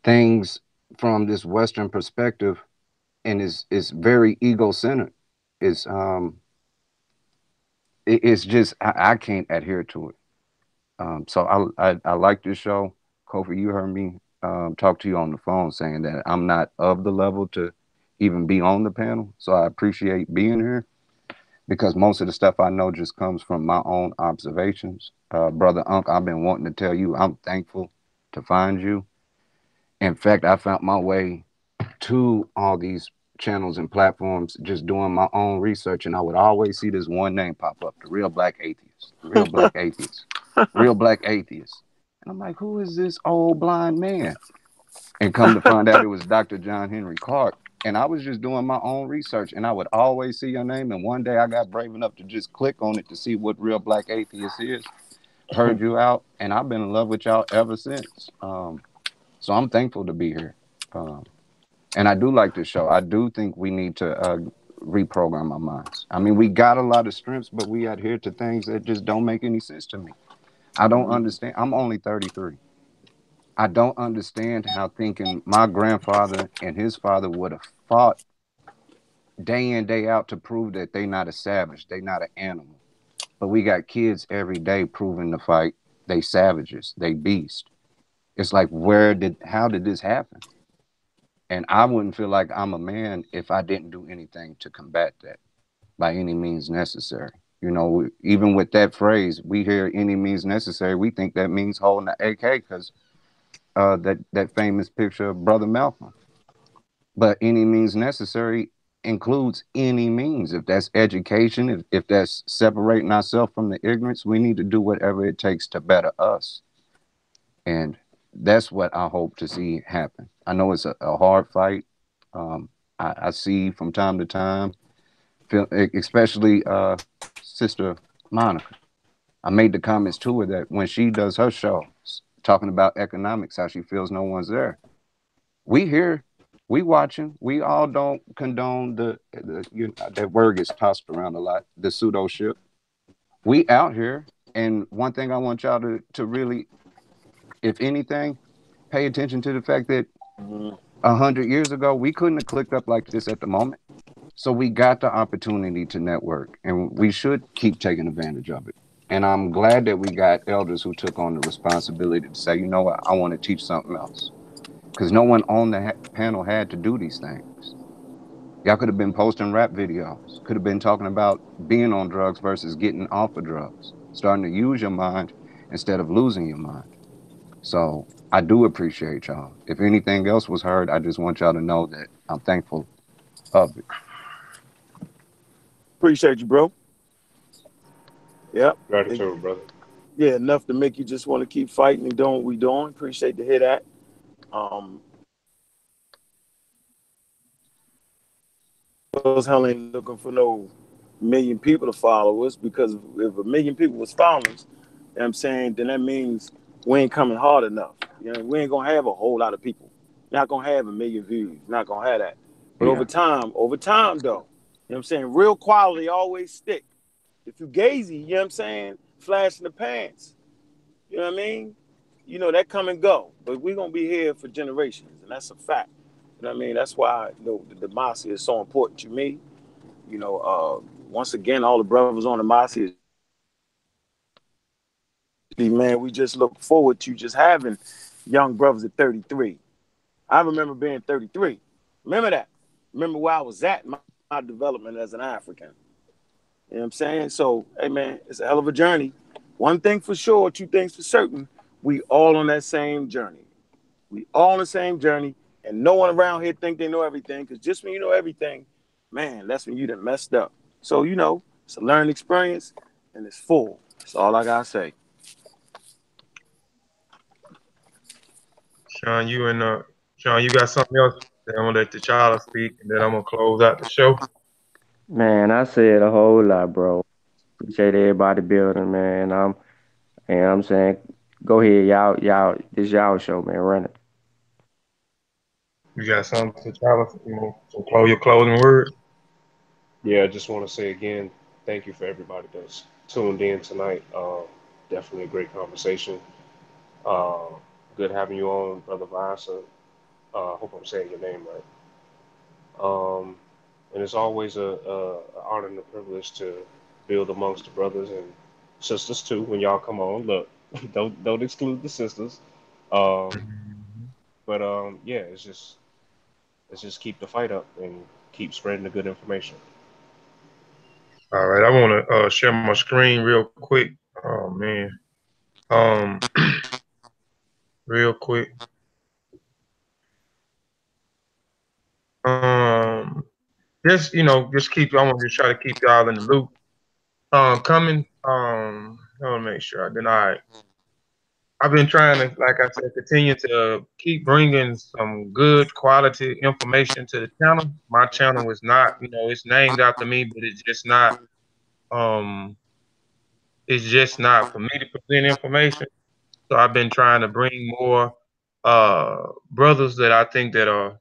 things from this Western perspective and it's very ego-centered. It's it's just I can't adhere to it. So I like this show. Kofi, you heard me talk to you on the phone saying that I'm not of the level to even be on the panel. So I appreciate being here because most of the stuff I know just comes from my own observations. Brother Unc, I've been wanting to tell you I'm thankful to find you. In fact, I found my way to all these channels and platforms just doing my own research, and I would always see this one name pop up: the real black atheist, the real black atheist, real black atheist. And I'm like, who is this old blind man? And come to find out it was Dr. John Henry Clark. And I was just doing my own research, and I would always see your name. And one day I got brave enough to just click on it to see what real black atheist is. Heard you out, and I've been in love with y'all ever since. So I'm thankful to be here. Um, and I do like this show. I do think we need to reprogram our minds. I mean, we got a lot of strengths, but we adhere to things that just don't make any sense to me. I don't understand. I'm only 33. I don't understand how thinking my grandfather and his father would have fought day in, day out to prove that they not a savage, they not an animal. But we got kids every day proving the fight they savages, they beast. It's like, how did this happen? And I wouldn't feel like I'm a man if I didn't do anything to combat that by any means necessary. You know, even with that phrase, we hear any means necessary. We think that means holding the AK because that famous picture of Brother Malcolm. But any means necessary includes any means. If that's education, if that's separating ourselves from the ignorance, we need to do whatever it takes to better us. And that's what I hope to see happen. I know it's a hard fight. I see from time to time, especially Sister Monica. I made the comments to her that when she does her shows, talking about economics, how she feels no one's there. We here, we watching. We all don't condone that word gets tossed around a lot, the pseudo-ship. We out here, and one thing I want y'all to really, if anything, pay attention to the fact that 100 years ago we couldn't have clicked up like this at the moment. So we got the opportunity to network, and we should keep taking advantage of it. And I'm glad that we got elders who took on the responsibility to say, you know what, I want to teach something else. Because no one on the panel had to do these things. Y'all could have been posting rap videos, could have been talking about being on drugs versus getting off of drugs, starting to use your mind instead of losing your mind. So I do appreciate y'all. If anything else was heard, I just want y'all to know that I'm thankful of it. Appreciate you, bro. Yep. Gratitude, brother. Yeah, enough to make you just want to keep fighting and doing what we doing. Appreciate to hear that. Um, those hell ain't looking for no million people to follow us because if a million people was following us, what I'm saying, then that means we ain't coming hard enough. You know, we ain't gonna have a whole lot of people. Not gonna have a million views. Not gonna have that. But Yeah. over time though, you know what I'm saying, real quality always stick. If you gazy, you know what I'm saying, flash in the pants, you know what I mean? You know, that come and go. But we're gonna be here for generations, and that's a fact. You know what I mean? That's why, you know, the Demasi is so important to me. You know, once again, all the brothers on the Demasi, man, we just look forward to just having young brothers at 33. I remember being 33. Remember that. Remember where I was at in my development as an African. You know what I'm saying? So, hey, man, it's a hell of a journey. One thing for sure, two things for certain, we all on that same journey. We all on the same journey, and no one around here think they know everything, because just when you know everything, man, that's when you done messed up. So, you know, it's a learning experience, and it's full. That's all I got to say. Sean, Sean, you got something else? Then I'm gonna let the child speak, and then I'm gonna close out the show. Man, I said a whole lot, bro. Appreciate everybody building, man. And I'm saying, go ahead, y'all. This y'all show, man. Run it. You got something to child? You know, so close your closing word. Yeah, I just want to say again, thank you for everybody that's tuned in tonight. Definitely a great conversation. Uh, Good having you on, Brother Vasa. Hope I'm saying your name right. And it's always a honor and a privilege to build amongst the brothers and sisters too. When y'all come on, look, don't exclude the sisters. Um, Mhm. but yeah, let's just keep the fight up and keep spreading the good information. All right, I want to share my screen real quick. Oh man, um, real quick. Um, just just keep. I want to try to keep y'all in the loop. Coming. I want to make sure I did. All right. I've been trying to, like I said, continue to keep bringing some good quality information to the channel. My channel is not, it's named after me, but um, it's just not for me to present information. So I've been trying to bring more brothers that I think that are,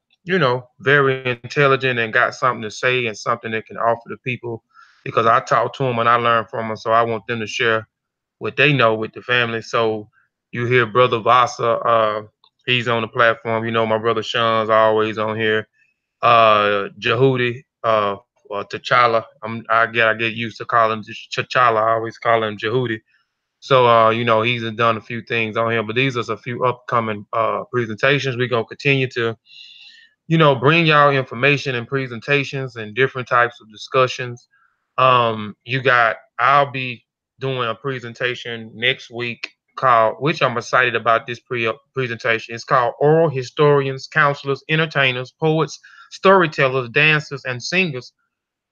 very intelligent and got something to say and something that can offer the people because I talk to them and I learn from them. So I want them to share what they know with the family. So you hear Brother Vasa, he's on the platform. You know, my brother Sean's always on here. Jehudi, or T'Challa. I get used to calling him T'Challa. I always call him Jehudi. So he's done a few things on here, but these are a few upcoming presentations. We're gonna continue to, bring y'all information and presentations and different types of discussions. I'll be doing a presentation next week called, which I'm excited about this presentation. It's called Oral Historians, Counselors, Entertainers, Poets, Storytellers, Dancers, and Singers,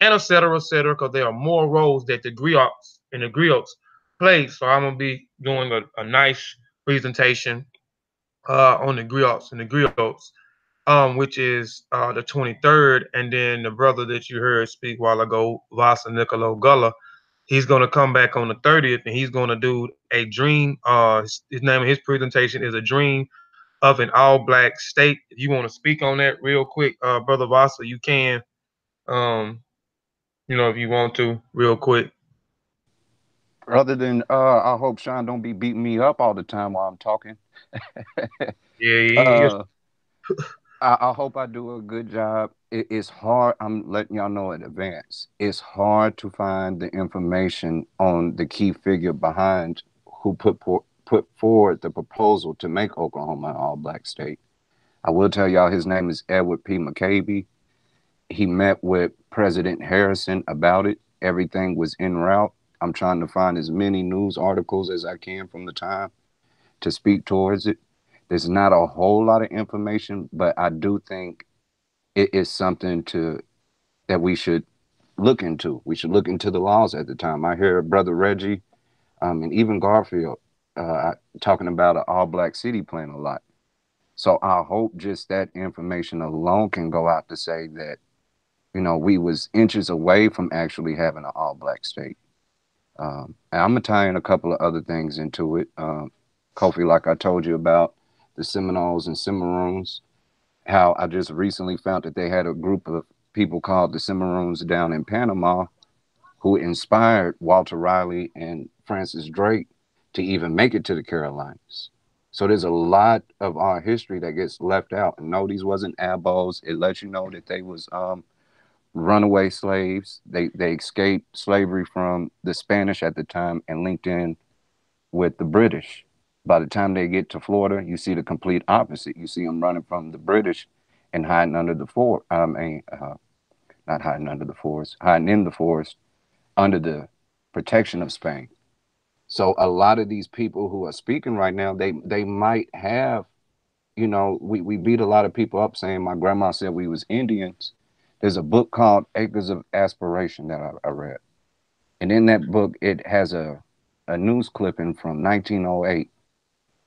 and et cetera, because there are more roles that the griots and the griots play. So I'm gonna be doing a nice presentation on the griots and the griots, which is the 23rd, and then the brother that you heard speak a while ago, Vasa Nicolo Gullah, he's gonna come back on the 30th, and he's gonna do a dream. His name of his presentation is a dream of an all-black state. If you want to speak on that real quick, brother Vasa, you can. Um, if you want to, real quick. Other than I hope Sean don't be beating me up all the time while I'm talking. Yeah, he uh, I hope I do a good job. It's hard. I'm letting y'all know in advance. It's hard to find the information on the key figure behind who put forward the proposal to make Oklahoma an all-black state. I will tell y'all his name is Edward P. McCabe. He met with President Harrison about it. Everything was en route. I'm trying to find as many news articles as I can from the time to speak towards it. There's not a whole lot of information, but I do think it is something that we should look into. We should look into the laws at the time. I hear Brother Reggie, and even Garfield talking about an all-black city plan a lot. So I hope just that information alone can go out to say that we was inches away from actually having an all-black state. And I'm gonna tie in a couple of other things into it. Kofi, like I told you about the Seminoles and Cimarrones, how I just recently found that they had a group of people called the Cimarrones down in Panama who inspired Walter Riley and Francis Drake to even make it to the Carolinas. So there's a lot of our history that gets left out. And no, these wasn't abos. It lets you know that they was runaway slaves. They escaped slavery from the Spanish at the time and linked in with the British. By the time they get to Florida, you see the complete opposite. You see them running from the British and hiding under the fort. Not hiding under the forest, hiding in the forest under the protection of Spain. So a lot of these people who are speaking right now, they might have, we beat a lot of people up saying my grandma said we was Indians. There's a book called Acres of Aspiration that I read. And in that book, it has a news clipping from 1908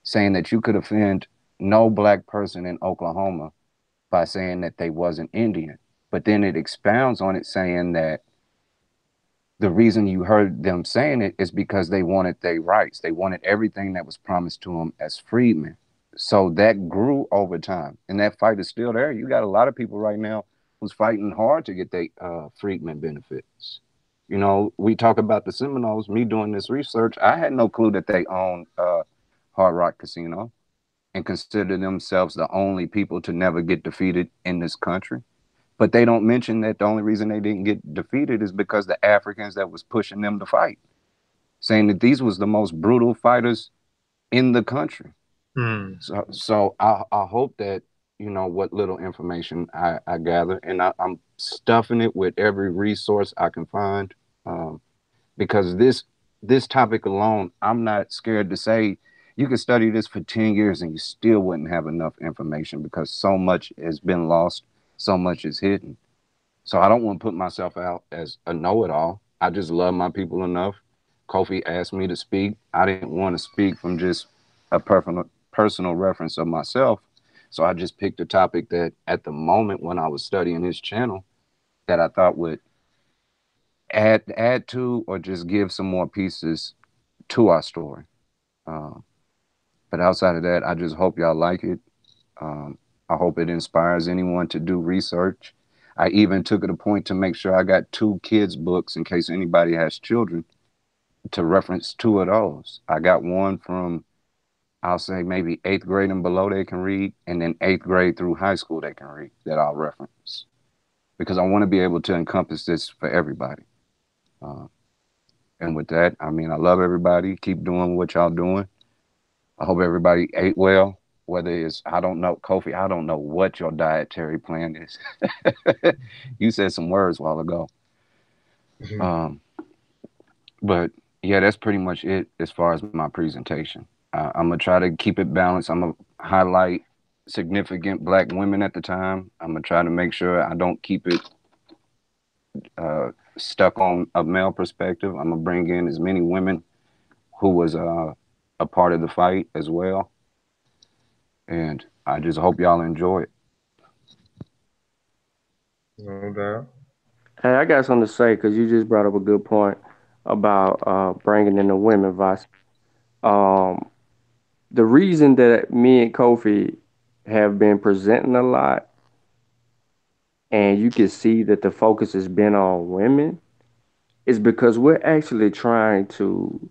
saying that you could offend no black person in Oklahoma by saying that they wasn't Indian. But then it expounds on it saying that the reason you heard them saying it is because they wanted their rights. They wanted everything that was promised to them as freedmen. So that grew over time. And that fight is still there. You got a lot of people right now who's fighting hard to get their freedmen benefits. We talk about the Seminoles, me doing this research. I had no clue that they owned Hard Rock Casino and consider themselves the only people to never get defeated in this country. But they don't mention that the only reason they didn't get defeated is because the Africans that was pushing them to fight, saying that these was the most brutal fighters in the country. Hmm. So I hope that what little information I gather, and I'm stuffing it with every resource I can find, because this topic alone, I'm not scared to say you could study this for 10 years and you still wouldn't have enough information because so much has been lost, so much is hidden. So I don't want to put myself out as a know-it-all. I just love my people enough. Kofi asked me to speak. I didn't want to speak from just a personal reference of myself. So I just picked a topic that at the moment when I was studying his channel that I thought would add to or just give some more pieces to our story. Uh, but outside of that, I just hope y'all like it. Um, I hope it inspires anyone to do research. I even took it a point to make sure I got two kids' books in case anybody has children to reference two of those. I got one from, I'll say, maybe eighth grade and below they can read, and then eighth grade through high school they can read that I'll reference because I want to be able to encompass this for everybody. Uh, and with that, I mean, I love everybody. Keep doing what y'all doing. I hope everybody ate well. Whether it's, I don't know, Kofi, I don't know what your dietary plan is. You said some words a while ago. Mhm. Um, but yeah, that's pretty much it as far as my presentation. I'm gonna try to keep it balanced. I'm gonna highlight significant black women at the time. I'm gonna try to make sure I don't keep it stuck on a male perspective. I'm gonna bring in as many women who was a part of the fight as well, and I just hope y'all enjoy it. No doubt. Hey, I got something to say because you just brought up a good point about bringing in the women, Vice. Um, the reason that me and Kofi have been presenting a lot, and you can see that the focus has been on women, is because we're actually trying to,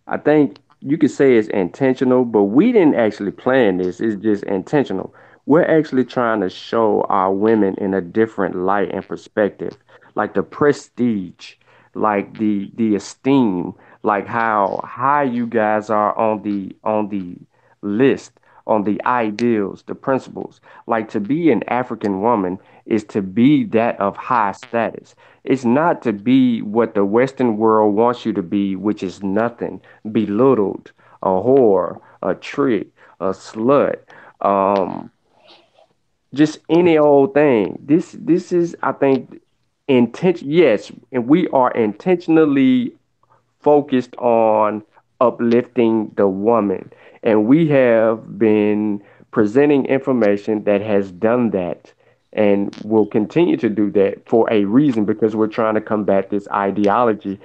I think you could say it's intentional, but we didn't actually plan this. It's just intentional. We're actually trying to show our women in a different light and perspective, like the prestige, like the esteem, like how high you guys are on the list, on the ideals, the principles. Like to be an African woman is to be that of high status. It's not to be what the Western world wants you to be, which is nothing, belittled, a whore, a trick, a slut, um, just any old thing. This is, I think, intention. Yes, and we are intentionally focused on uplifting the woman, and we have been presenting information that has done that and will continue to do that for a reason because we're trying to combat this ideology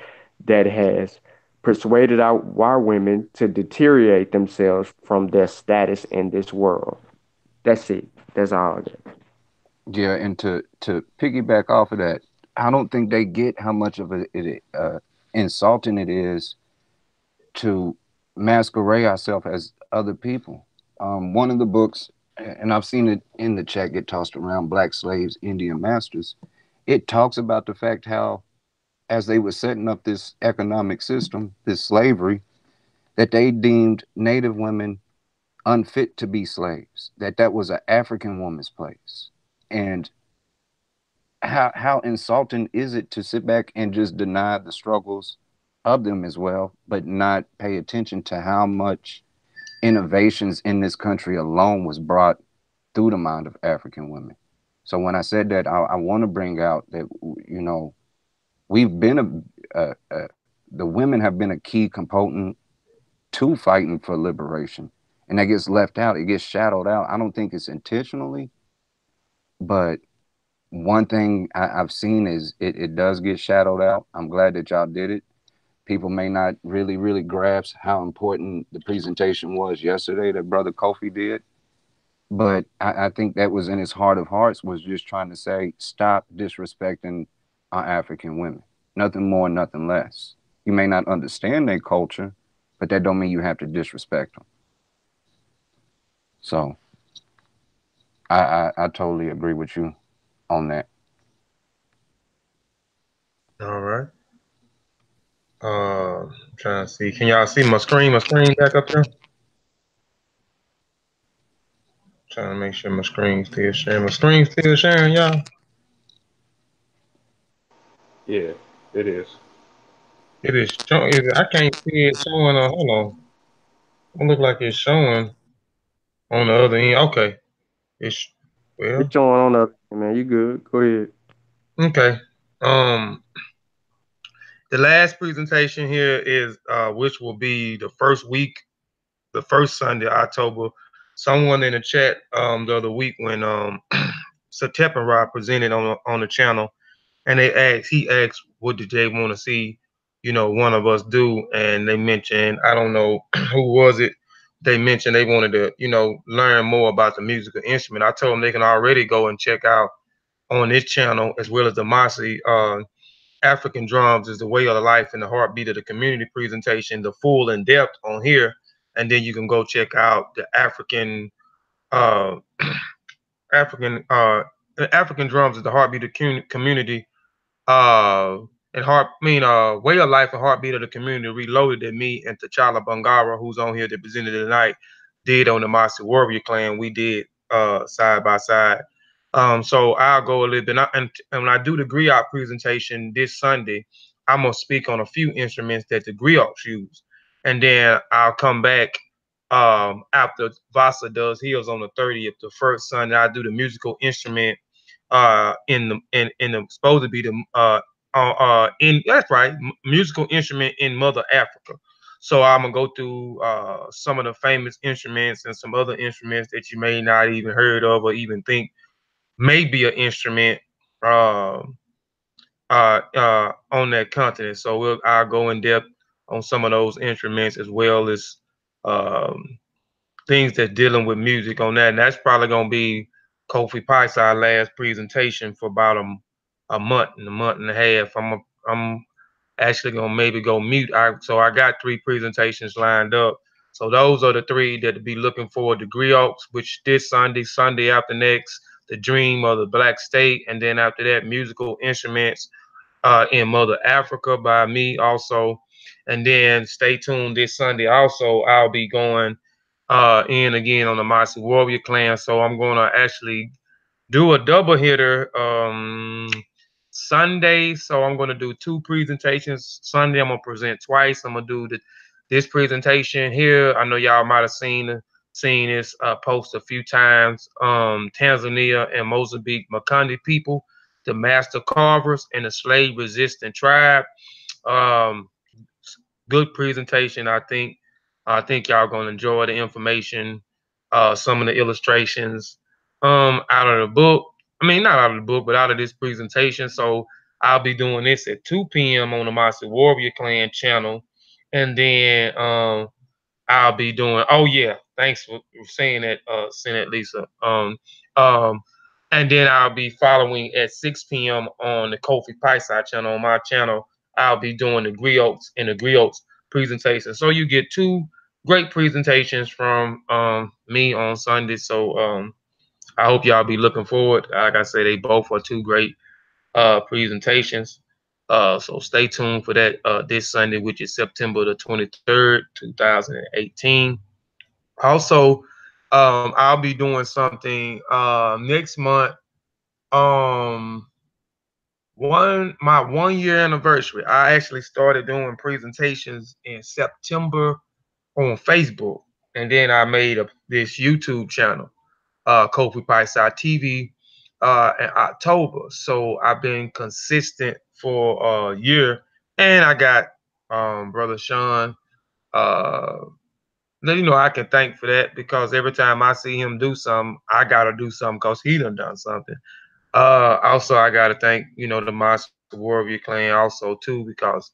that has persuaded our women to deteriorate themselves from their status in this world. That's it. That's all. Yeah, and to piggyback off of that, I don't think they get how much of insulting it is to masquerade ourselves as other people. One of the books, and I've seen it in the chat get tossed around, Black Slaves, Indian Masters. It talks about the fact how, as they were setting up this economic system, this slavery, that they deemed Native women unfit to be slaves, that was an African woman's place. And how insulting is it to sit back and just deny the struggles of them as well, but not pay attention to how much innovations in this country alone was brought through the mind of African women. So when I said that, I want to bring out that, you know, we've been the women have been a key component to fighting for liberation, and that gets left out. It gets shadowed out. I don't think it's intentionally, but one thing I've seen is it does get shadowed out. I'm glad that y'all did it. People may not really grasp how important the presentation was yesterday that Brother Kofi did, but I think that was in his heart of hearts, was just trying to say, stop disrespecting our African women. Nothing more, nothing less. You may not understand their culture, but that don't mean you have to disrespect them. So I totally agree with you on that. All right. I'm trying to see. Can y'all see my screen? My screen back up there? Trying to make sure my screen's still sharing. My screen's still sharing, y'all. Yeah, it is. It is showing. I can't see it showing. Hold on. It look like it's showing on the other end. Okay. It's It's well. showing on the man. You good? Go ahead. Okay. Um. The last presentation here is which will be the first week, the first Sunday, October. Someone in the chat the other week when Satepanra presented on the channel, and he asked what did they want to see, you know, one of us do, and they mentioned, I don't know who was it, they mentioned they wanted to, you know, learn more about the musical instrument. I told them they can already go and check out on this channel as well as the Mossy African Drums is the Way of the Life and the Heartbeat of the Community presentation, the full in depth on here, and then you can go check out the uh African African Drums is the Heartbeat of the Community, uh Way of Life and Heartbeat of the Community Reloaded that me and T'Challa Bangoura, who's on here that presented tonight, did on the Mossy Warrior Clan. We did side by side. So I'll go a little bit, and when I do the griot presentation this Sunday, I'm gonna speak on a few instruments that the griots use, and then I'll come back after Vasa does his on the 30th, the first Sunday. I do the musical instrument in the supposed to be the in that's right, musical instrument in Mother Africa. So I'm gonna go through some of the famous instruments and some other instruments that you may not even heard of or even think may be an instrument uh, on that continent. So I'll go in depth on some of those instruments as well as um, things that's dealing with music on that. And that's probably gonna be Kofi Pike's last presentation for about a month and a month and a half. I'm actually gonna maybe go mute. So I got 3 presentations lined up. So those are the 3 that to be looking forward to. Griots, which this Sunday, Sunday after next, the Dream of the Black State, and then after that, musical instruments in Mother Africa by me also. And then stay tuned this Sunday. Also, I'll be going in again on the Mossy Warrior Clan. So I'm gonna actually do a double hitter Sunday. So I'm gonna do 2 presentations. Sunday I'm gonna present twice. I'm gonna do this presentation here. I know y'all might have seen this post a few times. Tanzania and Mozambique Makonde people, the master carvers and the slave resistant tribe. Um, Good presentation. I think y'all gonna enjoy the information, some of the illustrations out of the book. I mean, not out of the book, but out of this presentation. So I'll be doing this at 2 p.m. on the Master Warrior Clan channel, And then I'll be doing. Oh yeah, thanks for saying that, Senate Lisa. Um, and then I'll be following at 6 p.m. on the Kofi Paisai channel. On my channel, I'll be doing the griots and the griots presentation. So you get two great presentations from me on Sunday. So I hope y'all be looking forward. Like I say, they both are two great presentations. So stay tuned for that this Sunday, which is September the 23rd, 2018. Also, I'll be doing something next month. Um, my 1 year anniversary. I actually started doing presentations in September on Facebook, and then I made this YouTube channel, Kofi Paisai TV, in October. So I've been consistent for a year, and I got brother Sean. Uh, I can thank for that because every time I see him do something, I gotta do something because he done something. Also, I gotta thank the Monster Warrior clan also too because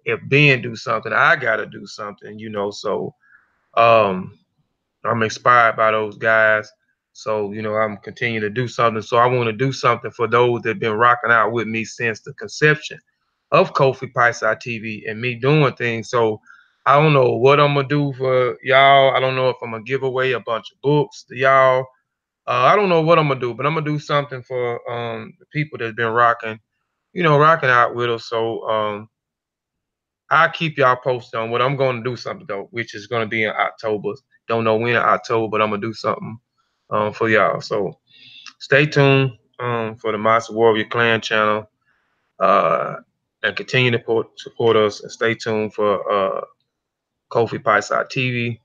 if Ben do something, I gotta do something. So um, I'm inspired by those guys. So, I'm continuing to do something. So I want to do something for those that have been rocking out with me since the conception of Kofi Paisai TV and me doing things. So I don't know what I'm gonna do for y'all. I don't know if I'm gonna give away a bunch of books to y'all. I don't know what I'm gonna do, but I'm gonna do something for the people that's been rocking out with us. So I'll keep y'all posted on what I'm gonna do something though, which is gonna be in October. Don't know when in October, but I'm gonna do something for y'all. So stay tuned for the Monster Warrior Clan channel, uh, and continue to support us. And stay tuned for Kofi Paisai TV.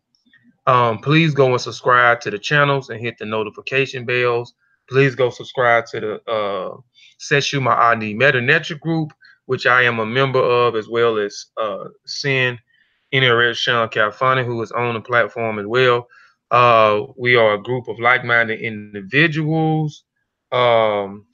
Please go and subscribe to the channels and hit the notification bells. Please go subscribe to the Seshuma Ani Meta Nature group, which I am a member of, as well as Sin Red Sean Calfani, who is on the platform as well. We are a group of like-minded individuals. Um,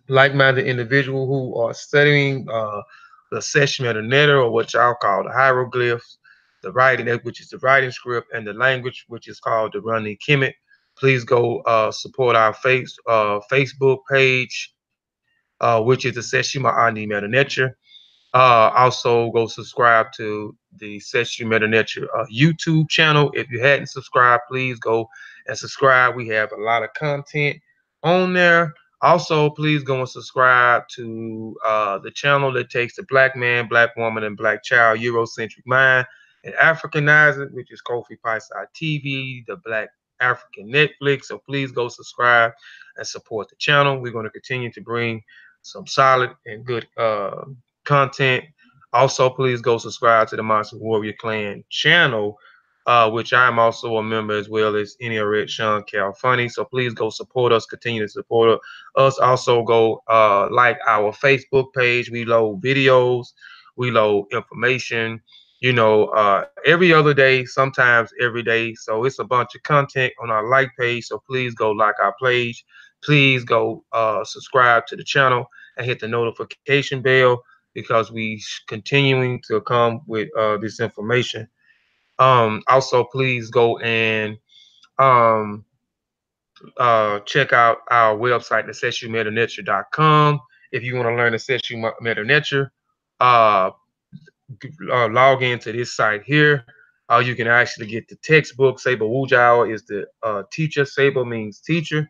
like-minded individual who are studying the session of the netter, or what y'all call the hieroglyphs, the writing, which is the writing script, and the language, which is called the Running Kemet. Please go support our Facebook page, which is the Seshima Ani Meta Nature. Also, go subscribe to the Session Meta Nature YouTube channel. If you hadn't subscribed, please go and subscribe. We have a lot of content on there. Also, please go and subscribe to the channel that takes the black man, black woman, and black child Eurocentric mind and Africanize it, which is Kofi Paisai TV, the Black African Netflix. So please go subscribe and support the channel. We're going to continue to bring some solid and good content. Also, please go subscribe to the Monster Warrior Clan channel, which I am also a member, as well as any Red Sean Calfunny. So please go support us, continue to support us. Also, go like our Facebook page. We load videos, we load information, every other day, sometimes every day. So it's a bunch of content on our like page. So please go like our page. Please go subscribe to the channel and hit the notification bell because we continuing to come with this information. Also, please go and um, check out our website, the if you want to learn the Session Meta Nature. Uh, log into this site here. You can actually get the textbook. Saber Wujao is the teacher. Saber means teacher.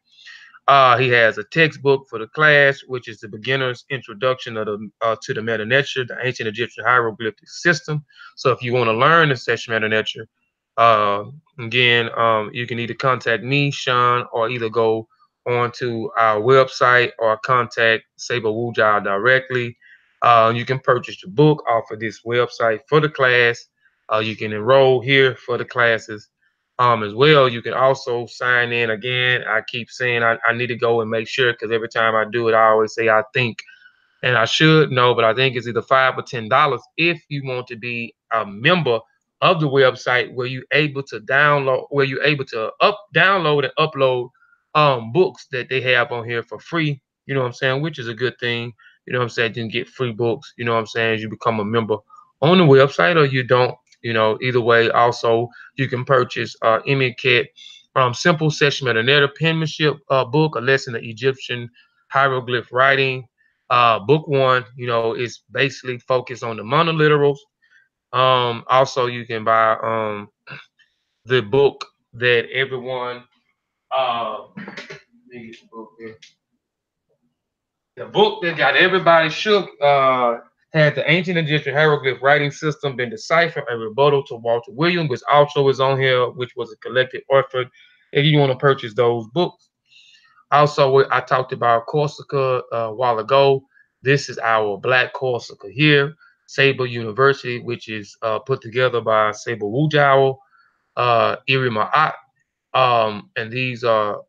He has a textbook for the class, which is the beginner's introduction of the to the Meta Nature, the ancient Egyptian hieroglyphic system. So if you want to learn the Session Meta Nature, uh, again, you can either contact me, Sean, or either go onto our website or contact Saber Wujao directly. You can purchase the book off of this website for the class. You can enroll here for the classes as well. You can also sign in. Again, I keep saying I need to go and make sure, because every time I do it, I always say I think, and I should know, but I think it's either $5 or $10 if you want to be a member of the website, where you're able to download and upload books that they have on here for free. You know what I'm saying? Which is a good thing. You know what I'm saying? You can get free books. You know what I'm saying? As you become a member on the website, or you don't. Either way. Also, you can purchase Emiket Simple Session Metadata Penmanship book, A Lesson in Egyptian Hieroglyph Writing. Book one, is basically focused on the monoliterals. Also, you can buy the book that everyone needs. The book that got everybody shook had the ancient Egyptian hieroglyph writing system been deciphered, a rebuttal to Walter Williams, which also is on here, which was a collected effort. If you want to purchase those books. Also, I talked about Corsica a while ago. This is our Black Corsica here, Sable University, which is put together by Sable Wujawa, Iri Ma'at. And these are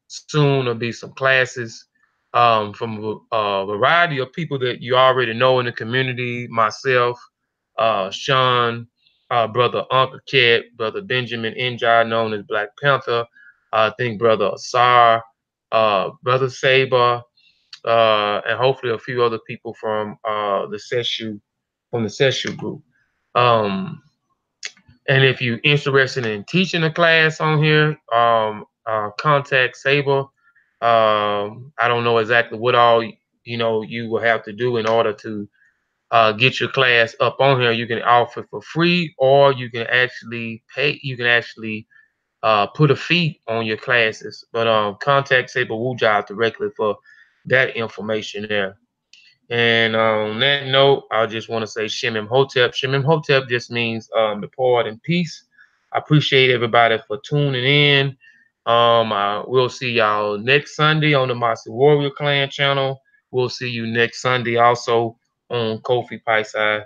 soon to be some classes from a variety of people that you already know in the community. Myself, Sean, brother Uncle Cat, brother Benjamin Njai, known as Black Panther. I think brother Asar, brother Saber, and hopefully a few other people from the SESU group. And if you're interested in teaching a class on here, contact Saber. I don't know exactly what all you will have to do in order to get your class up on here. You can offer for free, or you can actually pay. You can actually put a fee on your classes. But contact Saber Wuja directly for that information there. And on that note, I just want to say Shemim Hotep. Shemim Hotep just means depart in peace. I appreciate everybody for tuning in. We'll see y'all next Sunday on the Mossy Warrior Clan channel. We'll see you next Sunday also on Kofi Paisai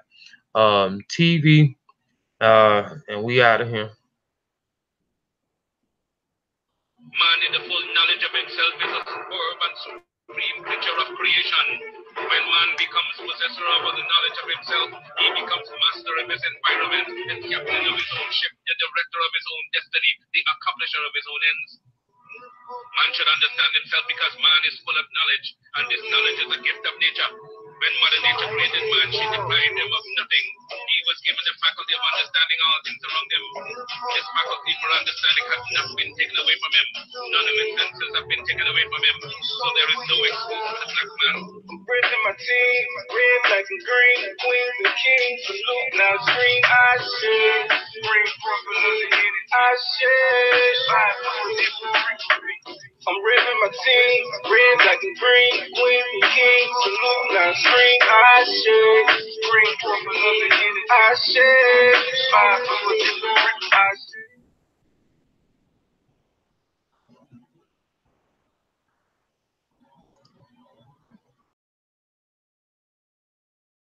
TV. And we out of here. Man in the full knowledge of himself is a superb and supreme creature of creation. When man becomes possessor of the knowledge of himself, he becomes master of his environment, and captain of his own ship, the director of his own destiny, the accomplisher of his own ends. Man should understand himself because man is full of knowledge, and this knowledge is a gift of nature. When Mother Nature created man, she deprived him of nothing. He was given the faculty of understanding all things around him. This faculty for understanding has not been taken away from him. None of his senses have been taken away from him. So there is no excuse for the black man. I'm bridging my team, red, black, and green, queens and kings, salute, now scream, I should, bring forth another hit, I should, I'm ripping my team, red, black, and green, queens and kings, salute, now scream, I should, bring forth another hit, I should,